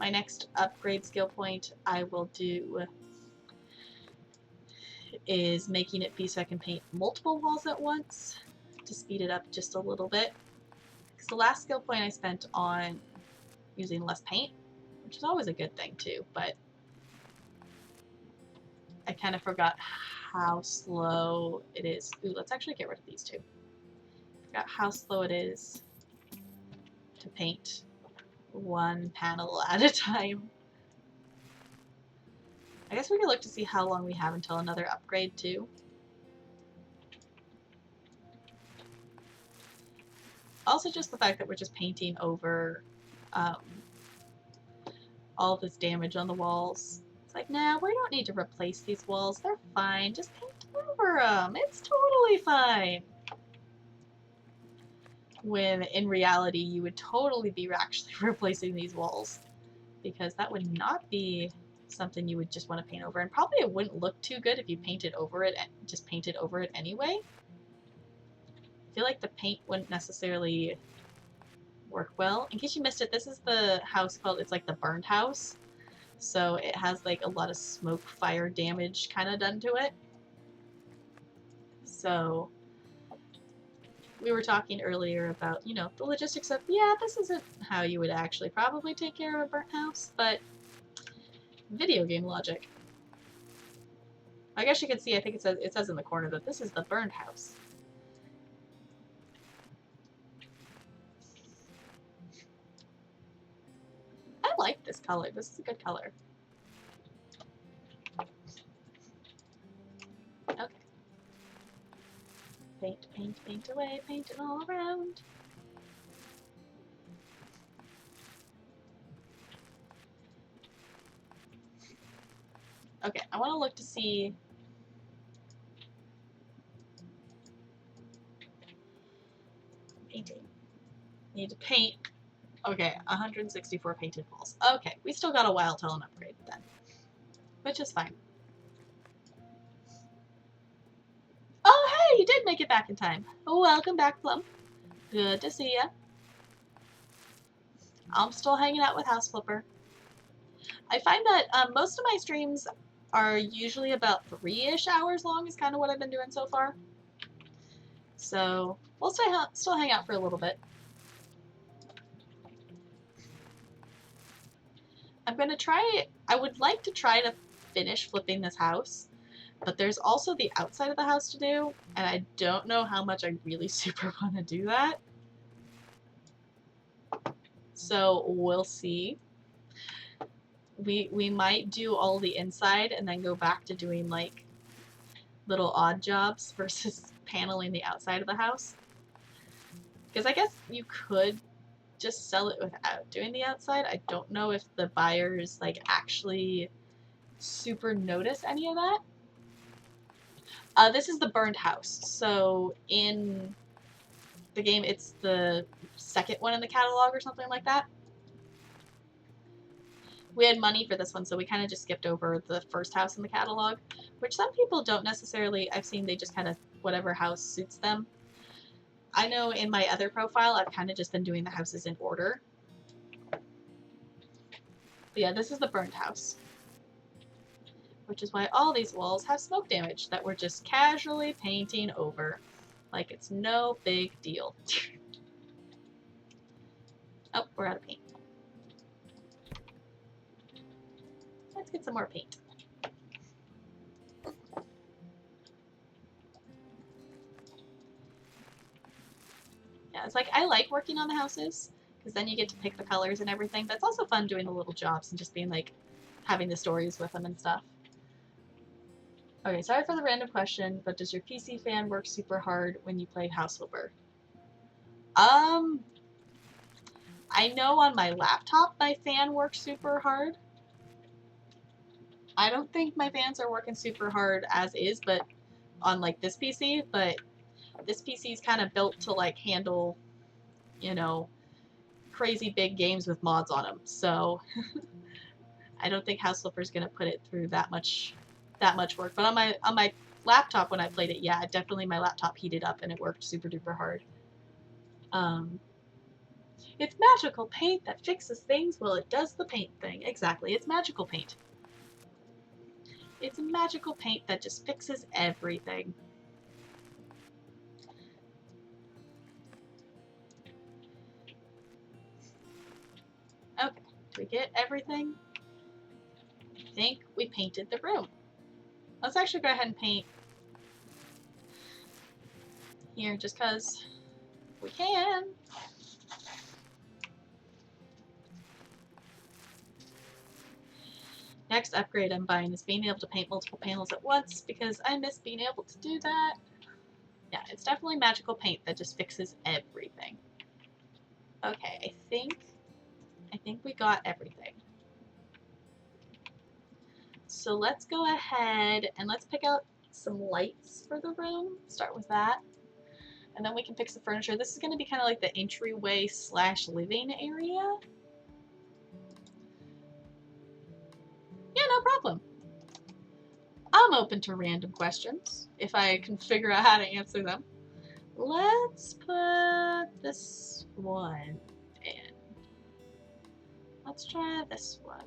my next upgrade skill point I will do is making it be so I can paint multiple walls at once to speed it up just a little bit. Because the last skill point I spent on using less paint, which is always a good thing too, but I kind of forgot how slow it is. Ooh, let's actually get rid of these two. Forgot how slow it is to paint one panel at a time. I guess we could look to see how long we have until another upgrade too. Also just the fact that we're just painting over all this damage on the walls. It's like, nah, we don't need to replace these walls. They're fine. Just paint over them. It's totally fine. When in reality, you would totally be actually replacing these walls, because that would not be something you would just want to paint over, and probably it wouldn't look too good if you painted over it and just painted over it anyway. I feel like the paint wouldn't necessarily work well. In case you missed it, this is the house called, it's like the burned house. So it has like a lot of smoke, fire damage kind of done to it. So we were talking earlier about, you know, the logistics of, yeah, this isn't how you would actually probably take care of a burnt house, but video game logic. I guess you can see, I think it says in the corner that this is the burned house. I like this color. This is a good color. Okay. Paint, paint, paint away, paint it all around. Okay, I want to look to see. Painting. Need to paint. Okay, 164 painted walls. Okay, we still got a while till an upgrade then, which is fine. Oh, hey, you did make it back in time. Welcome back, Plum. Good to see ya. I'm still hanging out with House Flipper. I find that most of my streams are usually about 3-ish hours long is kind of what I've been doing so far. So we'll still hang out for a little bit. I'm gonna try, I would like to try to finish flipping this house, but there's also the outside of the house to do, and I don't know how much I really super want to do that. So we'll see. We might do all the inside and then go back to doing like little odd jobs versus paneling the outside of the house. Because I guess you could just sell it without doing the outside. I don't know if the buyers like actually super notice any of that. This is the burned house. So in the game, it's the second one in the catalog or something like that. We had money for this one, so we kind of just skipped over the first house in the catalog, which some people don't necessarily, I've seen they just kind of, whatever house suits them. I know in my other profile, I've kind of just been doing the houses in order. But yeah, this is the burned house, which is why all these walls have smoke damage that we're just casually painting over. Like it's no big deal. Oh, we're out of paint. Let's get some more paint. Yeah, it's like I like working on the houses because then you get to pick the colors and everything. That's also fun doing the little jobs and just being like having the stories with them and stuff. Okay, sorry for the random question, but does your PC fan work super hard when you play House Flipper? I know on my laptop my fan works super hard. I don't think my fans are working super hard as is, but on like this PC, but this PC is kind of built to like handle, you know, crazy big games with mods on them. So I don't think House Flipper is gonna put it through that much work. But on my laptop when I played it, yeah, definitely my laptop heated up and it worked super duper hard. It's magical paint that fixes things while it does the paint thing. Exactly, it's magical paint. It's magical paint that just fixes everything. Okay, do we get everything? I think we painted the room. Let's actually go ahead and paint here just because we can. Next upgrade I'm buying is being able to paint multiple panels at once because I miss being able to do that. Yeah, it's definitely magical paint that just fixes everything. Okay, I think we got everything. So let's go ahead and let's pick out some lights for the room. Start with that. And then we can fix the furniture. This is going to be kind of like the entryway / living area. Yeah, no problem. I'm open to random questions if I can figure out how to answer them. Let's put this one in. Let's try this one.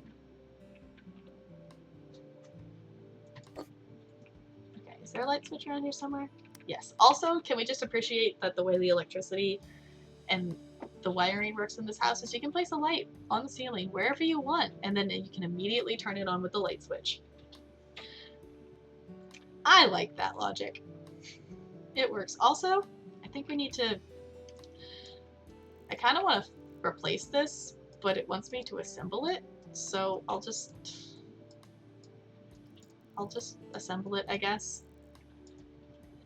Okay, is there a light switch around here somewhere? Yes. Also, can we just appreciate that the way the electricity and the wiring works in this house is you can place a light on the ceiling wherever you want, and then you can immediately turn it on with the light switch. I like that logic. It works. Also, I think we need to... I kind of want to replace this, but it wants me to assemble it, so I'll just assemble it, I guess.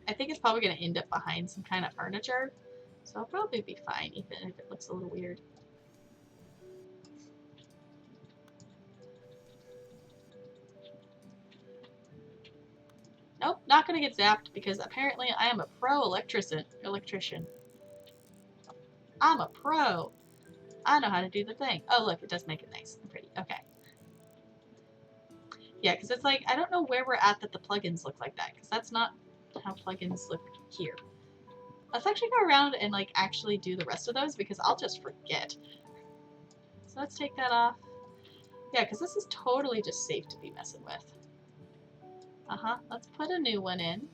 I think it's probably going to end up behind some kind of furniture, so I'll probably be fine, even if it looks a little weird. Nope, not going to get zapped because apparently I am a pro electrician. I'm a pro. I know how to do the thing. Oh, look, it does make it nice and pretty. Okay. Yeah, because it's like, I don't know where we're at that the plugins look like that, because that's not how plugins look here. Let's actually go around and like actually do the rest of those because I'll just forget. So let's take that off. Yeah, because this is totally just safe to be messing with. Let's put a new one in.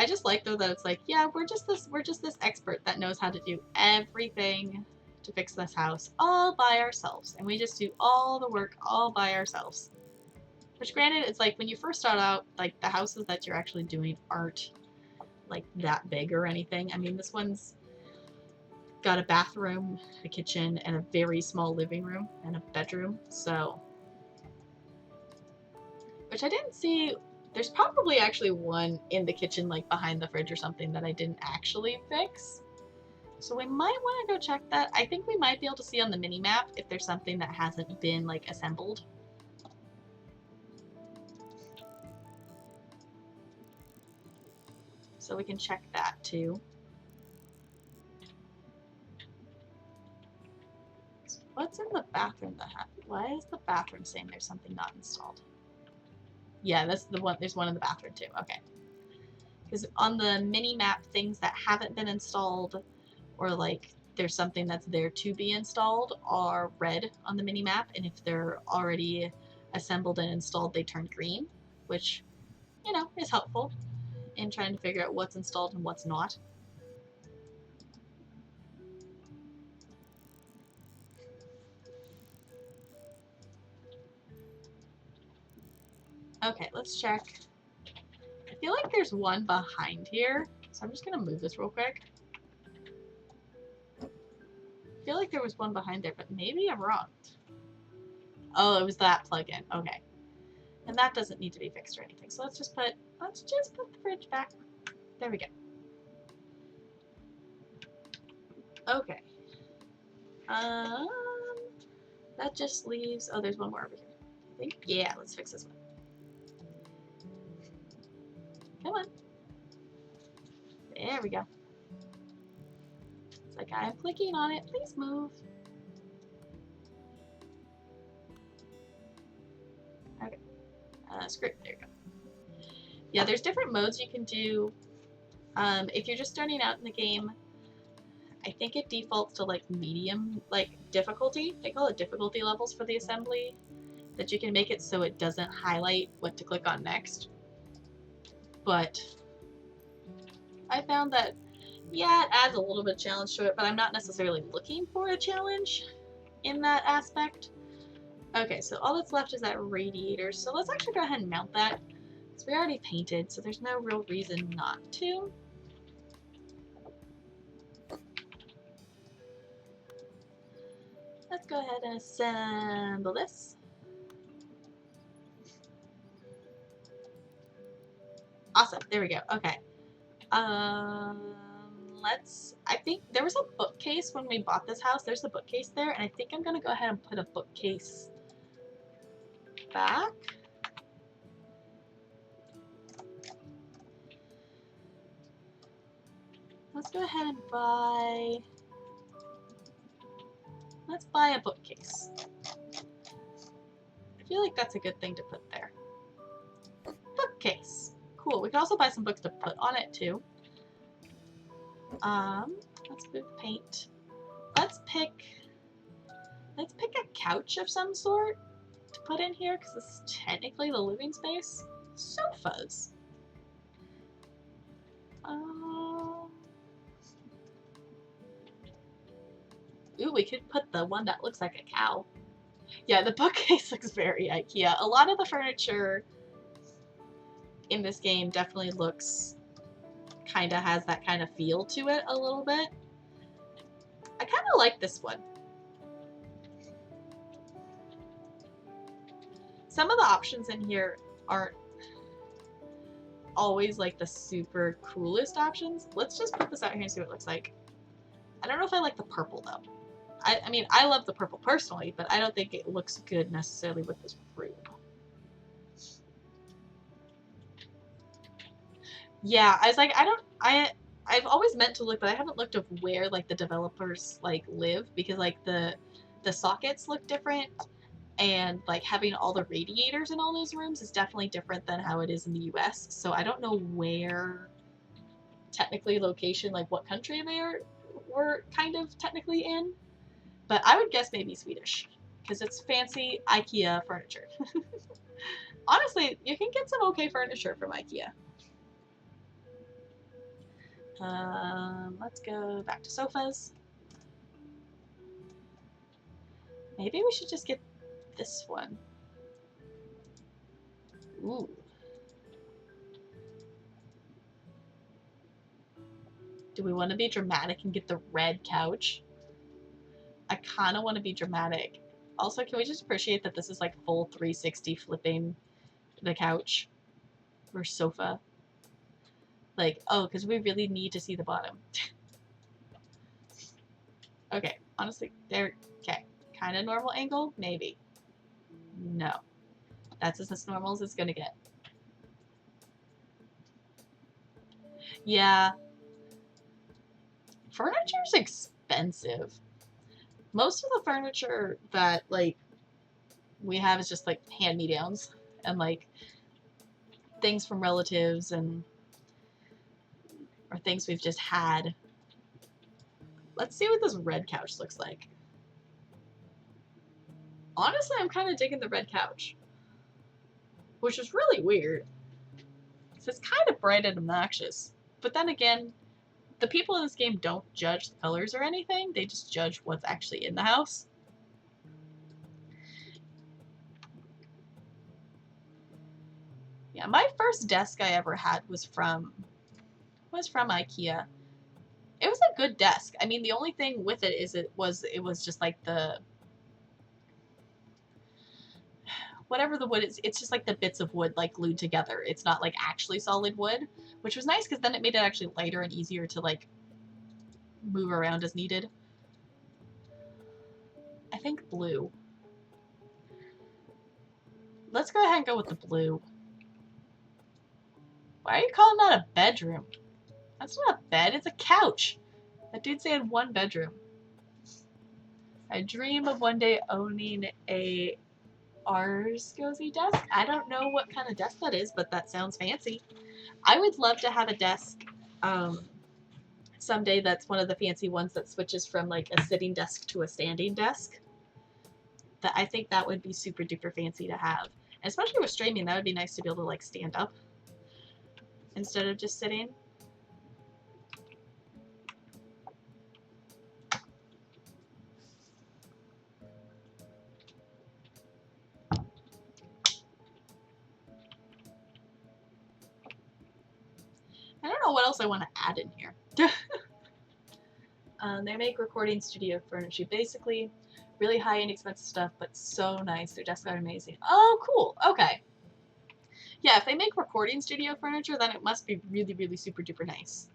I just like though that it's like, yeah, we're just this expert that knows how to do everything to fix this house all by ourselves, and we just do all the work all by ourselves. Which, granted, it's like when you first start out, like the houses that you're actually doing aren't like that big or anything. I mean, this one's got a bathroom, a kitchen, and a very small living room and a bedroom. So, which I didn't see. There's probably actually one in the kitchen, like behind the fridge or something, that I didn't actually fix. So we might want to go check that. I think we might be able to see on the mini map if there's something that hasn't been like assembled. So we can check that too. What's in the bathroom that happened? Why is the bathroom saying there's something not installed? Yeah, that's the one. There's one in the bathroom too. Okay. Because on the mini map, things that haven't been installed, or like there's something that's there to be installed, are red on the mini map, and if they're already assembled and installed, they turn green, which, you know, is helpful in trying to figure out what's installed and what's not. Okay, let's check. I feel like there's one behind here, so I'm just gonna move this real quick. I feel like there was one behind there, but maybe I'm wrong. Oh, it was that plug-in. Okay. And that doesn't need to be fixed or anything. So let's just put the fridge back. There we go. Okay. That just leaves, oh, there's one more over here. I think, yeah, let's fix this one. Come on. There we go. It's like I'm clicking on it. Please move. Okay. Script, there you go. Yeah, there's different modes you can do. If you're just starting out in the game, I think it defaults to like medium, like difficulty. They call it difficulty levels for the assembly, that you can make it so it doesn't highlight what to click on next. But I found that, yeah, it adds a little bit of challenge to it, but I'm not necessarily looking for a challenge in that aspect. Okay, so all that's left is that radiator. So let's actually go ahead and mount that, because we already painted, so there's no real reason not to. Let's go ahead and assemble this. Awesome, there we go. Okay. I think there was a bookcase when we bought this house. There's a bookcase there, and I think I'm gonna go ahead and put a bookcase back. Let's go ahead and let's buy a bookcase. I feel like that's a good thing to put there. Bookcase. Cool. We can also buy some books to put on it too. Let's move paint. Let's pick a couch of some sort to put in here, because this is technically the living space. Sofas. Ooh, we could put the one that looks like a cow. Yeah, the bookcase looks very IKEA. A lot of the furniture in this game definitely looks, kind of has that kind of feel to it a little bit. I kind of like this one. Some of the options in here aren't always like the super coolest options. Let's just put this out here and see what it looks like. I don't know if I like the purple though. I mean, I love the purple personally, but I don't think it looks good necessarily with this room. Yeah, I was like, I've always meant to look, but I haven't looked of where like the developers like live, because like the sockets look different, and like having all the radiators in all those rooms is definitely different than how it is in the US. So I don't know where technically location, like what country were kind of technically in, but I would guess maybe Swedish, because it's fancy IKEA furniture. Honestly, you can get some okay furniture from IKEA. Let's go back to sofas. Maybe we should just get this one. Ooh. Do we want to be dramatic and get the red couch? I kind of want to be dramatic. Also, can we just appreciate that this is like full 360 flipping the couch or sofa? Like, oh, because we really need to see the bottom. Okay, honestly, there. Okay, kind of normal angle, maybe. No, that's as normal as it's gonna get. Yeah, furniture's expensive. Most of the furniture that like we have is just like hand-me-downs and like things from relatives and or things we've just had. Let's see what this red couch looks like. Honestly, I'm kind of digging the red couch, which is really weird. It's kind of bright and obnoxious. But then again, the people in this game don't judge the colors or anything. They just judge what's actually in the house. Yeah, my first desk I ever had was from IKEA. It was a good desk. I mean, the only thing with it is it was just like the whatever the wood is, it's just like the bits of wood like glued together. It's not like actually solid wood, which was nice because then it made it actually lighter and easier to like move around as needed. I think blue. Let's go ahead and go with the blue. Why are you calling that a bedroom? That's not a bed, it's a couch. That dude said one bedroom. I dream of one day owning a Arscozy desk. I don't know what kind of desk that is, but that sounds fancy. I would love to have a desk someday that's one of the fancy ones that switches from like a sitting desk to a standing desk. That I think that would be super duper fancy to have. And especially with streaming, that would be nice to be able to like stand up instead of just sitting. I don't know what else I want to add in here. They make recording studio furniture. Basically, really high-end expensive stuff, but so nice. Their desks are amazing. Oh, cool. Okay. Yeah, if they make recording studio furniture, then it must be really, really super duper nice.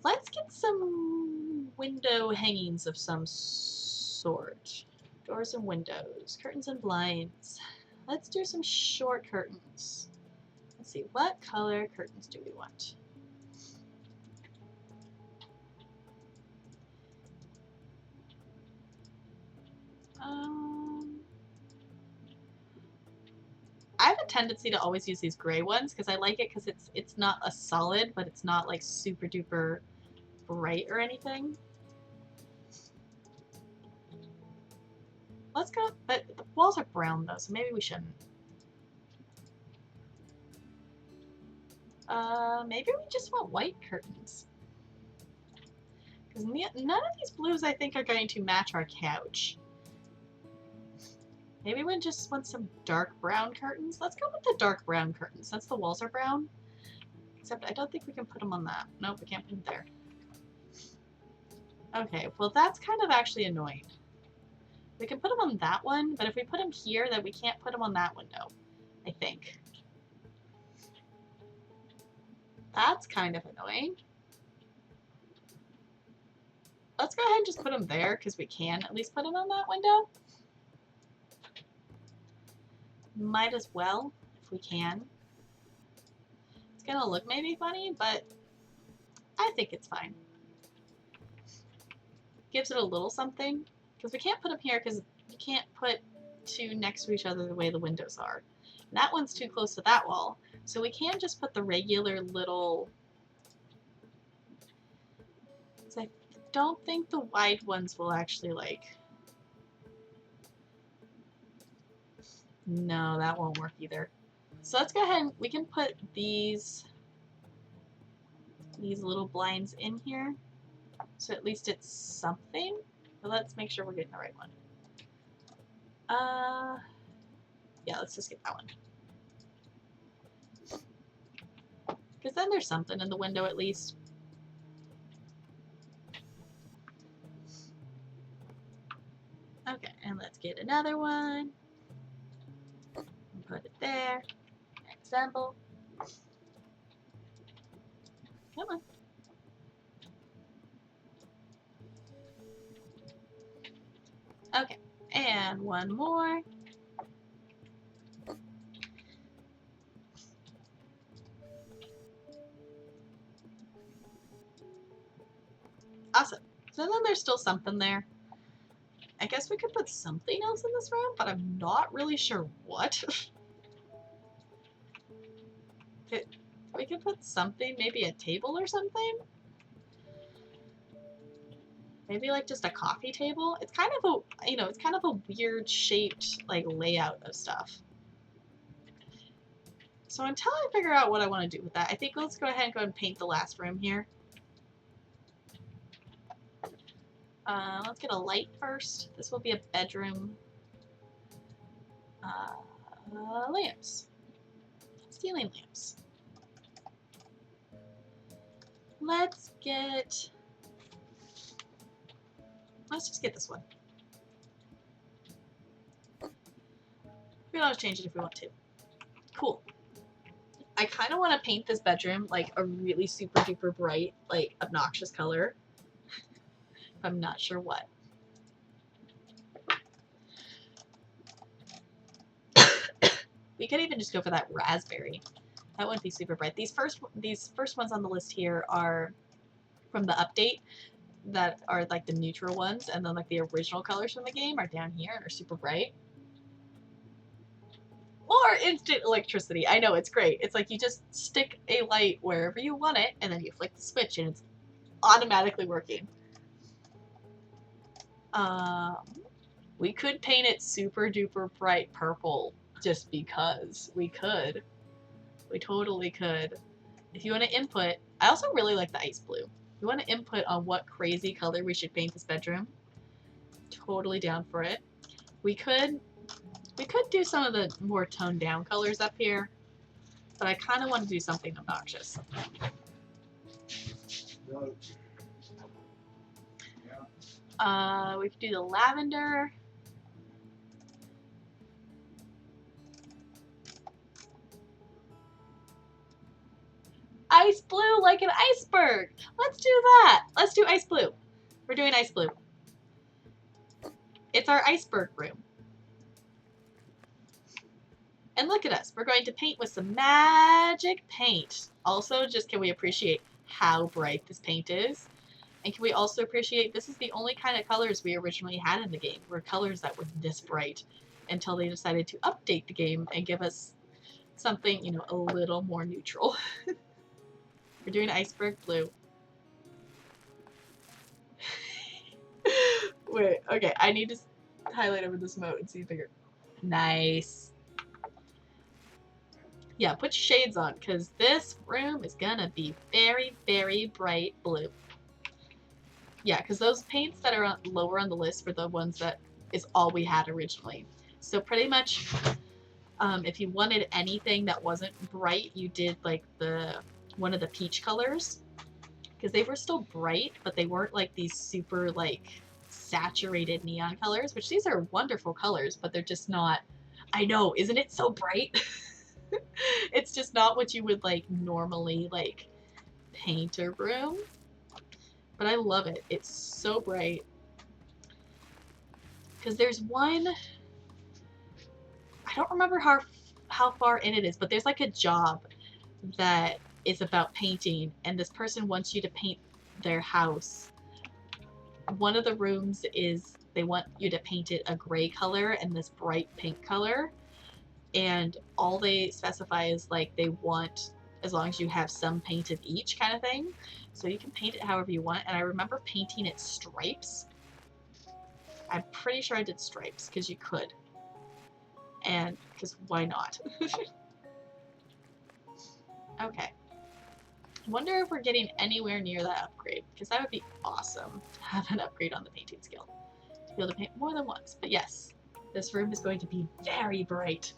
Let's get some window hangings of some sort. Doors and windows, curtains and blinds. Let's do some short curtains. Let's see, what color curtains do we want? I have a tendency to always use these gray ones because I like it because it's not a solid, but it's not like super duper bright or anything. Let's go, but the walls are brown though, so maybe we shouldn't. Maybe we just want white curtains. Because none of these blues I think are going to match our couch. Maybe we just want some dark brown curtains. Let's go with the dark brown curtains since the walls are brown. Except I don't think we can put them on that. Nope, we can't put them there. Okay, well that's kind of actually annoying. We can put them on that one, but if we put them here, then we can't put them on that window, I think. That's kind of annoying. Let's go ahead and just put them there, because we can at least put them on that window. Might as well, if we can. It's gonna look maybe funny, but I think it's fine. Gives it a little something, because we can't put them here, because you can't put two next to each other the way the windows are. And that one's too close to that wall, so we can just put the regular little... I don't think the wide ones will actually, like... No, that won't work either. So let's go ahead and we can put these these little blinds in here. So at least it's something. But let's make sure we're getting the right one. Yeah, let's just get that one. Because then there's something in the window at least. Okay, and let's get another one. Put it there. Assemble. Come on. Okay, and one more. Awesome. So then there's still something there. I guess we could put something else in this room, but I'm not really sure what. We could put something, maybe a table or something? Maybe like just a coffee table? It's kind of a, you know, it's kind of a weird shaped like layout of stuff. So until I figure out what I want to do with that, I think let's go ahead and paint the last room here. Let's get a light first. This will be a bedroom. Lamps. Ceiling lamps. Let's just get this one. We can always change it if we want to. Cool. I kind of want to paint this bedroom like a really super duper bright, like obnoxious color. I'm not sure what. We could even just go for that raspberry. That wouldn't be super bright. These first ones on the list here are from the update that are like the neutral ones, and then like the original colors from the game are down here and are super bright. Or instant electricity. I know, it's great. It's like you just stick a light wherever you want it, and then you flick the switch and it's automatically working. We could paint it super duper bright purple just because we could. We totally could. If you want to input, I also really like the ice blue. If you want to input on what crazy color we should paint this bedroom, totally down for it. We could do some of the more toned down colors up here, but I kind of want to do something obnoxious. We could do the lavender. Ice blue like an iceberg. Let's do that. Let's do ice blue. We're doing ice blue. It's our iceberg room. And look at us. We're going to paint with some magic paint. Also, just can we appreciate how bright this paint is? And can we also appreciate this is the only kind of colors we originally had in the game, were colors that were this bright, until they decided to update the game and give us something, you know, a little more neutral. We're doing iceberg blue. Wait, okay, I need to highlight over this mode and see if I get... Nice. Yeah, put your shades on, because this room is gonna be very, very bright blue. Yeah, because those paints that are lower on the list were the ones that is all we had originally. So pretty much, if you wanted anything that wasn't bright, you did like one of the peach colors, because they were still bright, but they weren't like these super like saturated neon colors, which these are wonderful colors, but they're just not. I know, isn't it so bright? It's just not what you would like normally like paint a room. But I love it. It's so bright. Because there's one, I don't remember how far in it is, but there's like a job that is about painting, and this person wants you to paint their house. One of the rooms is they want you to paint it a gray color and this bright pink color, and all they specify is like they want, as long as you have some paint of each kind of thing. So you can paint it however you want, and I remember painting it stripes. I'm pretty sure I did stripes, because you could. And, because why not? Okay. Wonder if we're getting anywhere near that upgrade, because that would be awesome to have an upgrade on the painting skill. To be able to paint more than once. But yes, this room is going to be very bright.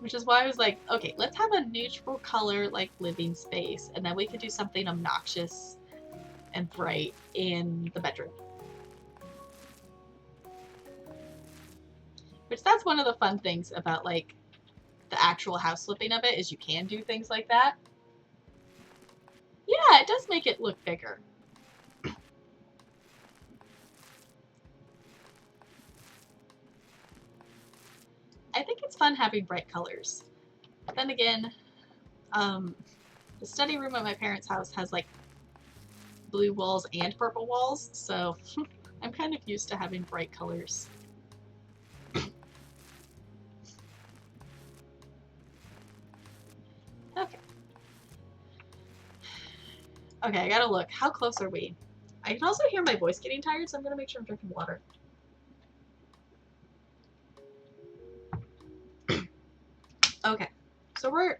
Which is why I was like, okay, let's have a neutral color like living space, and then we could do something obnoxious and bright in the bedroom. Which that's one of the fun things about like the actual house flipping of it, is you can do things like that. Yeah, it does make it look bigger. I think it's fun having bright colors. But then again, the study room at my parents' house has like blue walls and purple walls, so I'm kind of used to having bright colors. Okay. Okay, I gotta look. How close are we? I can also hear my voice getting tired, so I'm gonna make sure I'm drinking water. Okay, so we're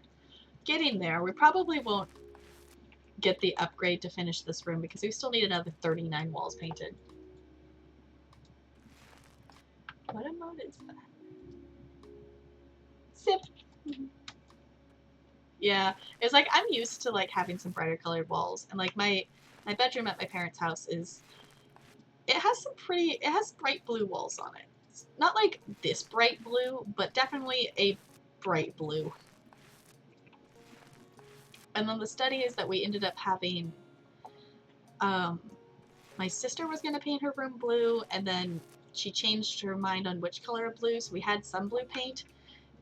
getting there. We probably won't get the upgrade to finish this room because we still need another 39 walls painted. What emote is that? Sip. Yeah, it's like I'm used to like having some brighter colored walls, and like my bedroom at my parents' house it has bright blue walls on it. It's not like this bright blue, but definitely a bright blue. And then the study is that we ended up having, my sister was going to paint her room blue, and then she changed her mind on which color of blue, so we had some blue paint.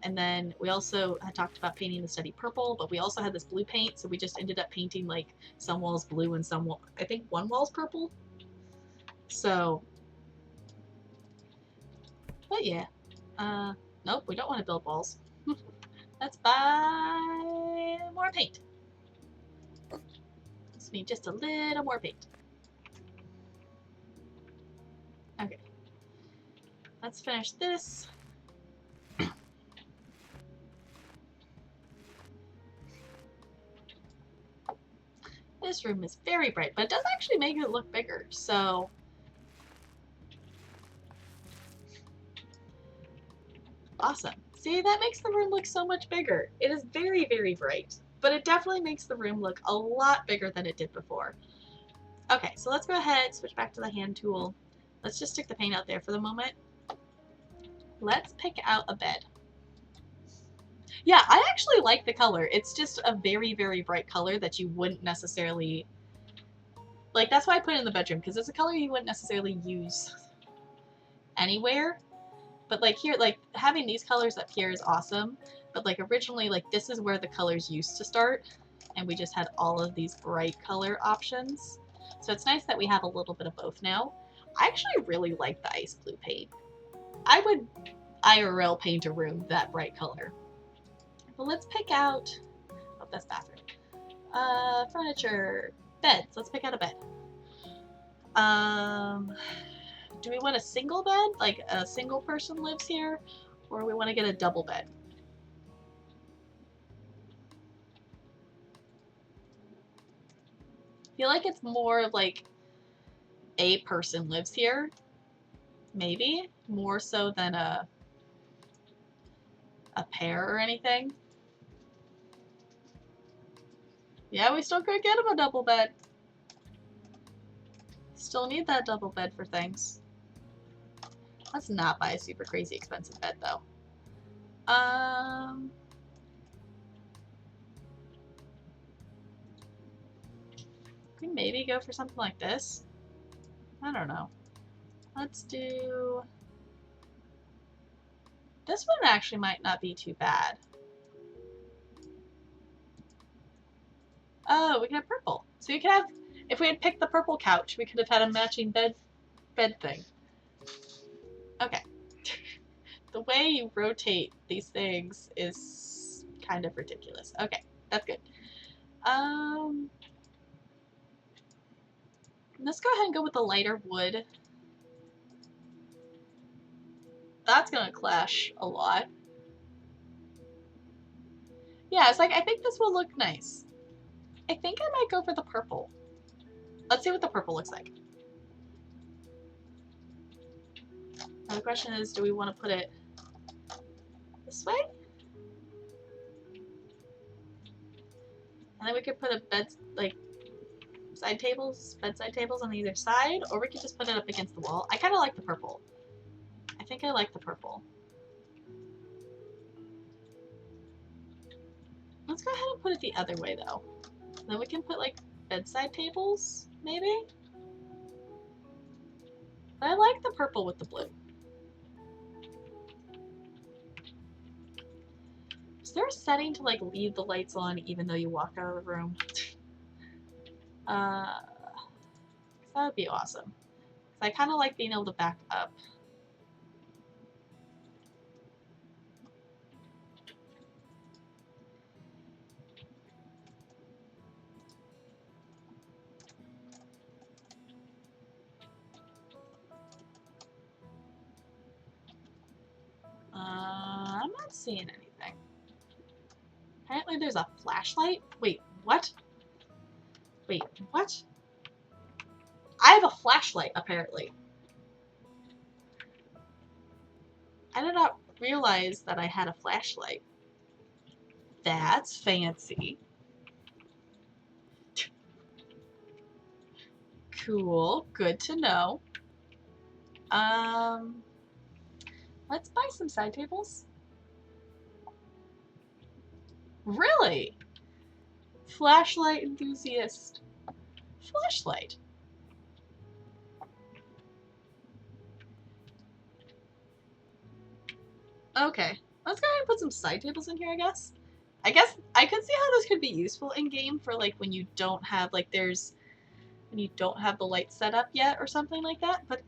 And then we also had talked about painting the study purple, but we also had this blue paint, so we just ended up painting like some walls blue and some I think one wall's purple. So, but yeah. Nope, we don't want to build walls. Let's buy more paint. Just need just a little more paint. Okay. Let's finish this. This room is very bright, but it does actually make it look bigger, so... Awesome. See, that makes the room look so much bigger. It is very, very bright, but it definitely makes the room look a lot bigger than it did before. Okay, so let's go ahead, switch back to the hand tool. Let's just stick the paint out there for the moment. Let's pick out a bed. Yeah, I actually like the color. It's just a very, very bright color that you wouldn't necessarily... Like, that's why I put it in the bedroom, because it's a color you wouldn't necessarily use anywhere. But, like, here, like, having these colors up here is awesome. But, like, originally, like, this is where the colors used to start. And we just had all of these bright color options. So it's nice that we have a little bit of both now. I actually really like the ice blue paint. I would IRL paint a room that bright color. But let's pick out... Oh, that's bathroom. Furniture. Beds. Let's pick out a bed. Do we want a single bed? Like a single person lives here? Or we want to get a double bed? I feel like it's more of like a person lives here. Maybe. More so than a pair or anything. Yeah, we still could get him a double bed. Still need that double bed for things. Let's not buy a super crazy expensive bed, though. Can we maybe go for something like this? I don't know. Let's do... This one actually might not be too bad. Oh, we can have purple. So you could have... If we had picked the purple couch, we could have had a matching bed thing. Okay. The way you rotate these things is kind of ridiculous. Okay, that's good. Let's go ahead and go with the lighter wood. That's gonna clash a lot. Yeah, it's like, I think this will look nice. I think I might go for the purple. Let's see what the purple looks like. Now the question is, do we want to put it this way? And then we could put a bedside tables on either side, or we could just put it up against the wall. I kind of like the purple. I think I like the purple. Let's go ahead and put it the other way though. Then we can put like bedside tables, maybe? But I like the purple with the blue. Is there a setting to like leave the lights on even though you walk out of the room? That would be awesome. I kind of like being able to back up. I'm not seeing anything. Apparently there's a flashlight. Wait, what? Wait, what? I have a flashlight, apparently. I did not realize that I had a flashlight. That's fancy. Cool. Good to know. Let's buy some side tables. Really? Flashlight enthusiast. Flashlight. Okay. Let's go ahead and put some side tables in here, I guess. I guess I could see how this could be useful in game for like when you don't have when you don't have the light set up yet or something like that, but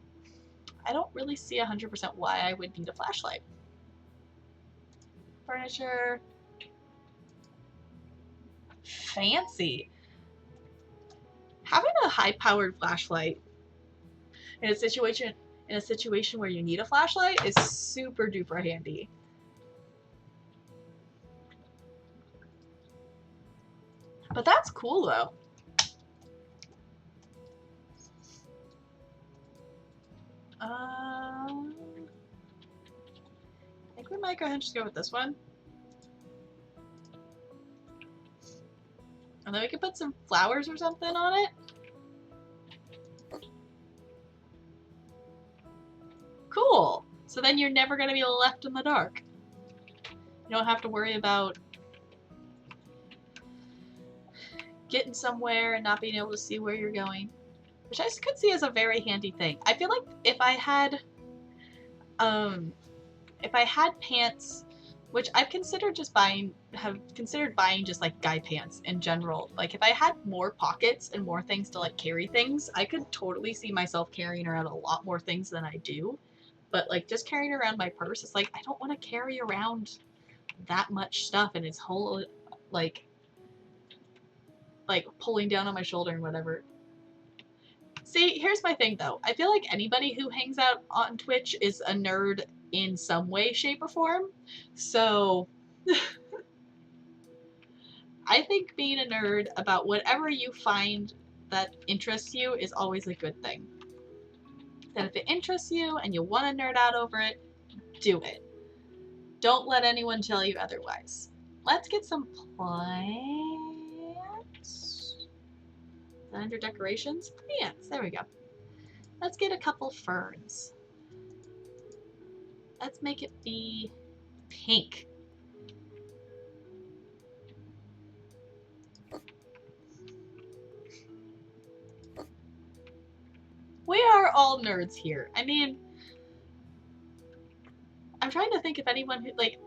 I don't really see 100% why I would need a flashlight. Furniture. Fancy. Having a high-powered flashlight in a situation where you need a flashlight is super duper handy. But that's cool though. I think we might go ahead and just go with this one. And then we can put some flowers or something on it. Cool! So then you're never going to be left in the dark. You don't have to worry about getting somewhere and not being able to see where you're going. Which I could see as a very handy thing. I feel like if I had pants, which I've considered buying just like guy pants in general. Like if I had more pockets and more things to like carry things, I could totally see myself carrying around a lot more things than I do. But like just carrying around my purse, it's like I don't want to carry around that much stuff and it's whole like pulling down on my shoulder and whatever. See, here's my thing though. I feel like anybody who hangs out on Twitch is a nerd in some way, shape, or form. So I think being a nerd about whatever you find that interests you is always a good thing. That if it interests you and you want to nerd out over it, do it. Don't let anyone tell you otherwise. Let's get some plants. Under decorations? Plants. There we go. Let's get a couple ferns. Let's make it be pink. We are all nerds here. I mean, I'm trying to think if anyone who, like,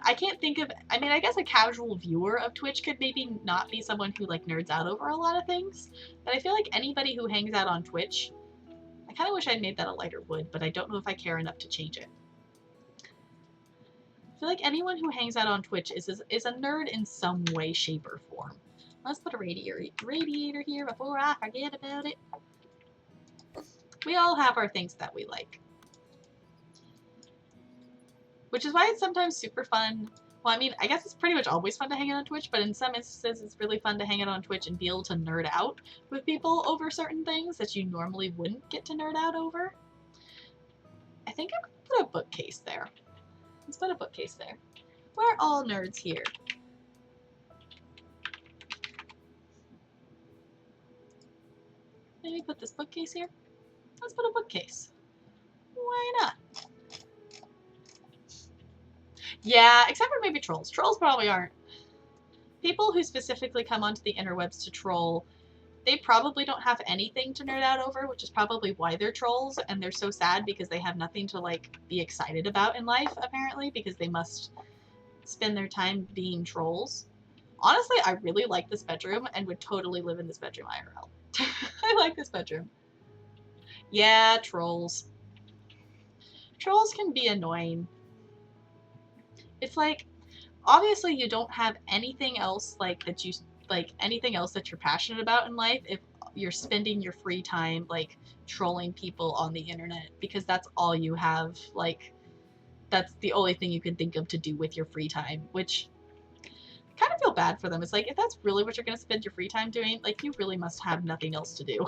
I can't think of, I mean, I guess a casual viewer of Twitch could maybe not be someone who, like, nerds out over a lot of things, but I feel like anybody who hangs out on Twitch, I kind of wish I'd made that a lighter wood, but I don't know if I care enough to change it. I feel like anyone who hangs out on Twitch is a nerd in some way, shape, or form. Let's put a radiator here before I forget about it. We all have our things that we like. Which is why it's sometimes super fun Well, I mean, I guess it's pretty much always fun to hang out on Twitch, but in some instances it's really fun to hang out on Twitch and be able to nerd out with people over certain things that you normally wouldn't get to nerd out over. I think I'm gonna put a bookcase there. Let's put a bookcase there. We're all nerds here. Maybe put this bookcase here? Let's put a bookcase. Why not? Yeah, except for maybe trolls. Trolls probably aren't. People who specifically come onto the interwebs to troll, they probably don't have anything to nerd out over, which is probably why they're trolls, and they're so sad because they have nothing to, like, be excited about in life, apparently, because they must spend their time being trolls. Honestly, I really like this bedroom and would totally live in this bedroom IRL. I like this bedroom. Yeah, trolls. Trolls can be annoying. It's like, obviously you don't have anything else anything else that you're passionate about in life if you're spending your free time like trolling people on the internet, because that's all you have, like that's the only thing you can think of to do with your free time, which I kind of feel bad for them. It's like, if that's really what you're going to spend your free time doing, like, you really must have nothing else to do.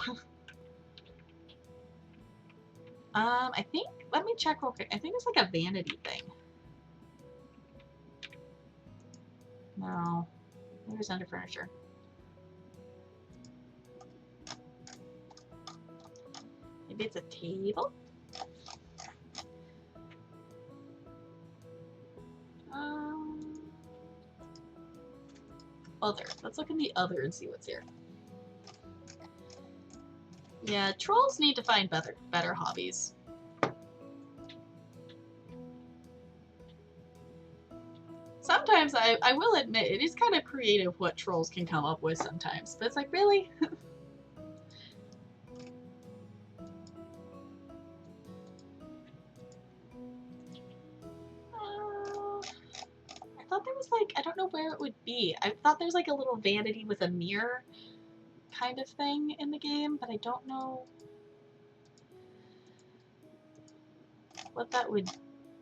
I think, let me check real quick. I think it's like a vanity thing. No. Maybe it's under furniture. Maybe it's a table? Other. Let's look in the other and see what's here. Yeah, trolls need to find better hobbies. Sometimes I will admit it is kind of creative what trolls can come up with sometimes, but it's like, really? I thought there was like, I don't know where it would be. I thought there was like a little vanity with a mirror kind of thing in the game, but I don't know what that would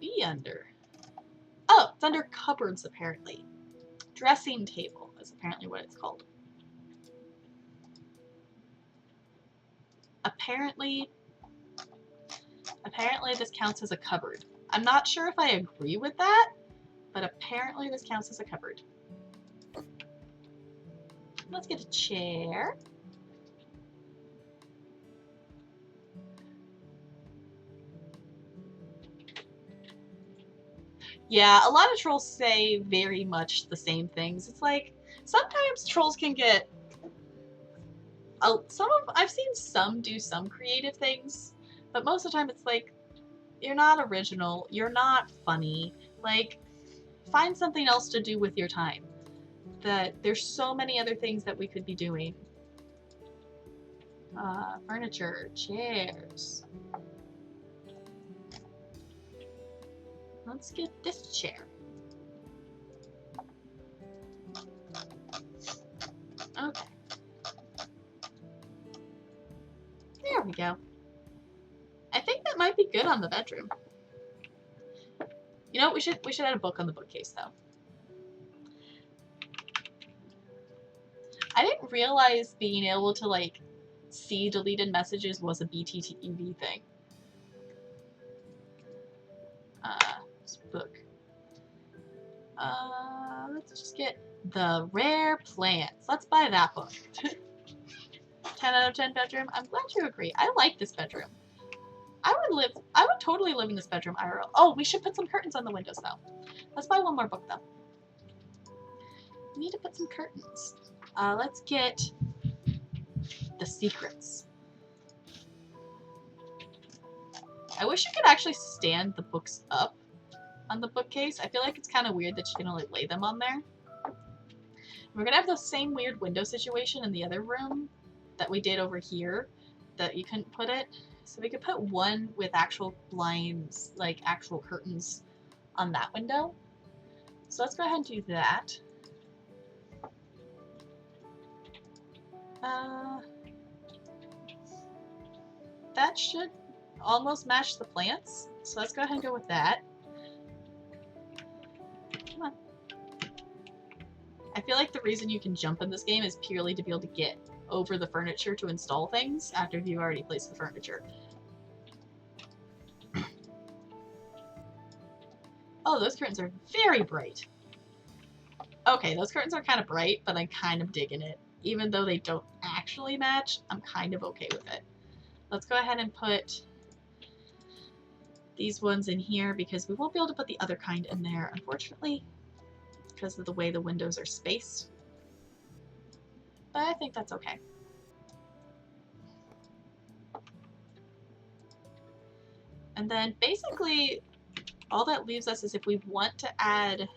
be under. Oh, it's under cupboards apparently. Dressing table is apparently what it's called. Apparently this counts as a cupboard. I'm not sure if I agree with that, but apparently this counts as a cupboard. Let's get a chair. Yeah, a lot of trolls say very much the same things. It's like, sometimes trolls can get... I've seen some do some creative things, but most of the time it's like, you're not original, you're not funny, like, find something else to do with your time. There's so many other things that we could be doing. Furniture, chairs. Let's get this chair. Okay. There we go. I think that might be good on the bedroom. You know, we should add a book on the bookcase though. I didn't realize being able to like see deleted messages was a BTTV thing. This book. Let's just get The Rare Plants. Let's buy that book. 10 out of 10 bedroom. I'm glad you agree. I like this bedroom. I would totally live in this bedroom IRL. Oh, we should put some curtains on the windows though. Let's buy one more book though. We need to put some curtains. Let's get The Secrets. I wish you could actually stand the books up on the bookcase. I feel like it's kind of weird that you can only lay them on there. We're gonna have the same weird window situation in the other room that we did over here, that you couldn't put it. So we could put one with actual blinds, like actual curtains on that window. So let's go ahead and do that. That should almost match the plants. So let's go ahead and go with that. Come on. I feel like the reason you can jump in this game is purely to be able to get over the furniture to install things after you've already placed the furniture. Oh, those curtains are very bright. Okay, those curtains are kind of bright, but I'm kind of digging it. Even though they don't actually match, I'm kind of okay with it. Let's go ahead and put these ones in here because we won't be able to put the other kind in there, unfortunately, because of the way the windows are spaced. But I think that's okay. And then basically all that leaves us is if we want to add,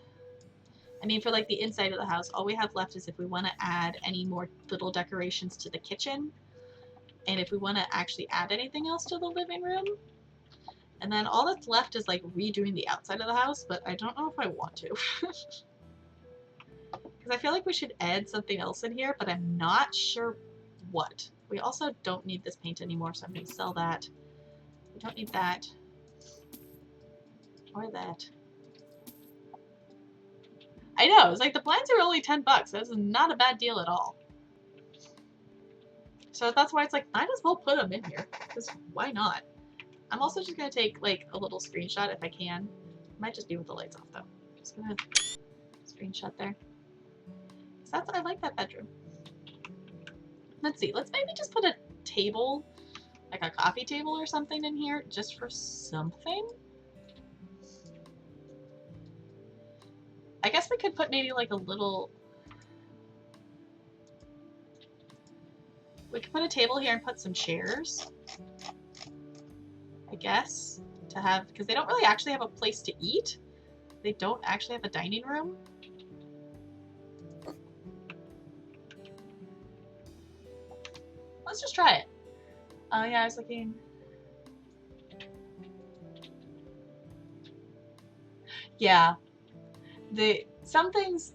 I mean, for like the inside of the house, all we have left is if we want to add any more little decorations to the kitchen, and if we want to actually add anything else to the living room. And then all that's left is like redoing the outside of the house, but I don't know if I want to. Because I feel like we should add something else in here, but I'm not sure what. We also don't need this paint anymore, so I'm going to sell that. We don't need that. Or that. I know, it's like the blinds are only $10. This is not a bad deal at all. So that's why it's like, might as well put them in here. Because why not? I'm also just going to take like a little screenshot if I can. Might just be with the lights off though. Just going to screenshot there. That's, I like that bedroom. Let's see, let's maybe just put a table, like a coffee table or something in here, just for something. I guess we could put maybe like a little, we could put a table here and put some chairs, I guess, to have, because they don't really actually have a place to eat. They don't actually have a dining room. Let's just try it. Oh yeah, I was looking. Yeah. Some things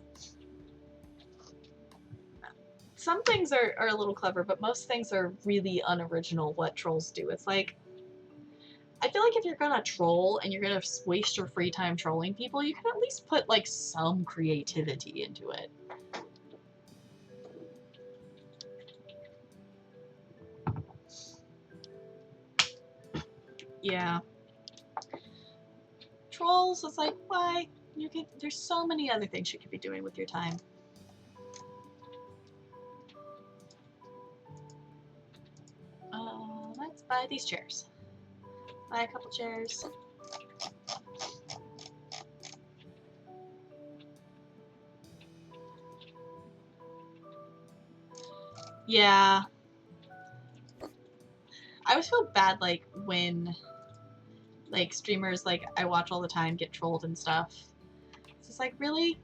are a little clever, but most things are really unoriginal what trolls do. It's like, I feel like if you're gonna troll and you're gonna waste your free time trolling people, you can at least put like some creativity into it. Yeah. Trolls, it's like, why? There's so many other things you could be doing with your time. Let's buy these chairs. Buy a couple chairs. Yeah. I always feel bad, like, when, like, streamers, like, I watch all the time get trolled and stuff. It's just like, really?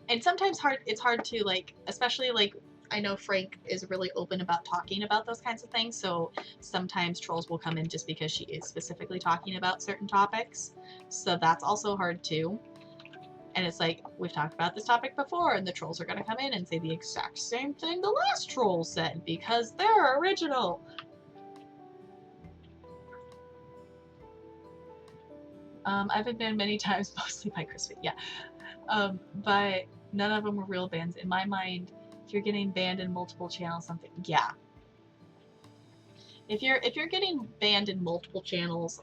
And sometimes it's hard to, like, especially, like, I know Frank is really open about talking about those kinds of things, so sometimes trolls will come in just because she is specifically talking about certain topics. So that's also hard, too. And it's like, we've talked about this topic before, and the trolls are going to come in and say the exact same thing the last troll said, because they're original. I've been banned many times, mostly by Crispy, yeah. But none of them were real bans. In my mind, if you're getting banned in multiple channels, something, yeah. If you're getting banned in multiple channels,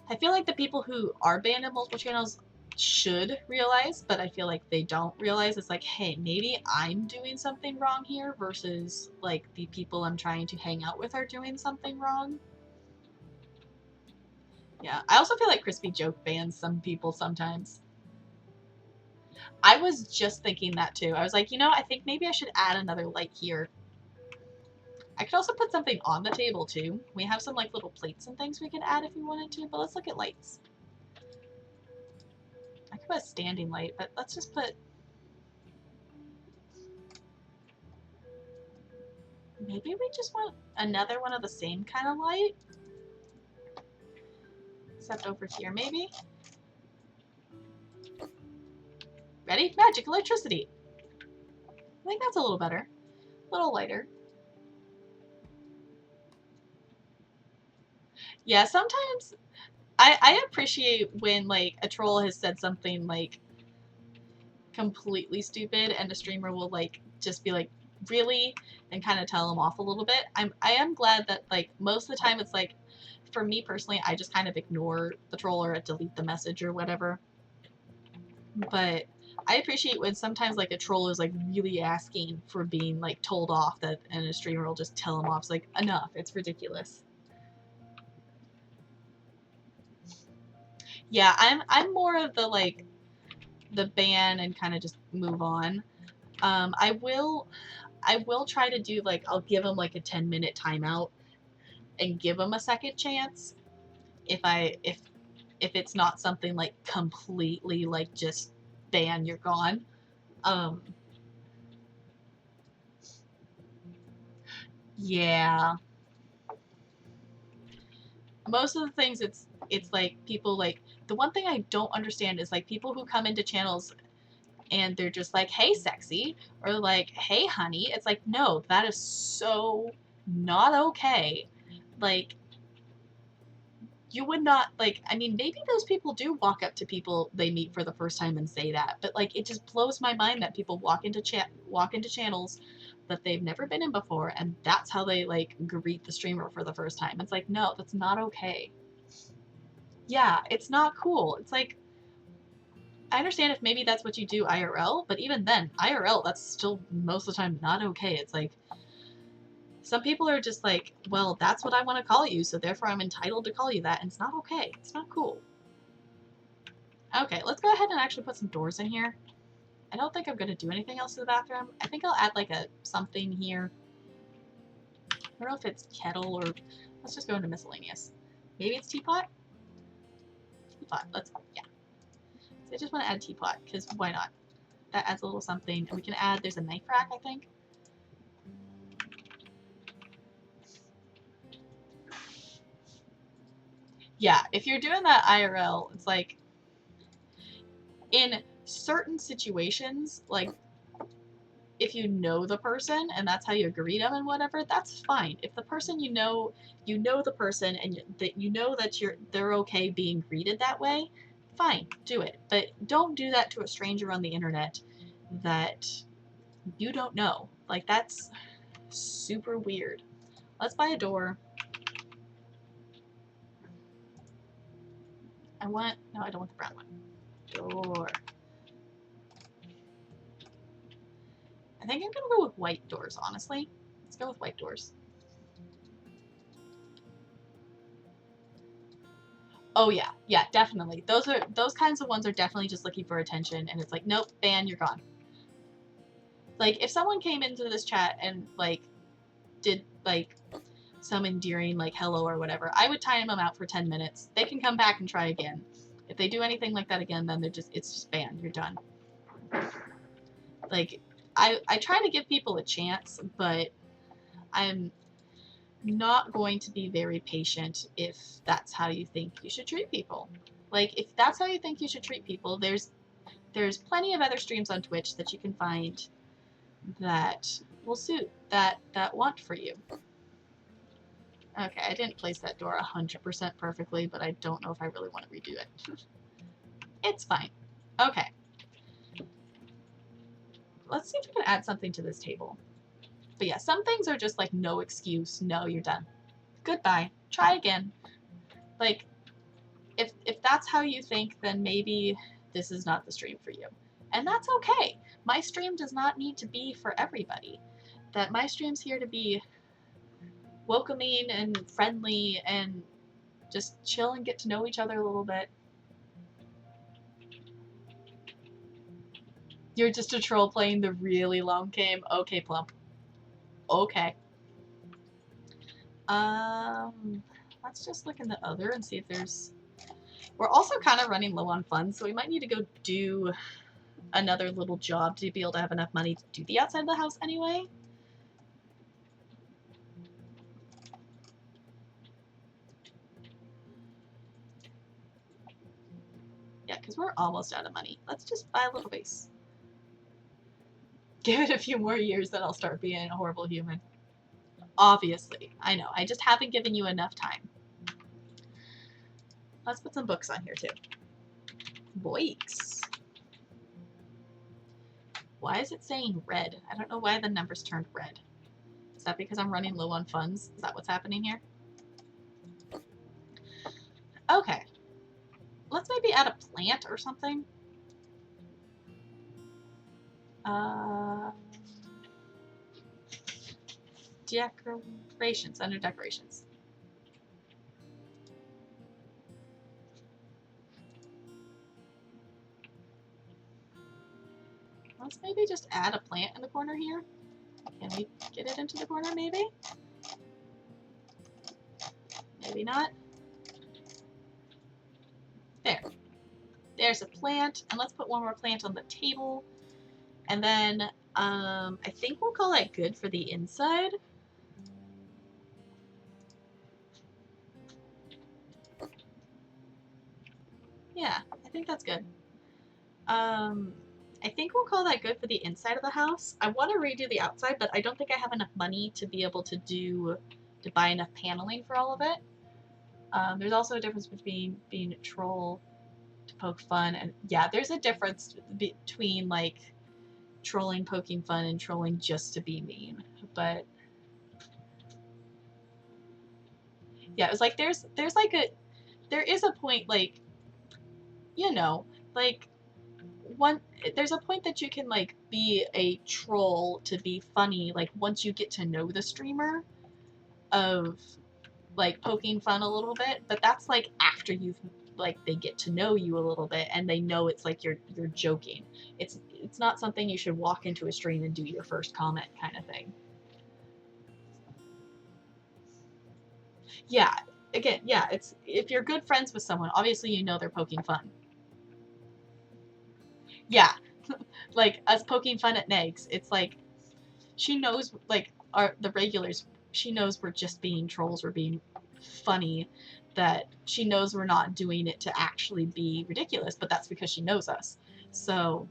I feel like the people who are banned in multiple channels should realize, but I feel like they don't realize. It's like, hey, maybe I'm doing something wrong here versus like the people I'm trying to hang out with are doing something wrong. Yeah, I also feel like Crispy joke bans some people sometimes. I was just thinking that too. I was like, you know, I think maybe I should add another light here. I could also put something on the table too. We have some like little plates and things we could add if we wanted to, but let's look at lights. I could put a standing light, but let's just put... Maybe we just want another one of the same kind of light? Except over here, maybe? Ready? Magic electricity! I think that's a little better. A little lighter. Yeah, sometimes I appreciate when, like, a troll has said something, like, completely stupid and the streamer will like just be like, really, and kind of tell them off a little bit. I am glad that like most of the time it's like, for me personally, I just kind of ignore the troll or delete the message or whatever. But I appreciate when sometimes like a troll is like really asking for being like told off, that and a streamer will just tell them off. It's like, enough, it's ridiculous. Yeah, I'm more of the like the ban and kind of just move on. I will try to do like, I'll give them like a 10-minute timeout and give them a second chance if it's not something like completely like just ban, you're gone. Yeah, most of the things it's like people like, the one thing I don't understand is like people who come into channels and they're just like, hey sexy, or like, hey honey. It's like, no, that is so not okay. Like, you would not, like, I mean, maybe those people do walk up to people they meet for the first time and say that, but like, it just blows my mind that people walk into channels that they've never been in before, and that's how they like greet the streamer for the first time. It's like, no, that's not okay. Yeah, it's not cool. It's like, I understand if maybe that's what you do IRL, but even then, IRL, that's still most of the time not okay. It's like, some people are just like, well, that's what I want to call you, so therefore I'm entitled to call you that, and it's not okay. It's not cool. Okay, let's go ahead and actually put some doors in here. I don't think I'm going to do anything else to the bathroom. I think I'll add like a something here. I don't know if it's kettle or... Let's just go into miscellaneous. Maybe it's teapot? Teapot. Let's... Yeah. So I just want to add teapot, because why not? That adds a little something. And we can add... There's a knife rack, I think. Yeah, if you're doing that IRL, it's like... In certain situations, like... If you know the person and that's how you greet them and whatever, that's fine. If the person you know the person and that you know that they're okay being greeted that way, fine, do it. But don't do that to a stranger on the internet that you don't know. Like, that's super weird. Let's buy a door. No, I don't want the brown one. Door. I think I'm gonna go with white doors, honestly. Let's go with white doors. Oh yeah, yeah, definitely. Those kinds of ones are definitely just looking for attention, and it's like, nope, ban, you're gone. Like, if someone came into this chat and like did like some endearing like hello or whatever, I would time them out for 10 minutes. They can come back and try again. If they do anything like that again, then it's just banned. You're done. Like, I try to give people a chance, but I'm not going to be very patient if that's how you think you should treat people. Like, if that's how you think you should treat people, there's plenty of other streams on Twitch that you can find that will suit that want for you. Okay, I didn't place that door 100% perfectly, but I don't know if I really want to redo it. It's fine. Okay. Let's see if we can add something to this table. But yeah, some things are just like, no excuse. No, you're done. Goodbye. Try again. Like, if that's how you think, then maybe this is not the stream for you. And that's okay. My stream does not need to be for everybody. That my stream's here to be welcoming and friendly and just chill and get to know each other a little bit. You're just a troll playing the really long game? Okay, Plump. Okay. Let's just look in the other and see if there's... We're also kind of running low on funds, so we might need to go do another little job to be able to have enough money to do the outside of the house anyway. Yeah, because we're almost out of money. Let's just buy a little base. Give it a few more years, then I'll start being a horrible human. Obviously. I know. I just haven't given you enough time. Let's put some books on here, too. Books. Why is it saying red? I don't know why the numbers turned red. Is that because I'm running low on funds? Is that what's happening here? Okay. Let's maybe add a plant or something. Decorations, under decorations. Let's maybe just add a plant in the corner here. Can we get it into the corner maybe? Maybe not. There. There's a plant, and let's put one more plant on the table. And then I think we'll call that good for the inside. Yeah, I think that's good. I think we'll call that good for the inside of the house. I want to redo the outside, but I don't think I have enough money to be able to buy enough paneling for all of it. There's also a difference between being a troll to poke fun, and yeah, there's a difference between like trolling, poking fun, and trolling just to be mean. But yeah, it was like there is a point, like, you know, like there's a point that you can like be a troll to be funny, like once you get to know the streamer, of like poking fun a little bit, but that's like after you've like they get to know you a little bit and they know it's like you're joking. It's not something you should walk into a stream and do your first comment kind of thing. Yeah, again, yeah, it's if you're good friends with someone, obviously you know they're poking fun. Yeah, like us poking fun at Negs, it's like she knows, like the regulars, she knows we're just being trolls, we're being funny, that she knows we're not doing it to actually be ridiculous, but that's because she knows us. So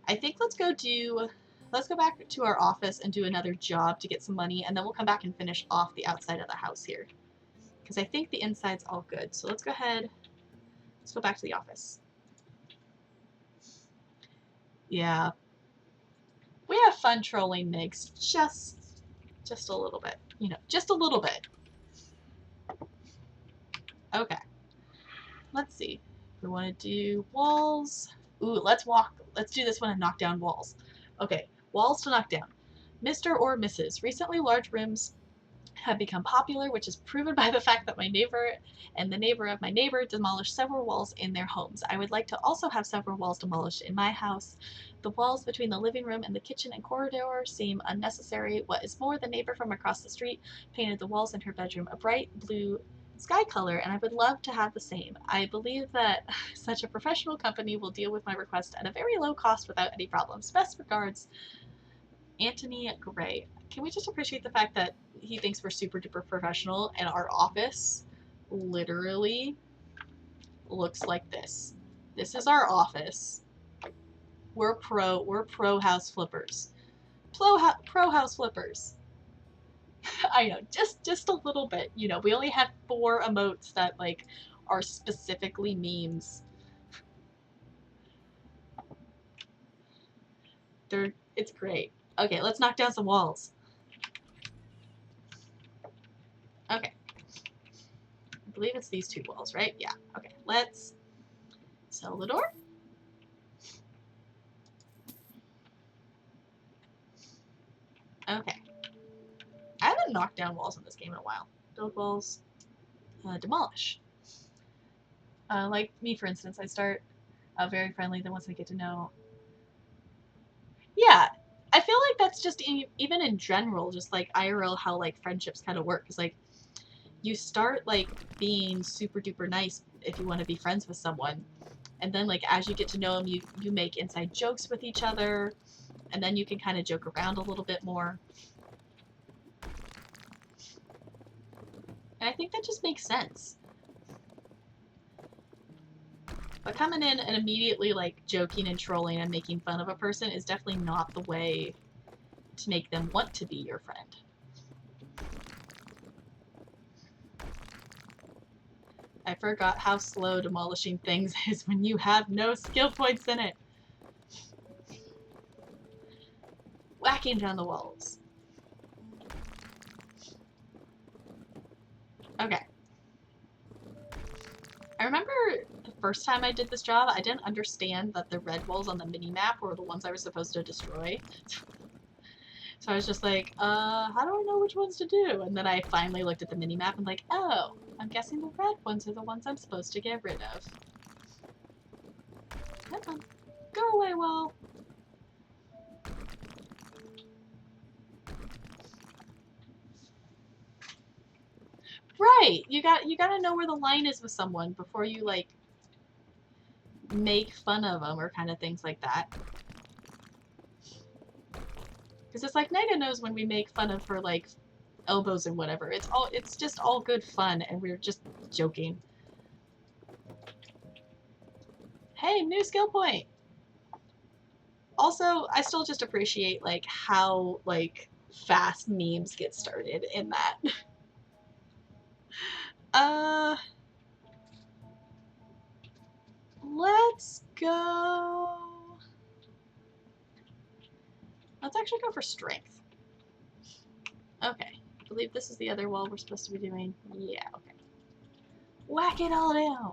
I think let's go back to our office and do another job to get some money, and then we'll come back and finish off the outside of the house here, because I think the inside's all good. So let's go back to the office. Yeah, we have fun trolling Nigs, just a little bit, you know, just a little bit. Okay, let's see. We want to do walls. Ooh, let's do this one and knock down walls. Okay, walls to knock down. Mr. or Mrs. Recently, large rooms have become popular, which is proven by the fact that my neighbor and the neighbor of my neighbor demolished several walls in their homes. I would like to also have several walls demolished in my house. The walls between the living room and the kitchen and corridor seem unnecessary. What is more, the neighbor from across the street painted the walls in her bedroom a bright blue sky color, and I would love to have the same. I believe that such a professional company will deal with my request at a very low cost without any problems. Best regards, Anthony Gray. Can we just appreciate the fact that he thinks we're super duper professional, and our office literally looks like this. This is our office. We're pro house flippers. Pro house flippers. I know, just a little bit. You know, we only have 4 emotes that like are specifically memes. It's great. Okay, let's knock down some walls. Okay. I believe it's these 2 walls, right? Yeah. Okay, let's sell the door. Okay. I haven't knocked down walls in this game in a while. Build walls. Demolish. Like me, for instance, I start very friendly, then once I get to know... Yeah, I feel like that's just, even in general, just like IRL, how like friendships kind of work. It's like, you start like being super duper nice if you want to be friends with someone, and then like as you get to know them, you make inside jokes with each other, and then you can kind of joke around a little bit more. And I think that just makes sense. But coming in and immediately like joking and trolling and making fun of a person is definitely not the way to make them want to be your friend. I forgot how slow demolishing things is when you have no skill points in it. Whacking down the walls. Okay. I remember the first time I did this job, I didn't understand that the red walls on the mini-map were the ones I was supposed to destroy. So I was just like, how do I know which ones to do? And then I finally looked at the mini-map and like, oh, I'm guessing the red ones are the ones I'm supposed to get rid of. Come on. Go away, wall. Right! You gotta know where the line is with someone before you, like, make fun of them or kind of things like that. Because it's like, Nega knows when we make fun of her, like, elbows and whatever. It's just all good fun, and we're just joking. Hey, new skill point! Also, I still just appreciate, like, how, like, fast memes get started in that. Let's go... Let's actually go for strength. Okay. I believe this is the other wall we're supposed to be doing. Yeah, okay. Whack it all down!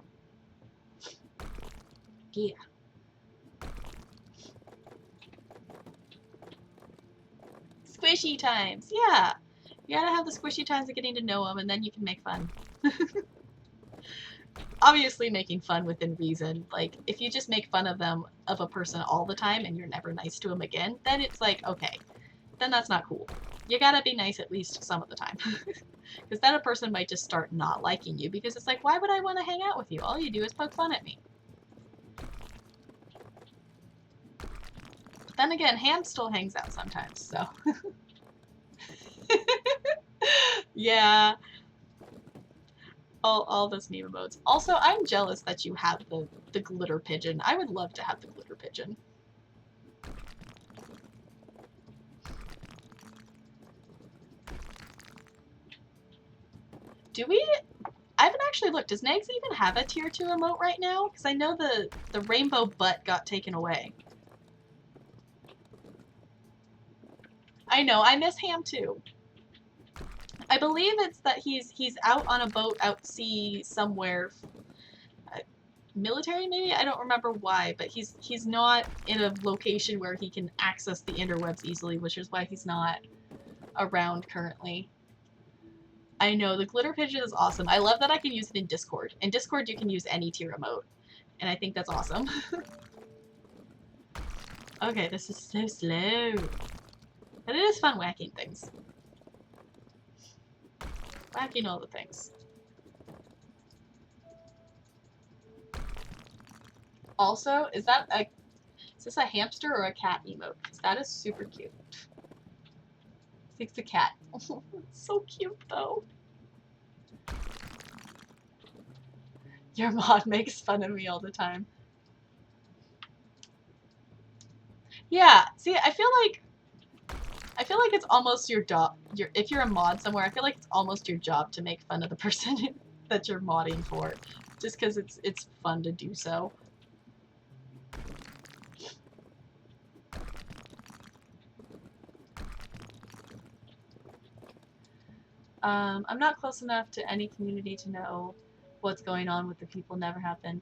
Yeah. Squishy times! Yeah! You gotta have the squishy times of getting to know them, and then you can make fun. Obviously making fun within reason. Like, if you just make fun of them, of a person all the time, and you're never nice to them again, then it's like, okay, then that's not cool. You gotta be nice at least some of the time. Because then a person might just start not liking you, because it's like, why would I want to hang out with you? All you do is poke fun at me. But then again, Ham still hangs out sometimes, so... Yeah. All those meme emotes. Also, I'm jealous that you have the glitter pigeon. I would love to have the glitter pigeon. Do we? I haven't actually looked. Does Nags even have a tier 2 emote right now? Because I know the rainbow butt got taken away. I know, I miss Ham too. I believe it's that he's out on a boat out sea somewhere. Military maybe? I don't remember why, but he's not in a location where he can access the interwebs easily, which is why he's not around currently. I know, the glitter pigeon is awesome. I love that I can use it in Discord. In Discord you can use any tier emote, and I think that's awesome. Okay, this is so slow. But it is fun whacking things. Whacking all the things. Also, is this a hamster or a cat emote? Because that is super cute. I think it's a cat. It's so cute though. Your mod makes fun of me all the time. Yeah, see, I feel like it's almost your job. If you're a mod somewhere, I feel like it's almost your job to make fun of the person that you're modding for, just because it's fun to do so. I'm not close enough to any community to know what's going on with the people. Never have been.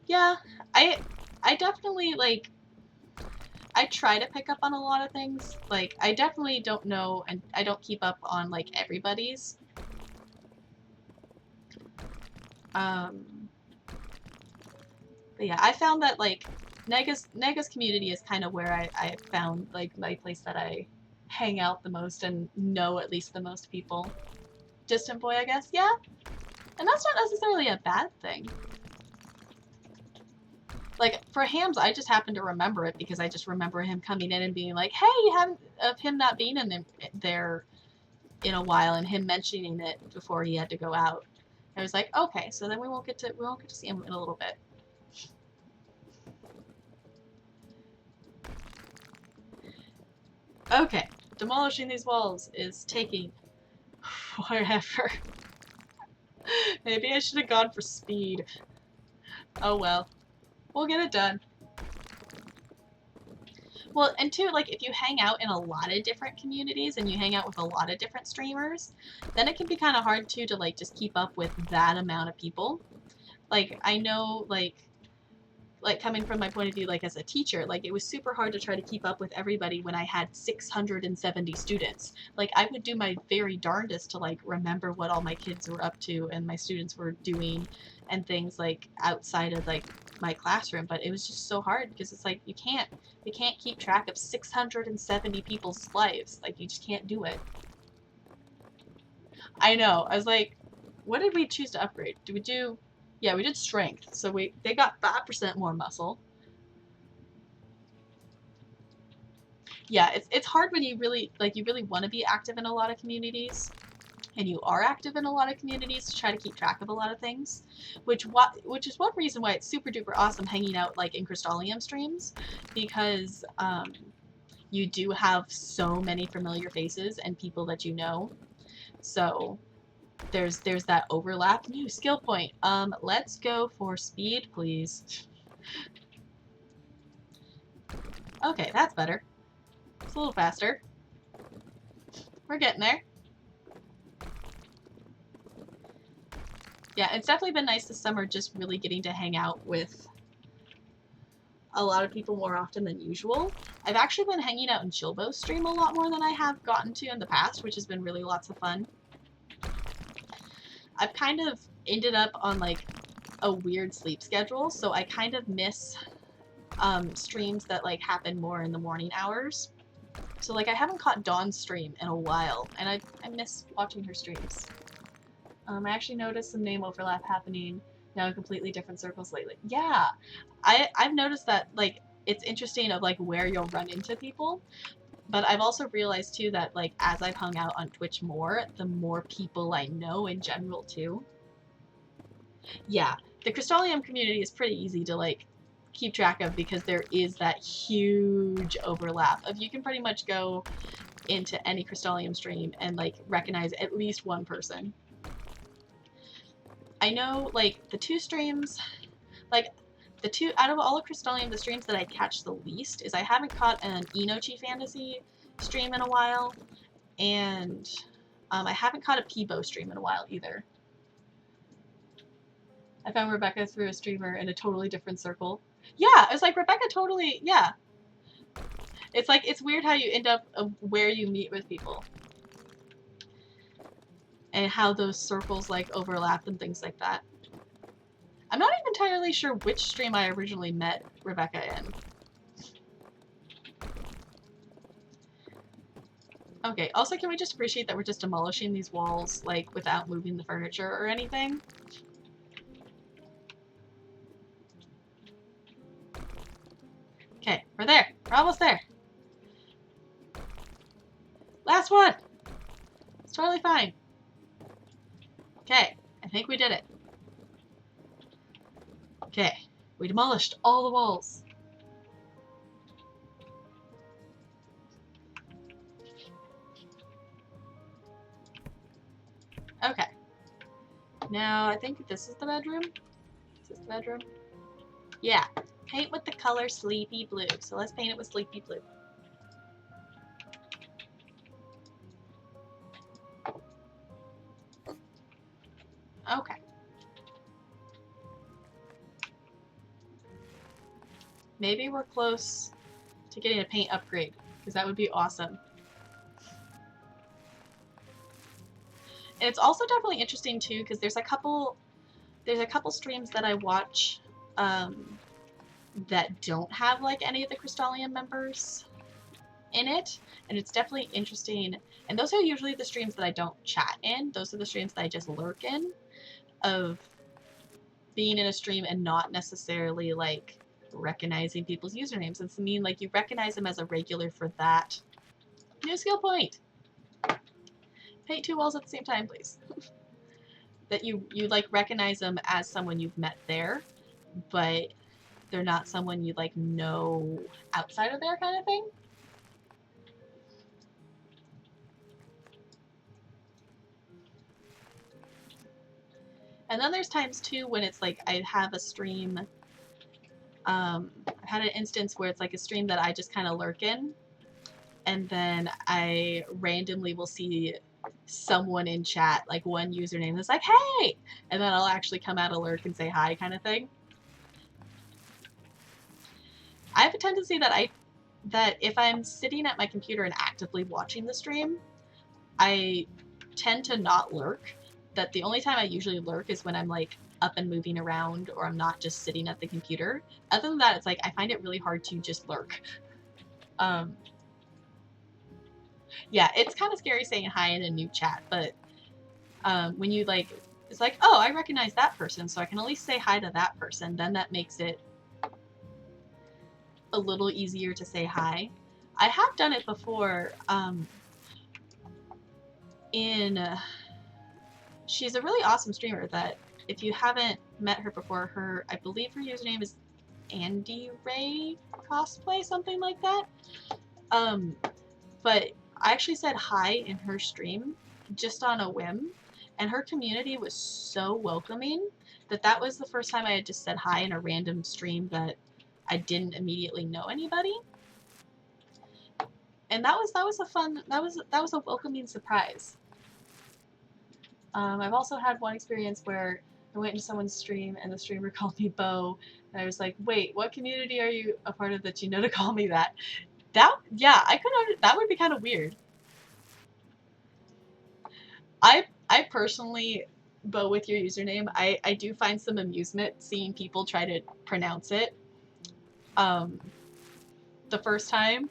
Yeah, I definitely, like, I try to pick up on a lot of things. Like, I definitely don't know, and I don't keep up on, like, everybody's. But yeah, I found that, like, Nega's community is kind of where I found, like, my place that I hang out the most and know at least the most people. Distant Boy, I guess? Yeah? And that's not necessarily a bad thing. Like, for Hams, I just happen to remember it because I just remember him coming in and being like, hey, of him not being in there in a while and him mentioning it before he had to go out. I was like, okay, so then we won't get to see him in a little bit. Okay, demolishing these walls is taking forever. Maybe I should have gone for speed. Oh well. We'll get it done. Well, and two, like if you hang out in a lot of different communities and you hang out with a lot of different streamers, then it can be kind of hard too to like just keep up with that amount of people. Like I know like coming from my point of view, like as a teacher, like it was super hard to try to keep up with everybody when I had 670 students. Like I would do my very darndest to like remember what all my kids were up to and my students were doing and things like outside of like my classroom, but it was just so hard because it's like you can't keep track of 670 people's lives. Like you just can't do it. I know. I was like, what did we choose to upgrade? Did we do? Yeah, we did strength. So they got 5% more muscle. Yeah, it's hard when you really want to be active in a lot of communities, and you are active in a lot of communities to try to keep track of a lot of things, which is one reason why it's super duper awesome hanging out like in Crystallium streams, because you do have so many familiar faces and people that you know. So there's that overlap. New skill point. Let's go for speed, please. Okay, that's better. It's a little faster. We're getting there. Yeah, it's definitely been nice this summer just really getting to hang out with a lot of people more often than usual. I've actually been hanging out in Chillbo's stream a lot more than I have gotten to in the past, which has been really lots of fun. I've kind of ended up on like a weird sleep schedule, so I kind of miss streams that like happen more in the morning hours. So like I haven't caught Dawn's stream in a while, and I miss watching her streams. I actually noticed some name overlap happening now in completely different circles lately. Yeah, I've noticed that like it's interesting of like where you'll run into people, but I've also realized too that like as I've hung out on Twitch more, the more people I know in general too. Yeah, the Crystallium community is pretty easy to like keep track of because there is that huge overlap of you can pretty much go into any Crystallium stream and like recognize at least one person. I know like the two streams, like the two out of all of Crystallium, the streams that I catch the least is I haven't caught an Enochi Fantasy stream in a while, and I haven't caught a Peebo stream in a while either. I found Rebecca through a streamer in a totally different circle. Yeah, it's like Rebecca totally, yeah. It's like, it's weird how you end up where you meet with people. And how those circles like overlap and things like that. I'm not even entirely sure which stream I originally met Rebecca in. Okay, also can we just appreciate that we're just demolishing these walls, like, without moving the furniture or anything? Okay, we're there. We're almost there. Last one! It's totally fine. Okay, I think we did it. Okay, we demolished all the walls. Okay. Now, I think this is the bedroom. Is this the bedroom? Yeah. Paint with the color Sleepy Blue. So let's paint it with Sleepy Blue. Okay. Maybe we're close to getting a paint upgrade, because that would be awesome. And it's also definitely interesting too, because there's a couple streams that I watch that don't have like any of the Crystallium members in it, and it's definitely interesting. And those are usually the streams that I don't chat in. Those are the streams that I just lurk in, of being in a stream and not necessarily like recognizing people's usernames. It's mean like you recognize them as a regular for that. New skill point. Paint two walls at the same time, please. That you like recognize them as someone you've met there, but they're not someone you like know outside of there, kind of thing. And then there's times too when it's like I have a stream, I had an instance where it's like a stream that I just kind of lurk in, and then I randomly will see someone in chat, like one username that's like, hey! And then I'll actually come out of lurk and say hi kind of thing. I have a tendency that if I'm sitting at my computer and actively watching the stream, I tend to not lurk. That the only time I usually lurk is when I'm like up and moving around or I'm not just sitting at the computer. Other than that, it's like I find it really hard to just lurk. Yeah, it's kind of scary saying hi in a new chat, but when you like, it's like, oh, I recognize that person, so I can at least say hi to that person. Then that makes it a little easier to say hi. I have done it before. She's a really awesome streamer that if you haven't met her before, I believe her username is Andy Ray Cosplay, something like that. But I actually said hi in her stream just on a whim, and her community was so welcoming that was the first time I had just said hi in a random stream that I didn't immediately know anybody. And that was a welcoming surprise. I've also had one experience where I went into someone's stream and the streamer called me Bo, and I was like, wait, what community are you a part of that you know to call me that? That would be kind of weird. I personally, Bo, with your username, I do find some amusement seeing people try to pronounce it the first time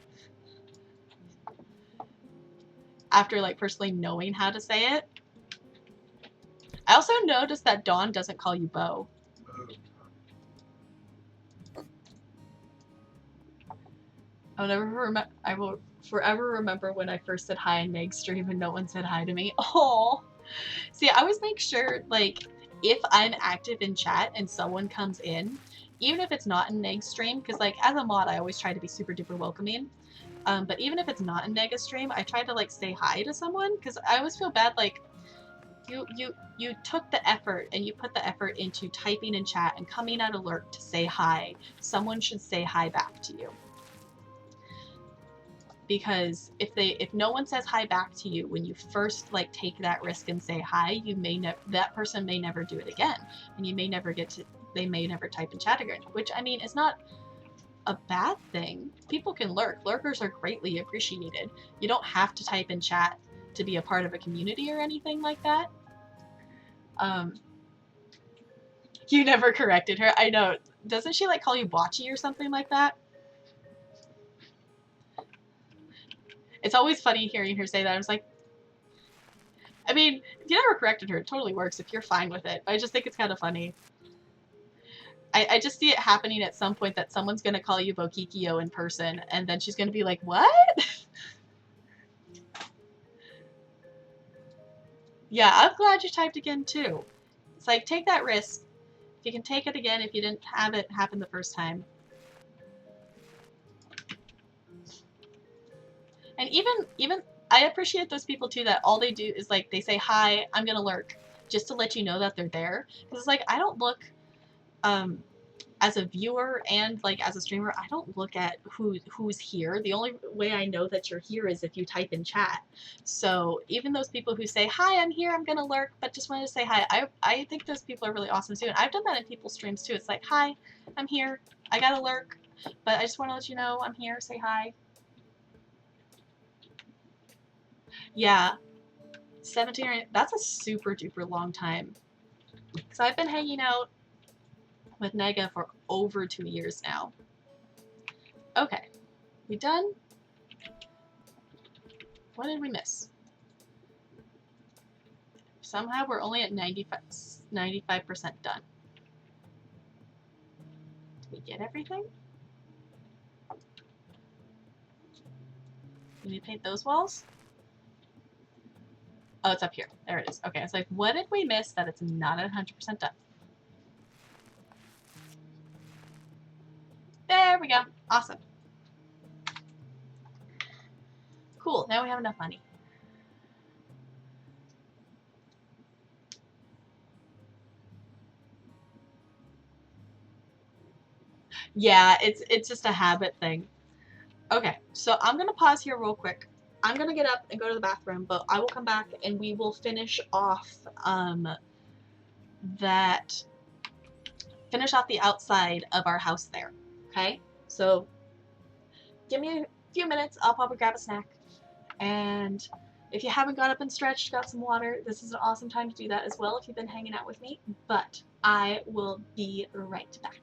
after like personally knowing how to say it. I also noticed that Dawn doesn't call you Bo. I will forever remember when I first said hi in Meg's stream and no one said hi to me. Oh, see, I always make sure, like, if I'm active in chat and someone comes in, even if it's not in Meg's stream, because, like, as a mod, I always try to be super duper welcoming. But even if it's not in Nega's stream, I try to, like, say hi to someone, because I always feel bad, like, you took the effort and you put the effort into typing in chat and coming out of lurk to say hi. Someone should say hi back to you. Because if no one says hi back to you when you first like take that risk and say hi, that person may never do it again, and they may never type in chat again, which I mean is not a bad thing. People can lurk. Lurkers are greatly appreciated. You don't have to type in chat to be a part of a community or anything like that. You never corrected her. I know. Doesn't she like call you botchy or something like that? It's always funny hearing her say that. I was like, I mean, if you never corrected her, it totally works if you're fine with it. I just think it's kind of funny. I just see it happening at some point that someone's going to call you Bokikio in person, and then she's going to be like, what? Yeah, I'm glad you typed again, too. It's like, take that risk. If you can take it again, if you didn't have it happen the first time. And even I appreciate those people too that all they do is like they say hi, I'm gonna lurk, just to let you know that they're there. Because it's like I don't look, as a viewer and like as a streamer, I don't look at who's here. The only way I know that you're here is if you type in chat. So even those people who say hi, I'm here, I'm gonna lurk, but just wanted to say hi, I think those people are really awesome too. And I've done that in people's streams too. It's like, hi, I'm here, I gotta lurk, but I just want to let you know I'm here. Say hi. Yeah, 17 that's a super duper long time. So I've been hanging out with Nega for over 2 years now. Okay, we done? What did we miss? Somehow we're only at 95% done. Did we get everything? Can we paint those walls? Oh, it's up here. There it is. Okay, it's like, what did we miss that it's not at 100% done? There we go. Awesome. Cool. Now we have enough money. Yeah, it's just a habit thing. Okay, so I'm gonna pause here real quick. I'm gonna get up and go to the bathroom, but I will come back and we will finish off that finish off the outside of our house there. Okay? So give me a few minutes, I'll probably grab a snack. And if you haven't got up and stretched, got some water, this is an awesome time to do that as well if you've been hanging out with me. But I will be right back.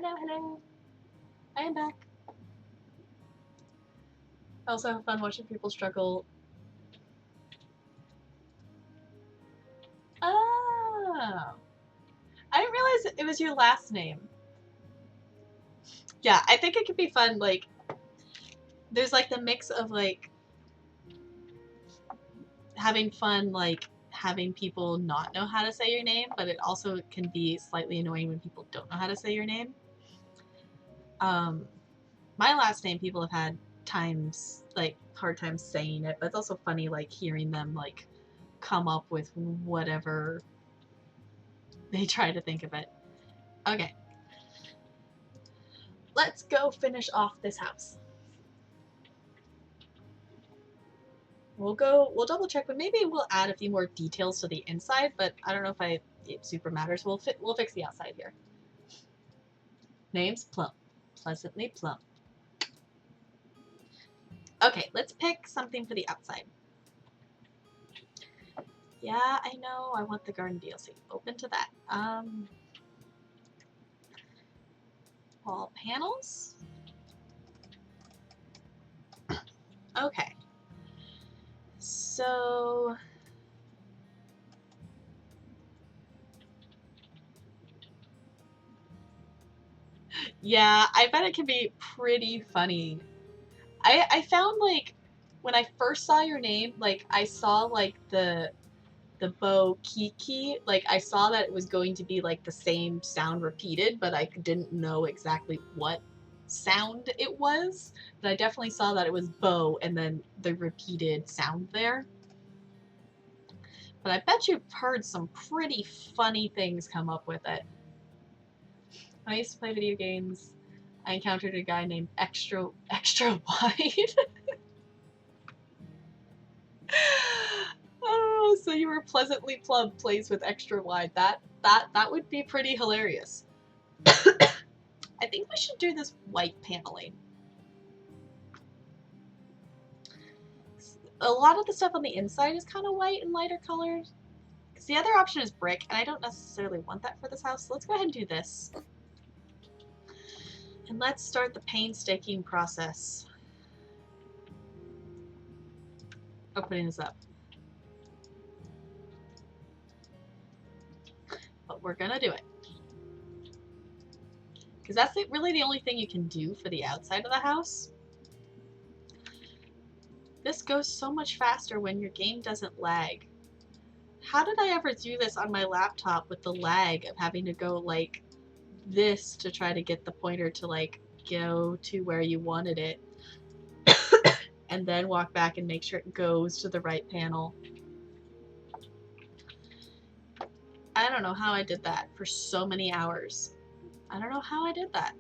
Hello, hello. I am back. I also have fun watching people struggle. Oh. I didn't realize it was your last name. Yeah, I think it could be fun, like, there's like the mix of like having fun, like having people not know how to say your name, but it also can be slightly annoying when people don't know how to say your name. Um, my last name, people have had times, like, hard times saying it, but it's also funny, like, hearing them, like, come up with whatever they try to think of it. Okay. Let's go finish off this house. We'll double check, but maybe we'll add a few more details to the inside, but I don't know if it super matters. We'll fix the outside here. Name's Plump. Pleasantly plump. Okay, let's pick something for the outside. Yeah, I know, I want the garden DLC. Open to that. Wall panels? Okay. So Yeah, I bet it can be pretty funny. I found like when I first saw your name, like I saw like the Bo Kiki, like I saw that it was going to be like the same sound repeated, but I didn't know exactly what sound it was. But I definitely saw that it was Bo and then the repeated sound there. But I bet you've heard some pretty funny things come up with it. When I used to play video games, I encountered a guy named Extra Wide. Oh, so you were pleasantly plump plays with extra wide. That would be pretty hilarious. I think we should do this white paneling. A lot of the stuff on the inside is kind of white and lighter colored. Because the other option is brick, and I don't necessarily want that for this house, so let's go ahead and do this. And let's start the painstaking process of putting this up. But we're gonna do it. Because that's really the only thing you can do for the outside of the house. This goes so much faster when your game doesn't lag. How did I ever do this on my laptop with the lag of having to go like this to try to get the pointer to like go to where you wanted it and then walk back and make sure it goes to the right panel? I don't know how I did that for so many hours. I don't know how I did that,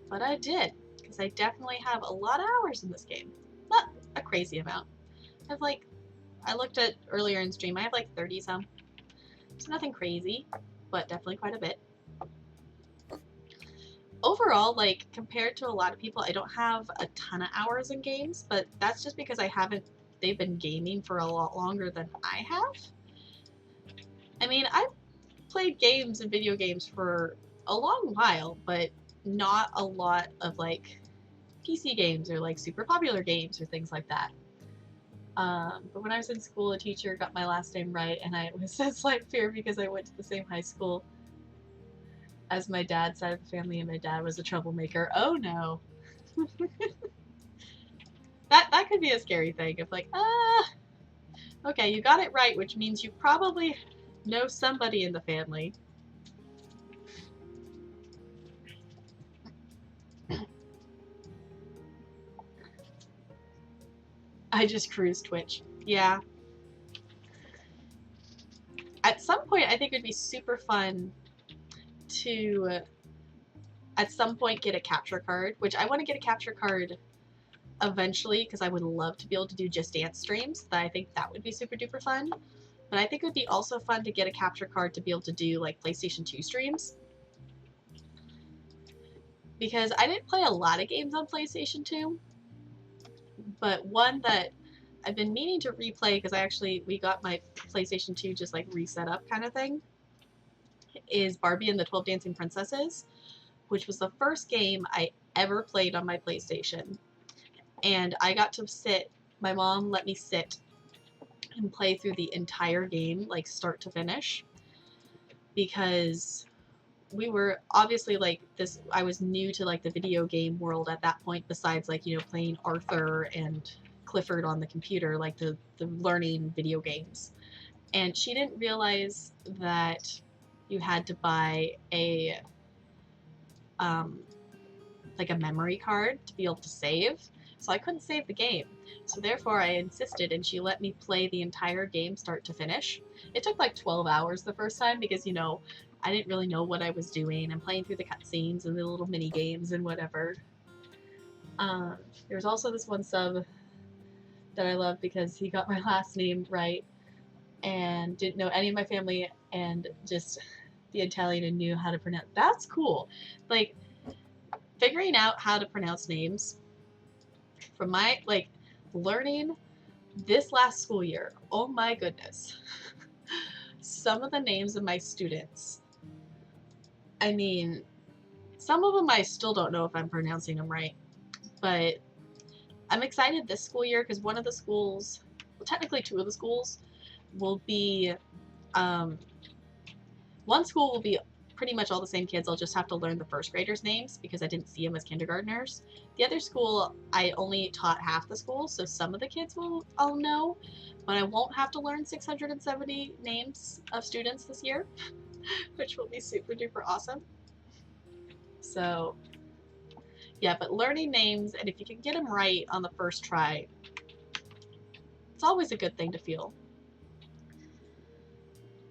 but I did, because I definitely have a lot of hours in this game. Not a crazy amount. I have like, I looked at earlier in stream, I have like 30 some. It's nothing crazy, but definitely quite a bit. Overall, like, compared to a lot of people, I don't have a ton of hours in games, but that's just because they've been gaming for a lot longer than I have. I mean, I've played games and video games for a long while, but not a lot of like PC games or like super popular games or things like that. But when I was in school, a teacher got my last name right, and I was in slight fear because I went to the same high school as my dad's side of the family, and my dad was a troublemaker. Oh no. That could be a scary thing of like, okay, you got it right, which means you probably know somebody in the family. I just cruise Twitch. Yeah. At some point, I think it'd be super fun to, at some point, get a capture card, which I want to get a capture card eventually because I would love to be able to do Just Dance streams. I think that would be super duper fun. But I think it would be also fun to get a capture card to be able to do like PlayStation 2 streams. Because I didn't play a lot of games on PlayStation 2, but one that I've been meaning to replay because we got my PlayStation 2 just like reset up kind of thing, is Barbie and the 12 Dancing Princesses, which was the first game I ever played on my PlayStation. And I got to sit, my mom let me sit and play through the entire game, like start to finish, because we were obviously like this, I was new to like the video game world at that point, besides like, you know, playing Arthur and Clifford on the computer, like the learning video games. And she didn't realize that you had to buy a like a memory card to be able to save. So I couldn't save the game. So therefore I insisted, and she let me play the entire game start to finish. It took like 12 hours the first time because, you know, I didn't really know what I was doing. I'm playing through the cutscenes and the little mini games and whatever. There's also this one sub that I love because he got my last name right and didn't know any of my family, and just the Italian and knew how to pronounce. That's cool. Like, figuring out how to pronounce names from my, like, learning this last school year. Oh my goodness. Some of the names of my students, I mean, some of them I still don't know if I'm pronouncing them right, but I'm excited this school year because one of the schools, well, technically two of the schools, will be, one school will be pretty much all the same kids. I'll just have to learn the first graders' names because I didn't see them as kindergartners. The other school, I only taught half the school, so some of the kids I'll know, but I won't have to learn 670 names of students this year, which will be super duper awesome. So yeah, but learning names, and if you can get them right on the first try, it's always a good thing to feel.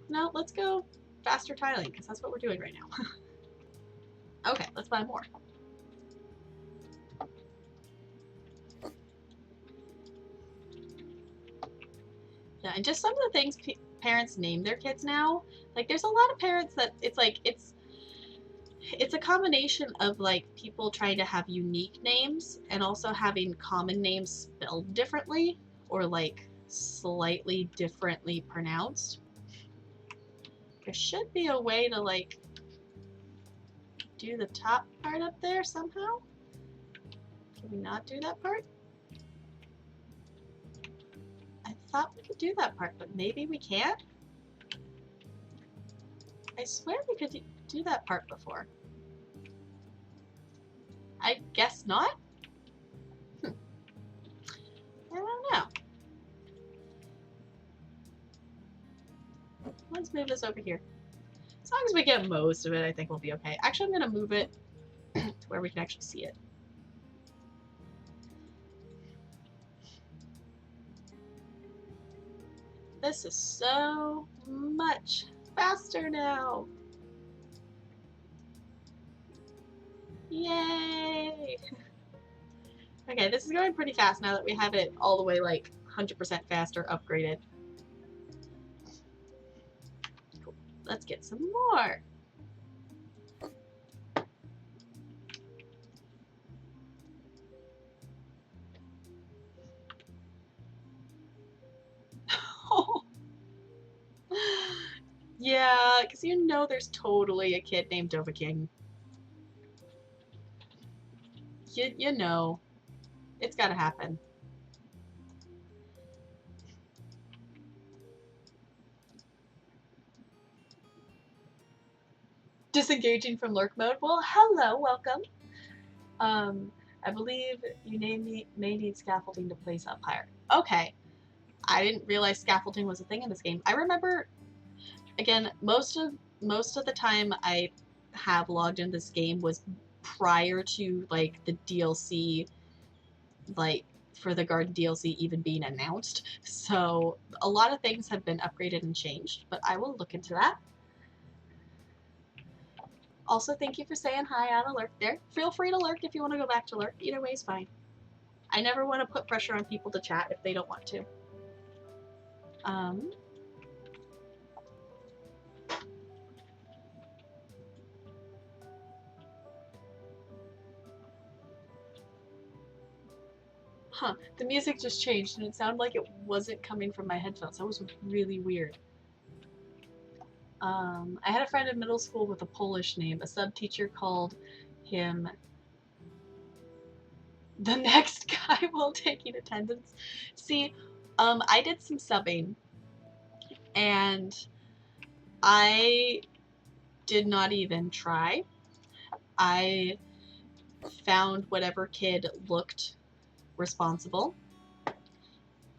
Now let's go faster tiling, because that's what we're doing right now. Okay, let's buy more. Yeah, and just some of the things parents name their kids now. Like, there's a lot of parents that it's like, it's a combination of like people trying to have unique names and also having common names spelled differently or like slightly differently pronounced. There should be a way to like do the top part up there somehow. Can we not do that part? I thought we could do that part, but maybe we can't? I swear we could do that part before. I guess not? I don't know. Let's move this over here. As long as we get most of it, I think we'll be okay. Actually, I'm going to move it to where we can actually see it. This is so much faster now. Yay! Okay, this is going pretty fast now that we have it all the way like 100% faster upgraded. Cool. Let's get some more. Yeah, because you know there's totally a kid named Dovahkiin. You know. It's gotta happen. Disengaging from lurk mode? Well, hello, welcome. I believe you may need scaffolding to place up higher. Okay. I didn't realize scaffolding was a thing in this game. I remember, again, most of the time I have logged in this game was prior to like the DLC, like for the Garden DLC even being announced. So a lot of things have been upgraded and changed, but I will look into that. Also, thank you for saying hi on Alert there. Feel free to lurk if you want to go back to lurk. Either way is fine. I never want to put pressure on people to chat if they don't want to. Huh, the music just changed and it sounded like it wasn't coming from my headphones. That was really weird. I had a friend in middle school with a Polish name. A sub-teacher called him the next guy while taking attendance. See, I did some subbing and I did not even try. I found whatever kid looked responsible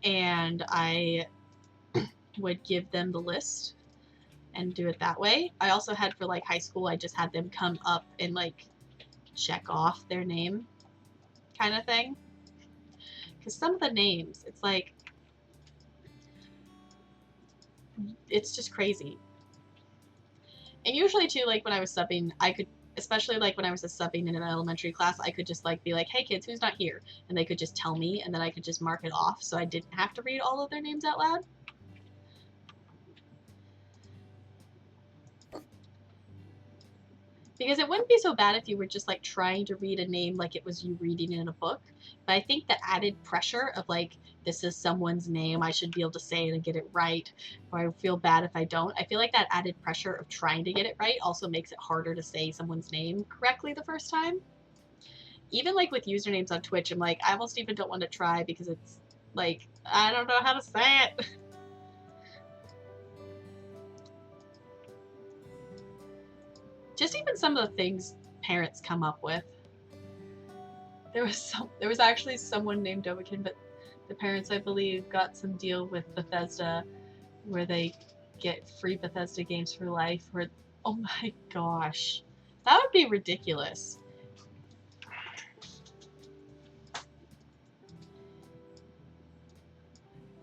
and I would give them the list and do it that way. I also had for like high school, I just had them come up and like check off their name kind of thing. Because some of the names, it's like, it's just crazy. And usually too, like when I was subbing, I could, especially like when I was subbing in an elementary class, I could just like be like, hey kids, who's not here? And they could just tell me and then I could just mark it off so I didn't have to read all of their names out loud. Because it wouldn't be so bad if you were just like trying to read a name like it was you reading it in a book. But I think the added pressure of like, this is someone's name, I should be able to say it and get it right, or I feel bad if I don't. I feel like that added pressure of trying to get it right also makes it harder to say someone's name correctly the first time. Even like with usernames on Twitch, I'm like, I almost even don't want to try because it's like, I don't know how to say it. just even some of the things parents come up with. There was actually someone named Dovakin, but the parents, I believe, got some deal with Bethesda where they get free Bethesda games for life. Where, oh my gosh, that would be ridiculous.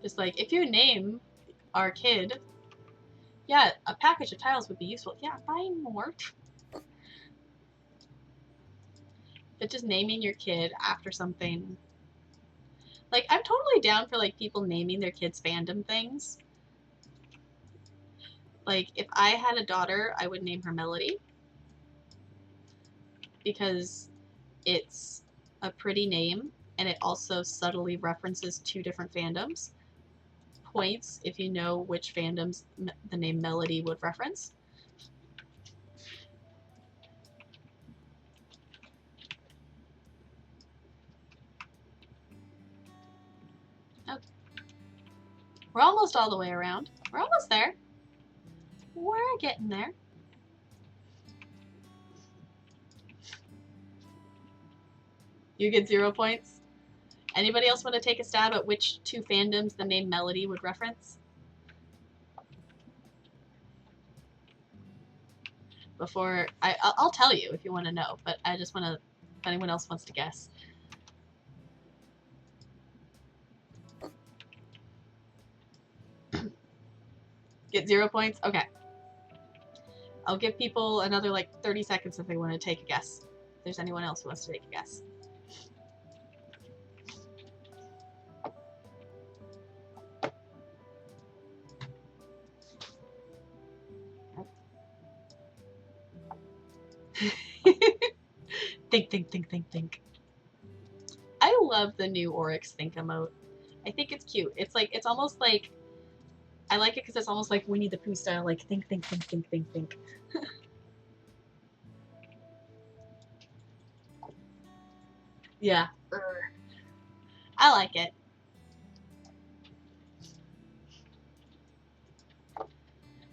Just like, if you name our kid, yeah, a package of tiles would be useful. Yeah, buy more. But just naming your kid after something, like, I'm totally down for like people naming their kids fandom things. Like, if I had a daughter, I would name her Melody because it's a pretty name and it also subtly references 2 different fandoms. Points if you know which fandoms the name Melody would reference. Okay. We're almost all the way around. We're almost there. We're getting there. You get 0 points. Anybody else want to take a stab at which 2 fandoms the name Melody would reference? Before I'll tell you if you want to know, but I just want to, if anyone else wants to guess. Get 0 points? Okay. I'll give people another like 30 seconds if they want to take a guess. If there's anyone else who wants to take a guess. Think. I love the new Oryx Think emote. I think it's cute. It's like, it's almost like, I like it because it's almost like Winnie the Pooh style, like think. Yeah. I like it.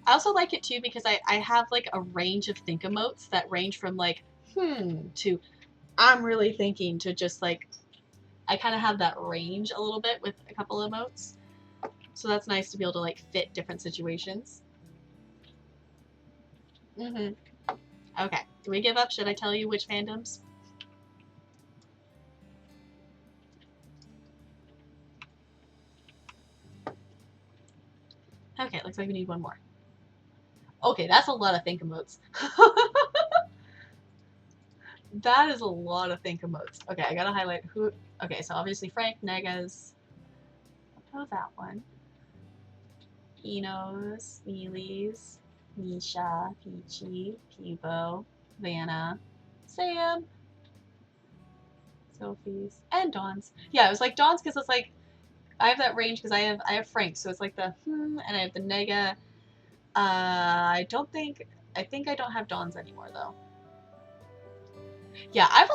I also like it too because I have like a range of think emotes that range from like, to I'm really thinking to just like, I kind of have that range a little bit with a couple emotes. So that's nice to be able to like fit different situations. Okay. Do we give up? Should I tell you which fandoms? Okay, looks like we need one more. Okay, that's a lot of think emotes. That is a lot of think emotes. Okay, I gotta highlight who. Okay, so obviously Frank, Negas. Oh, that one. Enos, Neelys, Nisha, Peachy, Peebo, Vanna, Sam, Sophie's, and Dawn's. Yeah, it was like Dawn's because it's like I have that range because I have Frank, so it's like the and I have the Nega. I think I don't have Dawn's anymore though. Yeah, I've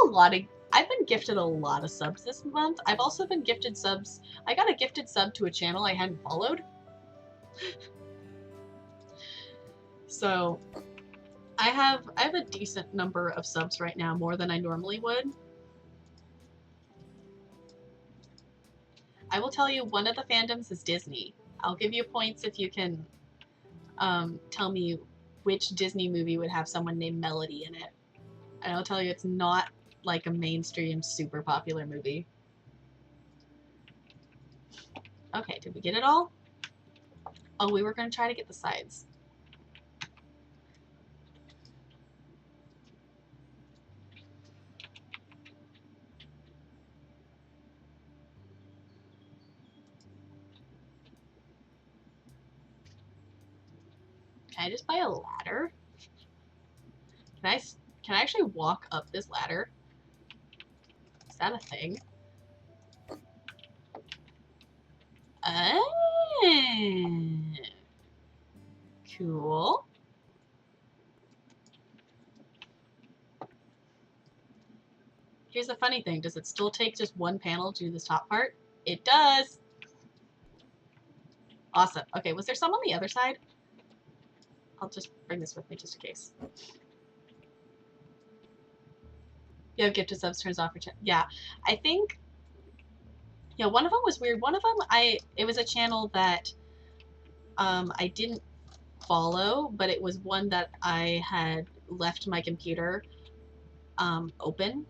been gifted a lot of subs this month. I've also been gifted subs. I got a gifted sub to a channel I hadn't followed. So I have a decent number of subs right now, more than I normally would. I will tell you one of the fandoms is Disney. I'll give you points if you can tell me which Disney movie would have someone named Melody in it. And I'll tell you it's not like a mainstream super popular movie. Okay, did we get it all? Oh, we were going to try to get the sides. Can I just buy a ladder? Can I actually walk up this ladder? Is that a thing? Cool. Here's the funny thing. Does it still take just one panel to do this top part? It does. Awesome. Okay, was there some on the other side? I'll just bring this with me just in case. You have gifted subs turns off your channel. Yeah, I think. Yeah, one of them was weird. One of them, it was a channel that I didn't follow, but it was one that I had left my computer open,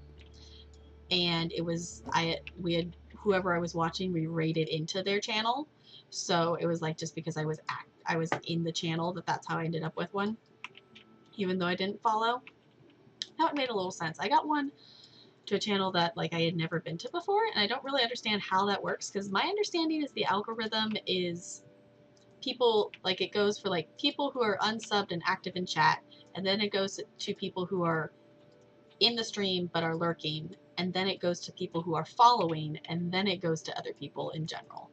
and it was we had whoever I was watching, we raided into their channel, so it was like just because I was in the channel that's how I ended up with one, even though I didn't follow. That made a little sense. I got one to a channel that like I had never been to before, and I don't really understand how that works, because my understanding is the algorithm is people, like it goes for like people who are unsubbed and active in chat, and then it goes to people who are in the stream but are lurking, and then it goes to people who are following, and then it goes to other people in general.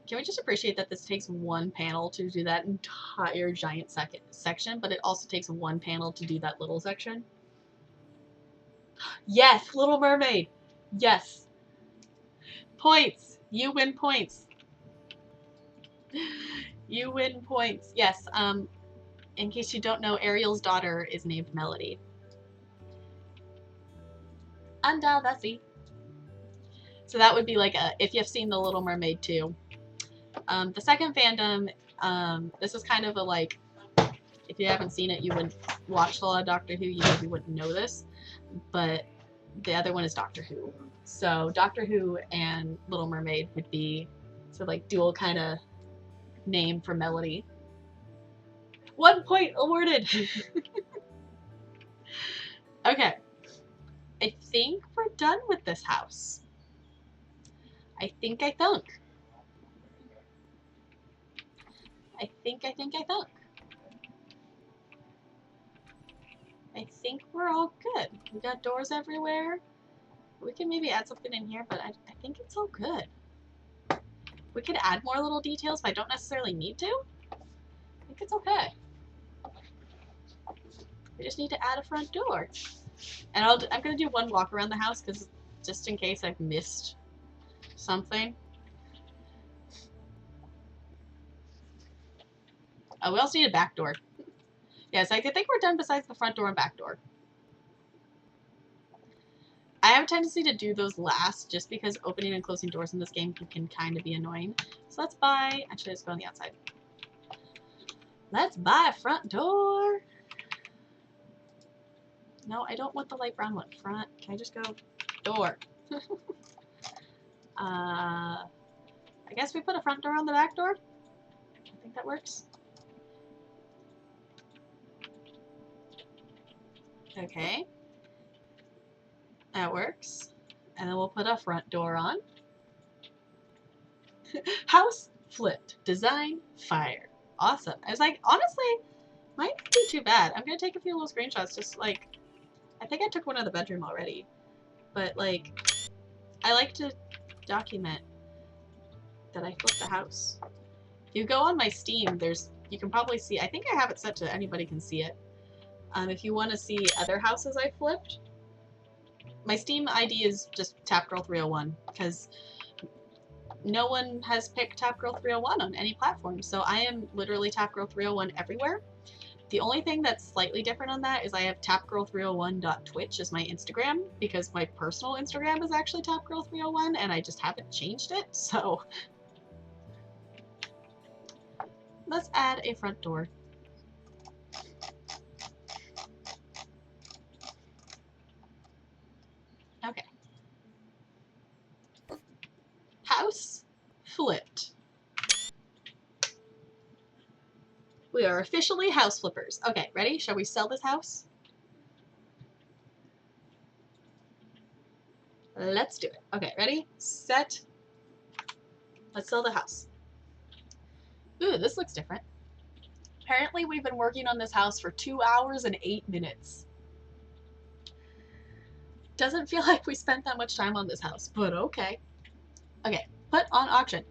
Can we just appreciate that this takes one panel to do that entire giant section, but it also takes one panel to do that little section? Yes, Little Mermaid. Yes. Points. You win points. You win points. Yes. In case you don't know, Ariel's daughter is named Melody. Anda, that's it. So that would be like if you've seen The Little Mermaid 2. The second fandom, this is kind of a like, if you haven't seen it, you wouldn't watch a lot of Doctor Who, you maybe wouldn't know this, but the other one is Doctor Who. So Doctor Who and Little Mermaid would be sort of like dual kind of name for Melody. 1 point awarded! Okay. I think we're done with this house. I think. I think we're all good. We got doors everywhere. We can maybe add something in here, but I think it's all good. We could add more little details, but I don't necessarily need to. I think it's okay. We just need to add a front door. And I'm going to do one walk around the house, because just in case I've missed something. Oh, we also need a back door. Yes, I think we're done besides the front door and back door. I have a tendency to do those last, just because opening and closing doors in this game can kind of be annoying. So let's buy... Actually, let's go on the outside. Let's buy a front door. No, I don't want the light brown one. Front. Can I just go door? I guess we put a front door on the back door. I think that works. Okay. That works. And then we'll put a front door on. House flipped. Design fire. Awesome. I was like, honestly, might be too bad. I'm gonna take a few little screenshots, just like, I think I took one of the bedroom already, but like, I like to document that I flipped the house. If you go on my Steam, you can probably see, I think I have it set to anybody can see it. If you want to see other houses I flipped, my Steam ID is just TapGirl301, because no one has picked TapGirl301 on any platform, so I am literally TapGirl301 everywhere. The only thing that's slightly different on that is I have tapgirl301.twitch as my Instagram, because my personal Instagram is actually tapgirl301 and I just haven't changed it, so let's add a front door. Okay. House flipped. We are officially house flippers. Okay, ready? Shall we sell this house? Let's do it. Okay, ready? Set. Let's sell the house. Ooh, this looks different. Apparently we've been working on this house for 2 hours and 8 minutes. Doesn't feel like we spent that much time on this house, but okay. Okay, put on auction.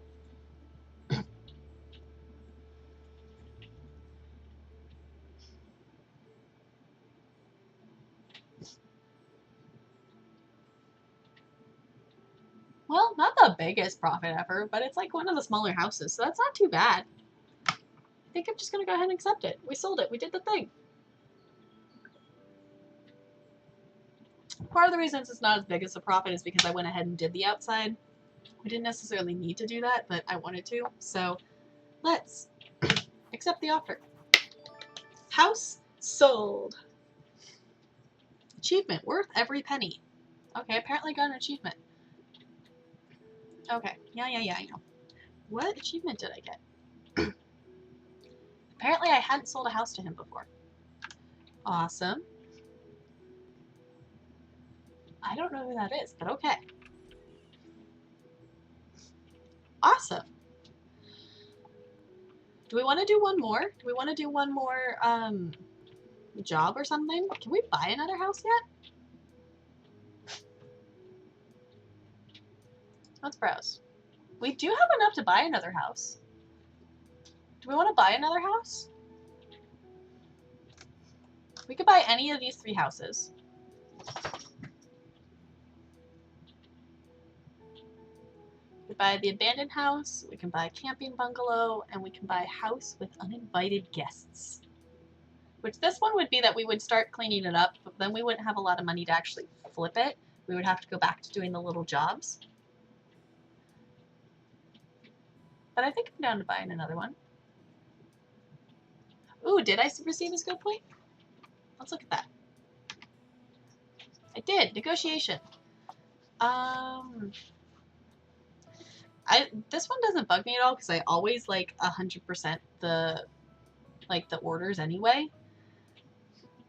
Well, not the biggest profit ever, but it's like one of the smaller houses, so that's not too bad. I think I'm just gonna go ahead and accept it. We sold it. We did the thing. Part of the reason it's not as big as a profit is because I went ahead and did the outside. We didn't necessarily need to do that, but I wanted to. So let's accept the offer. House sold. Achievement worth every penny. Okay, apparently got an achievement. Okay, yeah, I know. What achievement did I get? Apparently I hadn't sold a house to him before. Awesome. I don't know who that is, but okay. Awesome. Do we want to do one more? Do we want to do one more job or something? Can we buy another house yet? Let's browse. We do have enough to buy another house. Do we want to buy another house? We could buy any of these 3 houses. We could buy the abandoned house, we can buy a camping bungalow, and we can buy a house with uninvited guests. Which this one would be that we would start cleaning it up, but then we wouldn't have a lot of money to actually flip it. We would have to go back to doing the little jobs. But I think I'm down to buying another one. Ooh, did I receive a skill point? Let's look at that. I did. Negotiation. This one doesn't bug me at all because I always like 100% the orders anyway.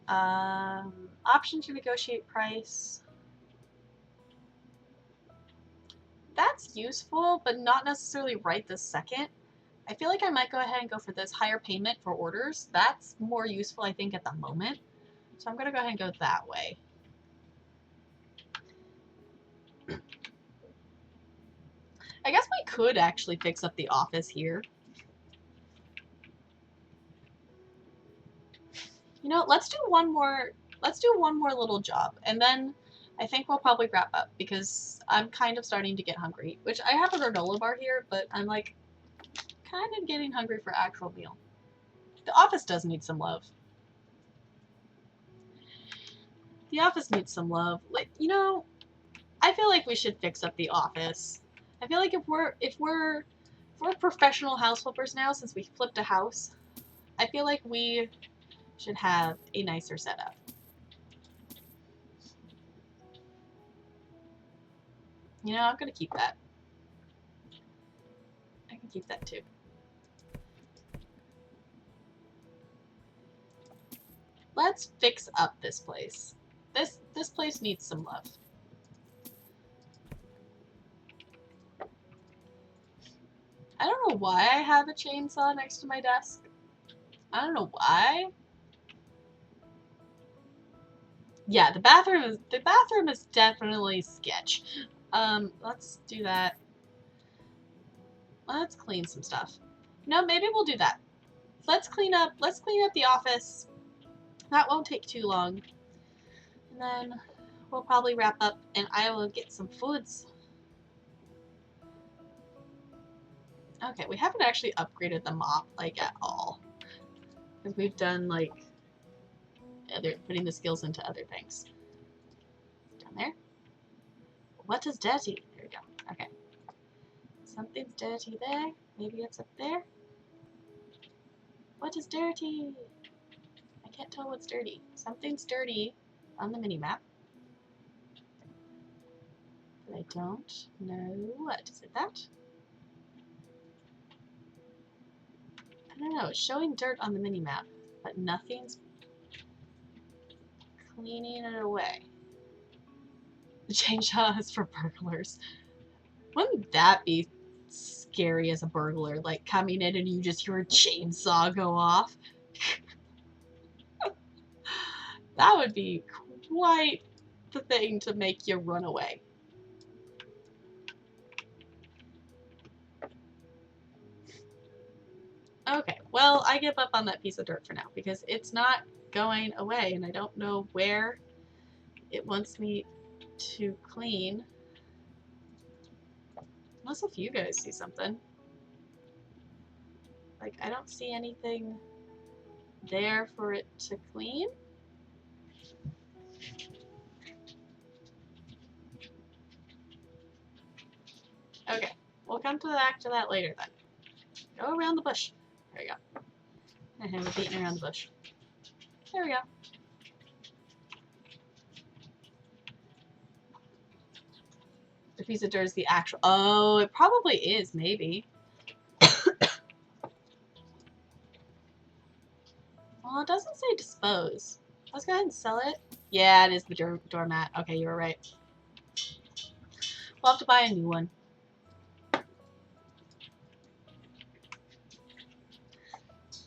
Option to negotiate price. That's useful, but not necessarily right this second. I feel like I might go ahead and go for this higher payment for orders. That's more useful, I think, at the moment. So I'm going to go ahead and go that way. I guess we could actually fix up the office here. You know, let's do one more little job, and then I think we'll probably wrap up because I'm kind of starting to get hungry, which I have a granola bar here, but I'm like kind of getting hungry for actual meal. The office does need some love. The office needs some love. Like, you know, I feel like we should fix up the office. I feel like if we're professional house flippers now, since we flipped a house, I feel like we should have a nicer setup. You know, I'm gonna keep that. I can keep that too. Let's fix up this place. This place needs some love. I don't know why I have a chainsaw next to my desk. I don't know why. Yeah, the bathroom is definitely sketch. Let's do that. Let's clean some stuff. No, maybe we'll do that. Let's clean up the office. That won't take too long. And then we'll probably wrap up and I will get some foods. Okay, we haven't actually upgraded the mop like at all. Because we've done like putting the skills into other things. Down there. What is dirty? There we go. Okay. Something's dirty there. Maybe it's up there. What is dirty? I can't tell what's dirty. Something's dirty on the mini-map. But I don't know what. Is it that? I don't know. It's showing dirt on the mini-map, but nothing's cleaning it away. The chainsaw is for burglars. Wouldn't that be scary as a burglar? Like coming in and you just hear a chainsaw go off? That would be quite the thing to make you run away. Okay, well, I give up on that piece of dirt for now because it's not going away and I don't know where it wants me to clean. Unless if you guys see something. Like, I don't see anything there for it to clean. Okay, we'll come back to that later then. Go around the bush. There we go. We're beating around the bush. There we go. The piece of dirt is the actual... Oh, it probably is, maybe. Well, it doesn't say dispose. Let's go ahead and sell it. Yeah, it is the doormat. Okay, you were right. We'll have to buy a new one.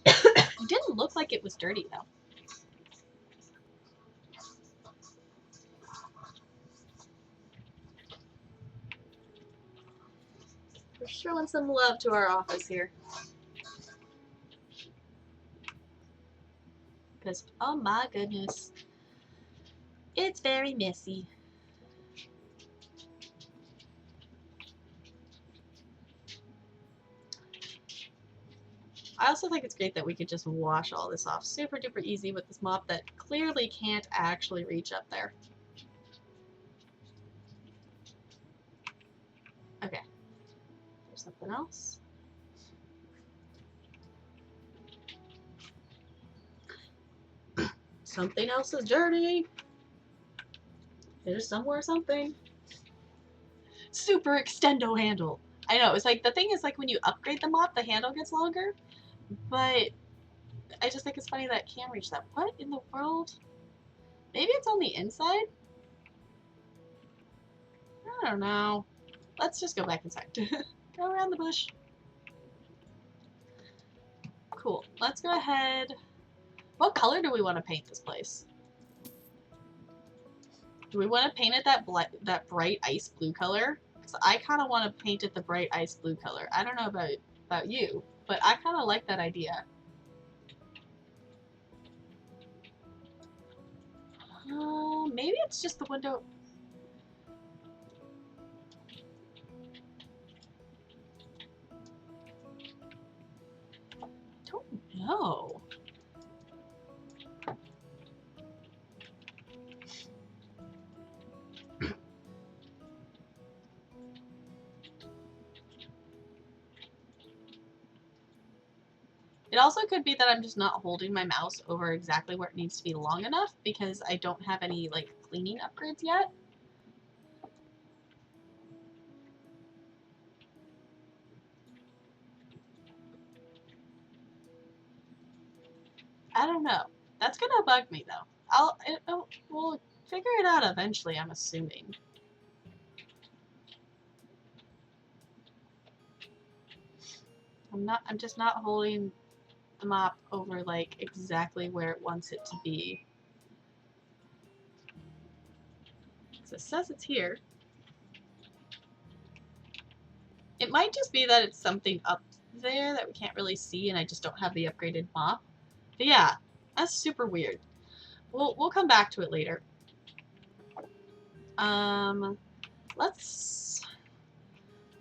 It didn't look like it was dirty, though. We're showing some love to our office here. Because, oh my goodness, it's very messy. I also think it's great that we could just wash all this off super duper easy with this mop that clearly can't actually reach up there. Okay. There's something else. Something else is dirty. There's somewhere something. Super extendo handle. I know, it's like, the thing is, like, when you upgrade the mop, the handle gets longer. But I just think it's funny that it can reach that. What in the world? Maybe it's on the inside? I don't know. Let's just go back inside. Go around the bush. Cool. Let's go ahead. What color do we want to paint this place? Do we want to paint it that bright ice blue color? Because I kind of want to paint it the bright ice blue color. I don't know about you, but I kind of like that idea. Maybe it's just the window. I don't know. It also could be that I'm just not holding my mouse over exactly where it needs to be long enough because I don't have any, like, cleaning upgrades yet. I don't know. That's gonna bug me, though. We'll figure it out eventually, I'm assuming. I'm just not holding the mop over, like, exactly where it wants it to be. So it says it's here. It might just be that it's something up there that we can't really see and I just don't have the upgraded mop. But yeah, that's super weird. We'll come back to it later. I'm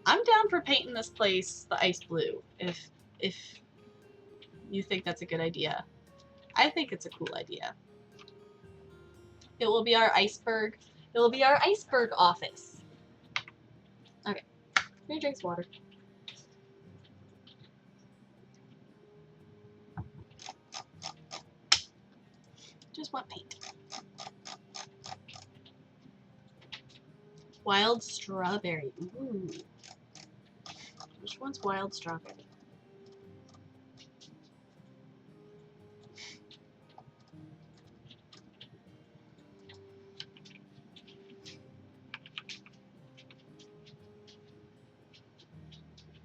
down for painting this place the ice blue, if you think that's a good idea. I think it's a cool idea. It will be our iceberg. It will be our iceberg office. Okay. Here, drinks water. Just want paint. Wild strawberry. Ooh. Which one's wild strawberry?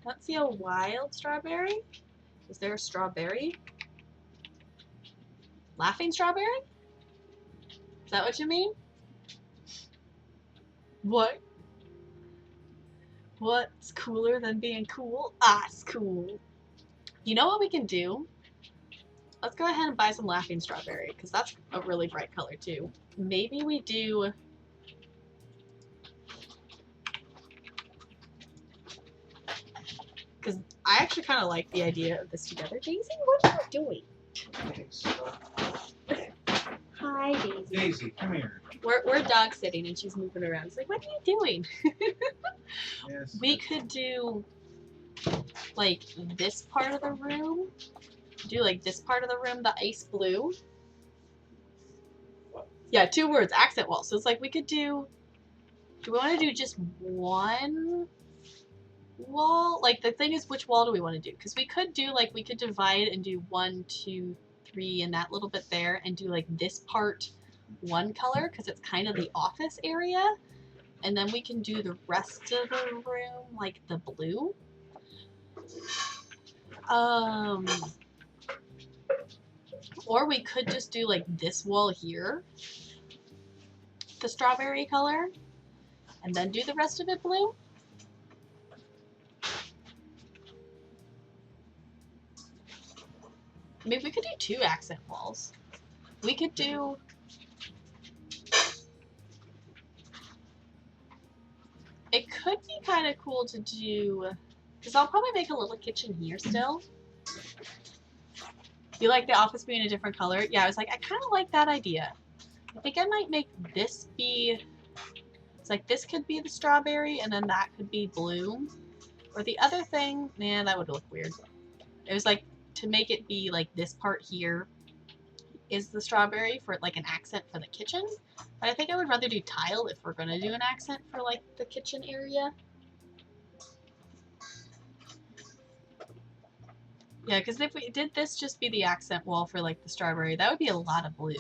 Don't see a wild strawberry. Is there a strawberry? Laughing strawberry? Is that what you mean? What? What's cooler than being cool? Ice cool. You know what we can do? Let's go ahead and buy some laughing strawberry, because that's a really bright color too. Maybe we do... Because I actually kind of like the idea of this together. Daisy, what are you doing? Hi, Daisy. Daisy, come here. We're dog sitting and she's moving around. It's like, what are you doing? Yes. We could do like this part of the room. Do like this part of the room, the ice blue. Yeah, 2 words, accent wall. So it's like we could do we want to do just one wall? Like the thing is, which wall do we want to do? Because we could do like, we could divide and do 1, 2, 3 and that little bit there and do like this part one color because it's kind of the office area. And then we can do the rest of the room like the blue. Or we could just do like this wall here, the strawberry color, and then do the rest of it blue. I mean, we could do 2 accent walls. We could do... It could be kind of cool to do... Because I'll probably make a little kitchen here still. You like the office being a different color? Yeah, I was like, I kind of like that idea. I think I might make this be... It's like this could be the strawberry and then that could be blue. Or the other thing... Man, that would look weird. It was like to make it be like this part here is the strawberry for like an accent for the kitchen. But I think I would rather do tile if we're going to do an accent for like the kitchen area. Yeah, because if we did this just be the accent wall for like the strawberry, that would be a lot of blue.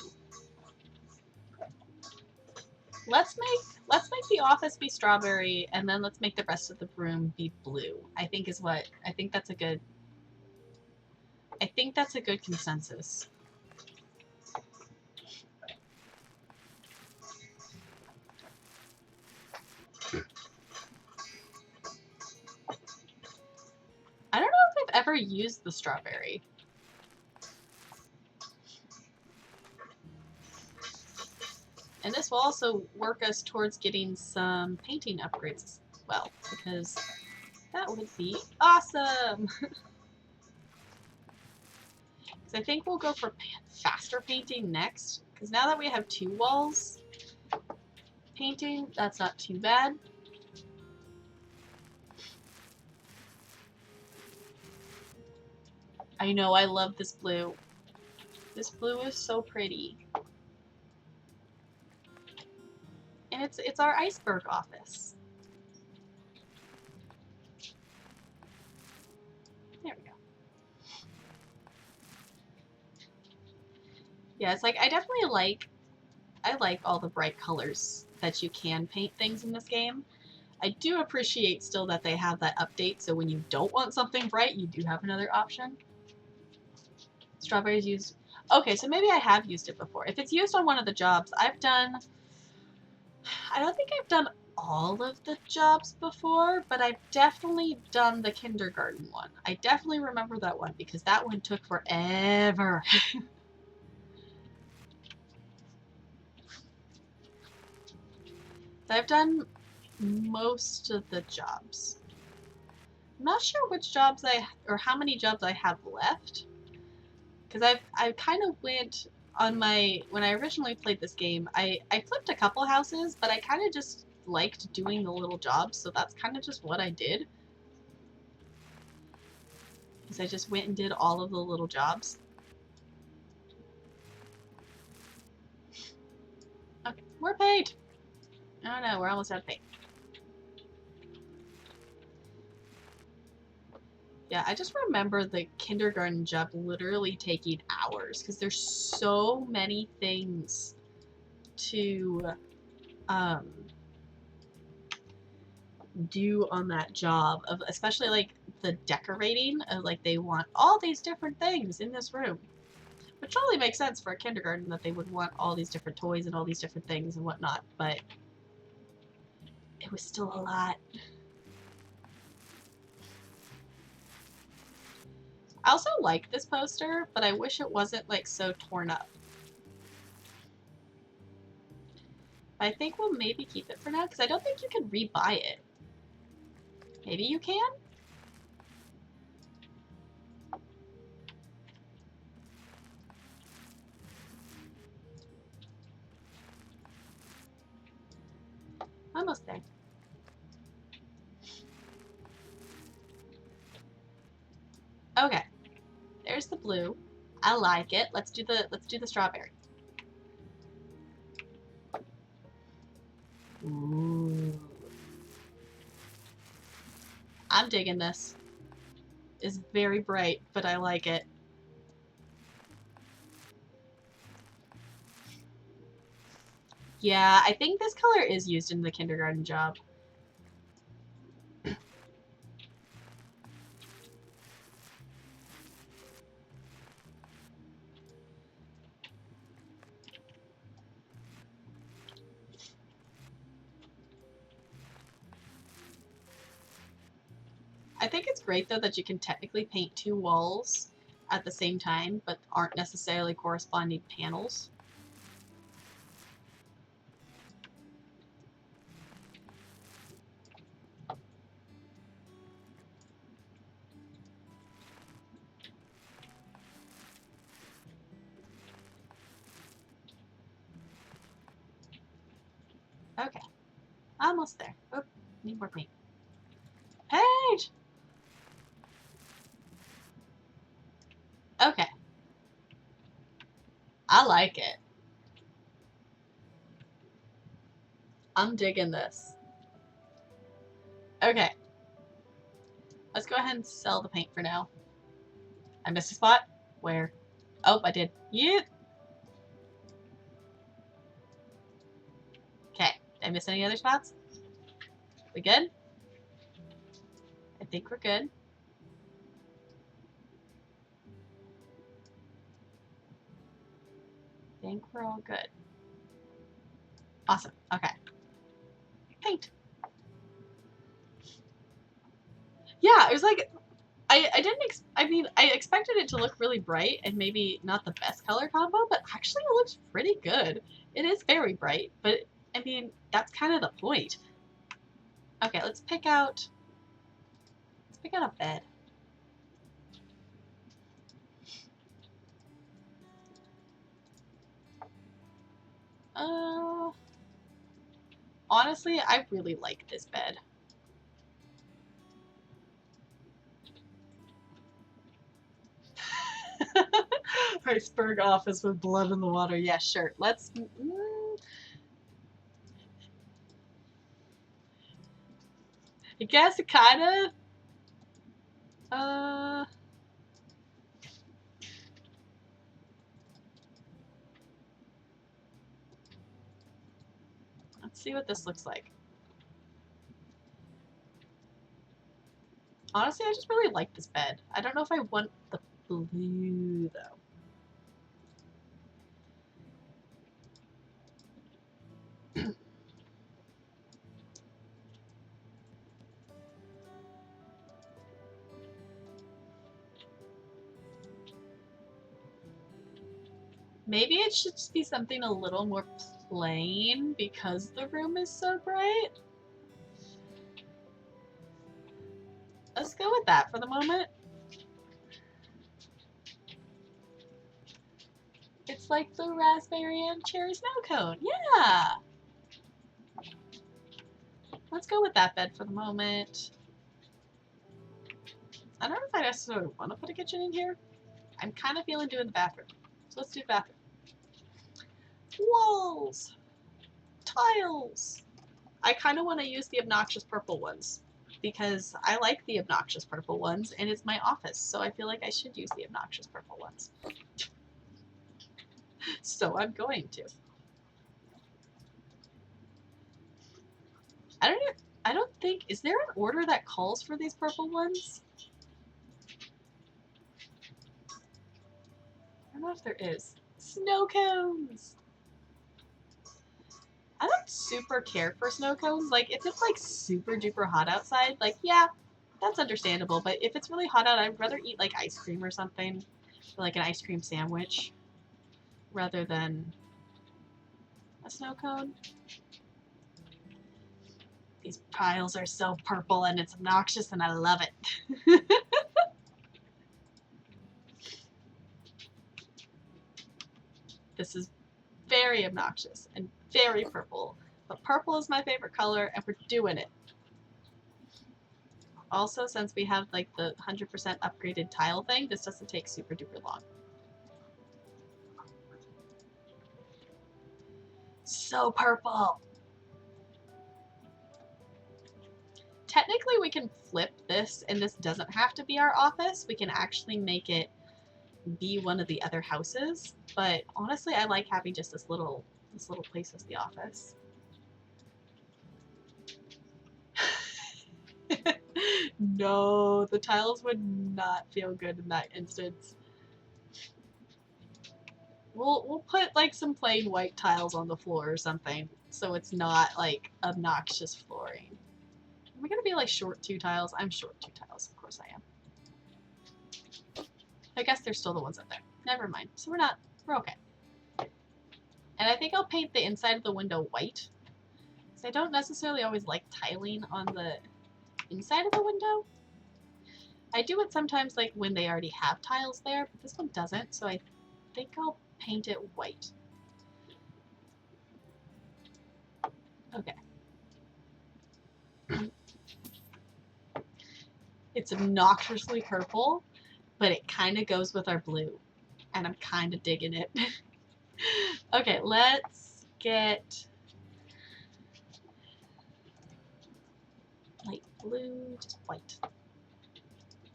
Let's make the office be strawberry and then let's make the rest of the room be blue. I think that's a good consensus. I don't know if I've ever used the strawberry. And this will also work us towards getting some painting upgrades as well, because that would be awesome! Because I think we'll go for faster painting next, because now that we have 2 walls painting, that's not too bad. I know, I love this blue. This blue is so pretty. And it's our iceberg office. There we go. Yeah, it's like I like all the bright colors that you can paint things in this game. I do appreciate still that they have that update, so when you don't want something bright, you do have another option. Strawberries used... Okay, so maybe I have used it before. If it's used on one of the jobs, I've done... I don't think I've done all of the jobs before, but I've definitely done the kindergarten one. I definitely remember that one because that one took forever. So I've done most of the jobs. I'm not sure which jobs or how many jobs I have left. Because I kind of went on when I originally played this game, I flipped a couple houses, but I kind of just liked doing the little jobs, so that's kind of just what I did. Because I just went and did all of the little jobs. Okay, we're paid! Oh no, we're almost out of paint. Yeah, I just remember the kindergarten job literally taking hours because there's so many things to do on that job, of especially like the decorating of like they want all these different things in this room, which totally makes sense for a kindergarten that they would want all these different toys and all these different things and whatnot, but it was still a lot. I also like this poster, but I wish it wasn't like so torn up. I think we'll maybe keep it for now because I don't think you can rebuy it. Maybe you can? Almost there. Okay. There's the blue. I like it. Let's do the strawberry. Ooh. I'm digging this. It's very bright, but I like it. Yeah, I think this color is used in the kindergarten job. I think it's great though that you can technically paint two walls at the same time, but aren't necessarily corresponding panels. Okay, almost there. Oh, need more paint. Paige! Okay. I like it. I'm digging this. Okay. Let's go ahead and sell the paint for now. I missed a spot? Where? Oh, I did. Yeah. Okay. Did I miss any other spots? We good? I think we're good. I think we're all good. Awesome. Okay. Paint. Yeah, it was like I didn't I expected it to look really bright and maybe not the best color combo, but actually it looks pretty good. It is very bright, but I mean, that's kind of the point. Okay, let's pick out a bed. Honestly, I really like this bed. Iceberg office with blood in the water. Yeah, sure. Let's. I guess it kind of. Let's see what this looks like. Honestly, I just really like this bed. I don't know if I want the blue, though. Maybe it should just be something a little more plain because the room is so bright. Let's go with that for the moment. It's like the raspberry and cherry snow cone. Yeah. Let's go with that bed for the moment. I don't know if I necessarily want to put a kitchen in here. I'm kind of feeling doing the bathroom. So let's do the bathroom. Walls. Tiles. I kind of want to use the obnoxious purple ones because I like the obnoxious purple ones and it's my office, so I feel like I should use the obnoxious purple ones. So I'm going to. I don't think, is there an order that calls for these purple ones? I don't know if there is. Snow cones! I don't super care for snow cones. Like, if it's like super duper hot outside, like, yeah, that's understandable. But if it's really hot out, I'd rather eat like ice cream or something. Or like an ice cream sandwich. Rather than a snow cone. These piles are so purple and it's obnoxious and I love it. This is very obnoxious and very purple. But purple is my favorite color, and we're doing it. Also, since we have like the 100% upgraded tile thing, this doesn't take super duper long. So purple! Technically, we can flip this, and this doesn't have to be our office. We can actually make it be one of the other houses. But honestly, I like having just this little place as the office. No, the tiles would not feel good in that instance. We'll put like some plain white tiles on the floor or something, so it's not like obnoxious flooring. Am I gonna be like short 2 tiles? I'm short 2 tiles, of course I am. I guess they're still the ones up there. Never mind. So we're okay. And I think I'll paint the inside of the window white, because I don't necessarily always like tiling on the inside of the window. I do it sometimes like when they already have tiles there, but this one doesn't, so I think I'll paint it white. Okay. It's obnoxiously purple, but it kind of goes with our blue, and I'm kind of digging it. Okay, let's get light blue, just white.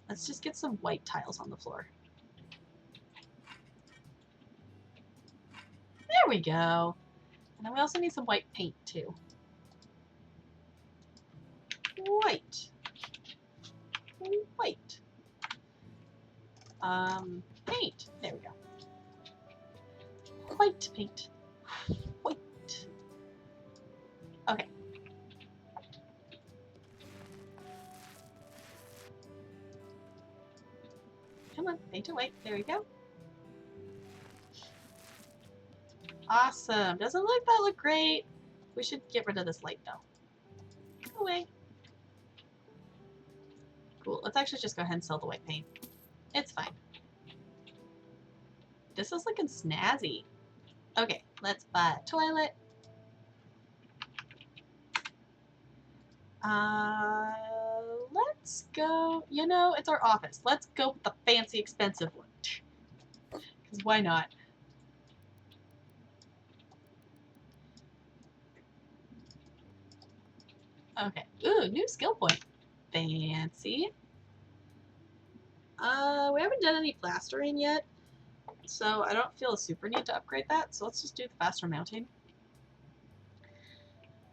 Let's just get some white tiles on the floor. There we go. And then we also need some white paint too. White. White. Paint. There we go. White paint. White. Okay. Come on, paint it white. There we go. Awesome. Doesn't that look great? We should get rid of this light though. Go away. Cool. Let's actually just go ahead and sell the white paint. It's fine. This is looking snazzy. Okay, let's buy a toilet. Let's go, you know, it's our office. Let's go with the fancy expensive one. Because why not? Okay. Ooh, new skill point. Fancy. We haven't done any plastering yet, so I don't feel a super need to upgrade that, so let's just do the faster mounting.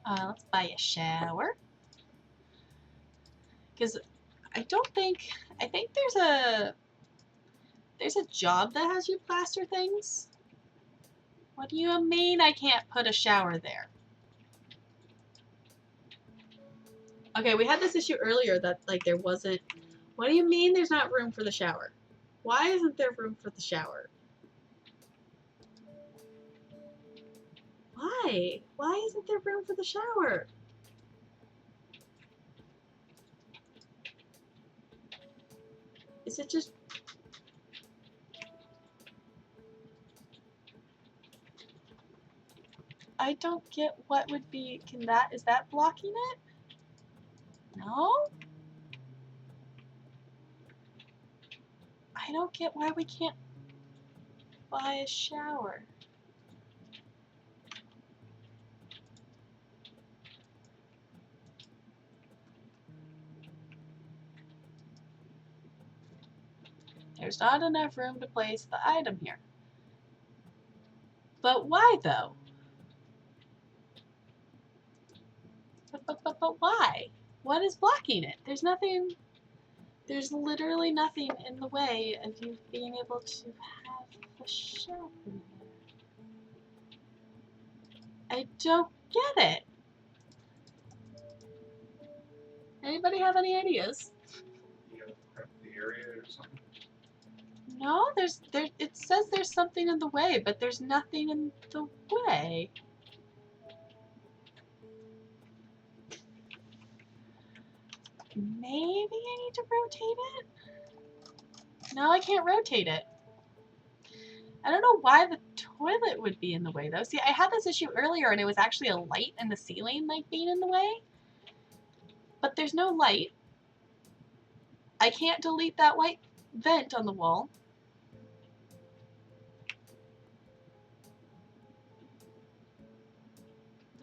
Let's buy a shower. Because I think there's a job that has you plaster things. What do you mean I can't put a shower there? Okay, we had this issue earlier that like there wasn't. What do you mean there's not room for the shower? Why isn't there room for the shower? Why? Why isn't there room for the shower? Is it just... I don't get what would be... Is that blocking it? No? I don't get why we can't buy a shower. There's not enough room to place the item here. But why though? But why? What is blocking it? There's nothing... There's literally nothing in the way of you being able to have a shower there. I don't get it. Anybody have any ideas? You gotta prep the area or something. No, it says there's something in the way, but there's nothing in the way. Maybe I need to rotate it? No, I can't rotate it. I don't know why the toilet would be in the way though. See, I had this issue earlier and it was actually a light in the ceiling like being in the way. But there's no light. I can't delete that white vent on the wall.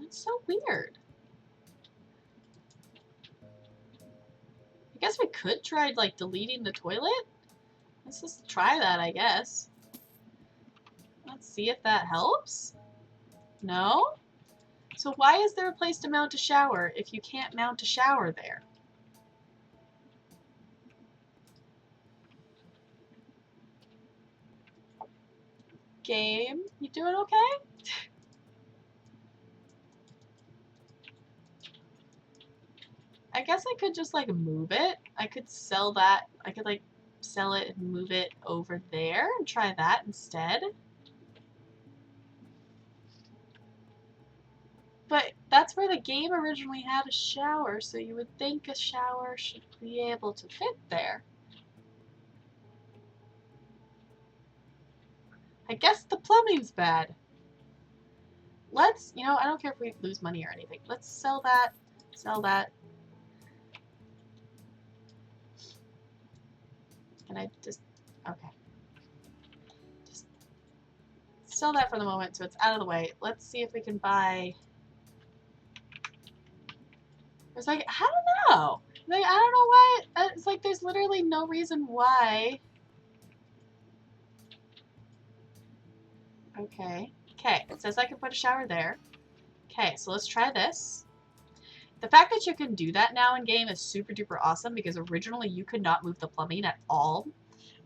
That's so weird. I guess we could try like deleting the toilet. Let's just try that, I guess. Let's see if that helps. No? So why is there a place to mount a shower if you can't mount a shower there? Game, you doing okay? I guess I could just like move it. I could sell that. I could like sell it and move it over there and try that instead. But that's where the game originally had a shower, so you would think a shower should be able to fit there. I guess the plumbing's bad. Let's, you know, I don't care if we lose money or anything. Let's sell that, sell that. And I just, okay. Just sell that for the moment so it's out of the way. Let's see if we can buy. It's like, I don't know. Like, I don't know why. It's like there's literally no reason why. Okay. Okay, it says I can put a shower there. Okay, so let's try this. The fact that you can do that now in game is super duper awesome because originally you could not move the plumbing at all.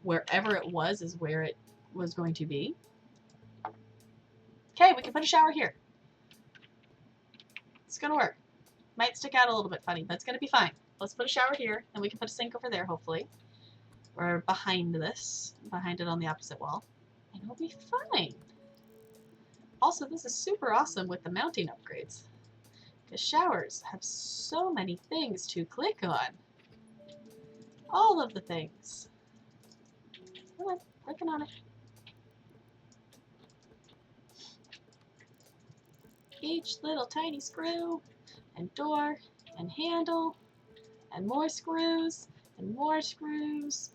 Wherever it was is where it was going to be. Okay, we can put a shower here. It's gonna work. Might stick out a little bit funny, but it's gonna be fine. Let's put a shower here, and we can put a sink over there, hopefully. Or behind this. Behind it on the opposite wall. And it'll be fine. Also, this is super awesome with the mounting upgrades. Because showers have so many things to click on. All of the things. Come on, clicking on it. Each little tiny screw, and door, and handle, and more screws, and more screws.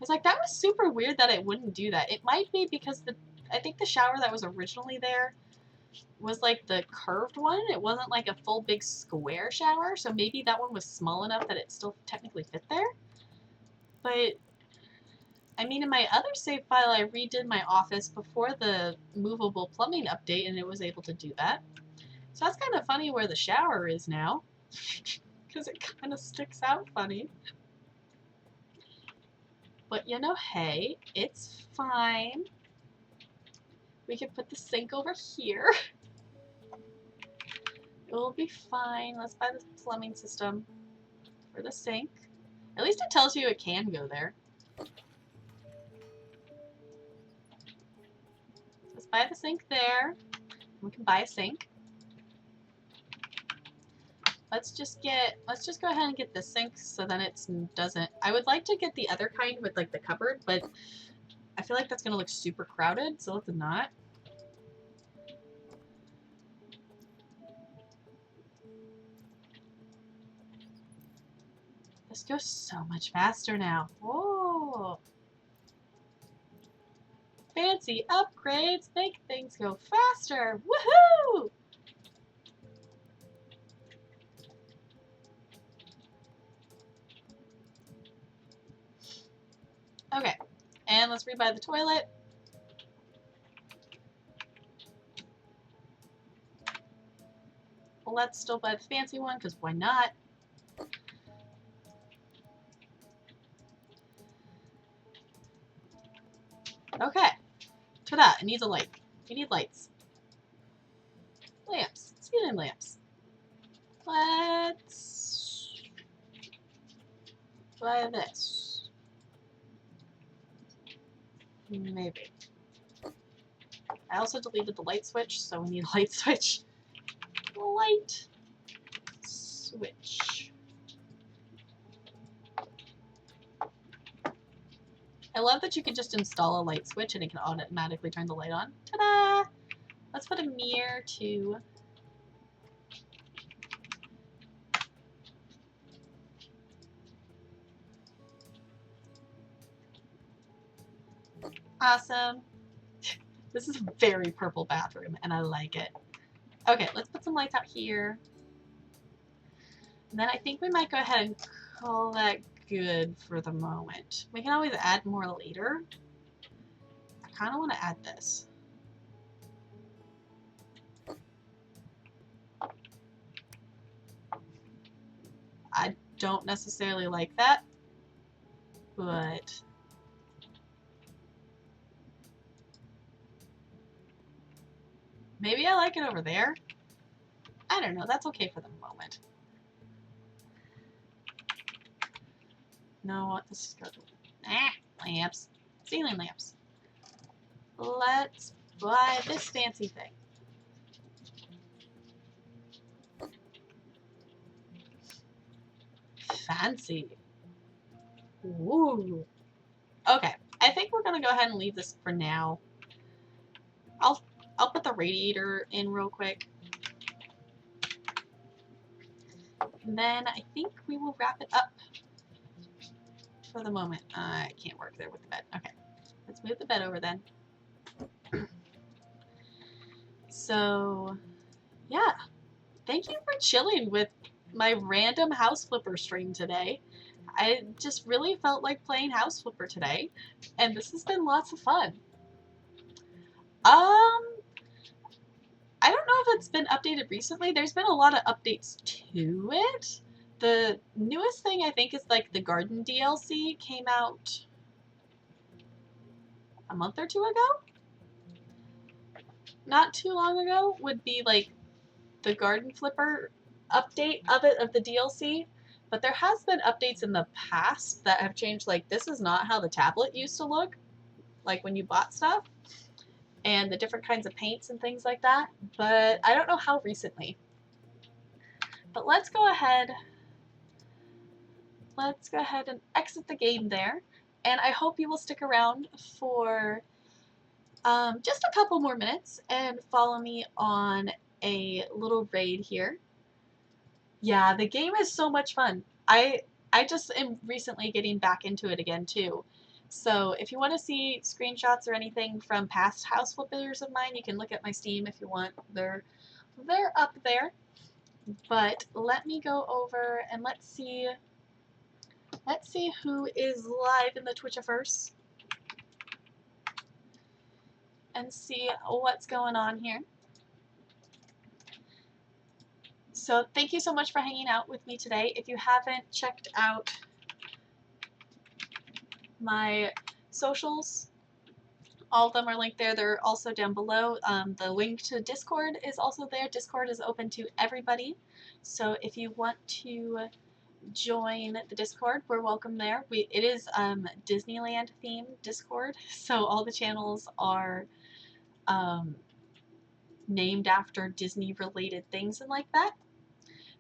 It's like, that was super weird that it wouldn't do that. It might be because I think the shower that was originally there was like the curved one. It wasn't like a full big square shower, so maybe that one was small enough that it still technically fit there. But I mean, in my other save file, I redid my office before the movable plumbing update, and it was able to do that. So that's kind of funny where the shower is now, because it kind of sticks out funny. But you know, hey, it's fine. We can put the sink over here. It will be fine. Let's buy the plumbing system for the sink. At least it tells you it can go there. Let's buy the sink there. We can buy a sink. Let's just go ahead and get the sink so then it doesn't. I would like to get the other kind with like the cupboard, but I feel like that's gonna look super crowded, so let's not. This goes so much faster now. Whoa! Fancy upgrades make things go faster. Woohoo! Okay, and let's rebuy the toilet. Let's still buy the fancy one, because why not? Okay. Ta-da, it needs a light. We need lights. Lamps. Ceiling lamps. Let's buy this. Maybe. I also deleted the light switch, so we need a light switch. Light switch. I love that you can just install a light switch and it can automatically turn the light on. Ta-da! Let's put a mirror too. Awesome. This is a very purple bathroom and I like it. Okay, let's put some lights out here. And then I think we might go ahead and call that good for the moment. We can always add more later. I kind of want to add this. I don't necessarily like that, but maybe I like it over there. I don't know. That's okay for the moment. No, this is good. Lamps. Ceiling lamps. Let's buy this fancy thing. Fancy. Ooh. Okay, I think we're gonna go ahead and leave this for now. I'll put the radiator in real quick. And then I think we will wrap it up for the moment. I can't work there with the bed. Okay, let's move the bed over then. So, yeah. Thank you for chilling with my random House Flipper stream today. I just really felt like playing House Flipper today, and this has been lots of fun. I don't know if it's been updated recently. There's been a lot of updates to it. The newest thing I think is like the Garden DLC came out a month or two ago. Not too long ago would be like the Garden Flipper update of the DLC. But there has been updates in the past that have changed, like this is not how the tablet used to look, like when you bought stuff, and the different kinds of paints and things like that. But I don't know how recently. But let's go ahead and exit the game there. And I hope you will stick around for just a couple more minutes and follow me on a little raid here. Yeah, the game is so much fun. I just am recently getting back into it again too. So if you want to see screenshots or anything from past House Flippers of mine, you can look at my Steam if you want. They're up there. But let me go over and let's see who is live in the Twitchiverse and see what's going on here. So thank you so much for hanging out with me today. If you haven't checked out my socials, all of them are linked there. They're also down below. The link to Discord is also there. Discord is open to everybody. So if you want to join the Discord, we're welcome there. It is Disneyland themed Discord, so all the channels are named after Disney related things and like that.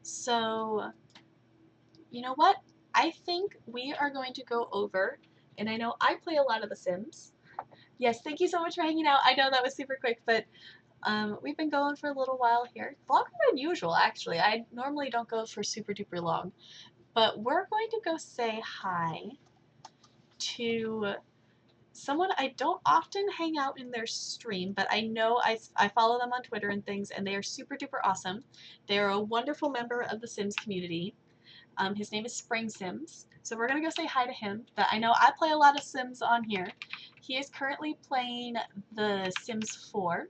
So you know what? I think we are going to go over, and I know I play a lot of The Sims. Yes, thank you so much for hanging out. I know that was super quick, but we've been going for a little while here. Longer than usual, actually. I normally don't go for super duper long. But we're going to go say hi to someone I don't often hang out in their stream, but I know I follow them on Twitter and things, and they are super duper awesome. They are a wonderful member of the Sims community. His name is Spring Sims. So we're going to go say hi to him. But I know I play a lot of Sims on here. He is currently playing The Sims 4,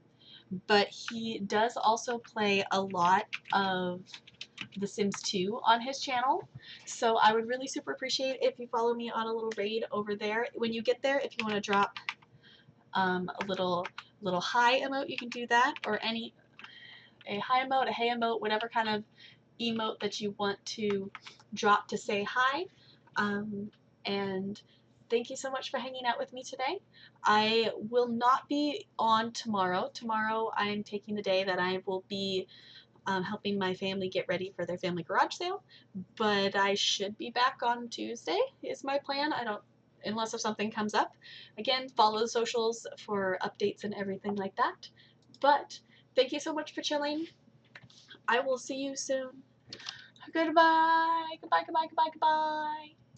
but he does also play a lot of The Sims 2 on his channel. So I would really super appreciate if you follow me on a little raid over there. When you get there, if you want to drop a little hi emote, you can do that, or a hi emote, a hey emote, whatever kind of emote that you want to drop to say hi. And thank you so much for hanging out with me today. I will not be on tomorrow. Tomorrow I'm taking the day that I will be helping my family get ready for their family garage sale, but I should be back on Tuesday is my plan. I don't unless if something comes up. Again, follow the socials for updates and everything like that. But thank you so much for chilling. I will see you soon. Goodbye. Goodbye, goodbye, goodbye, goodbye.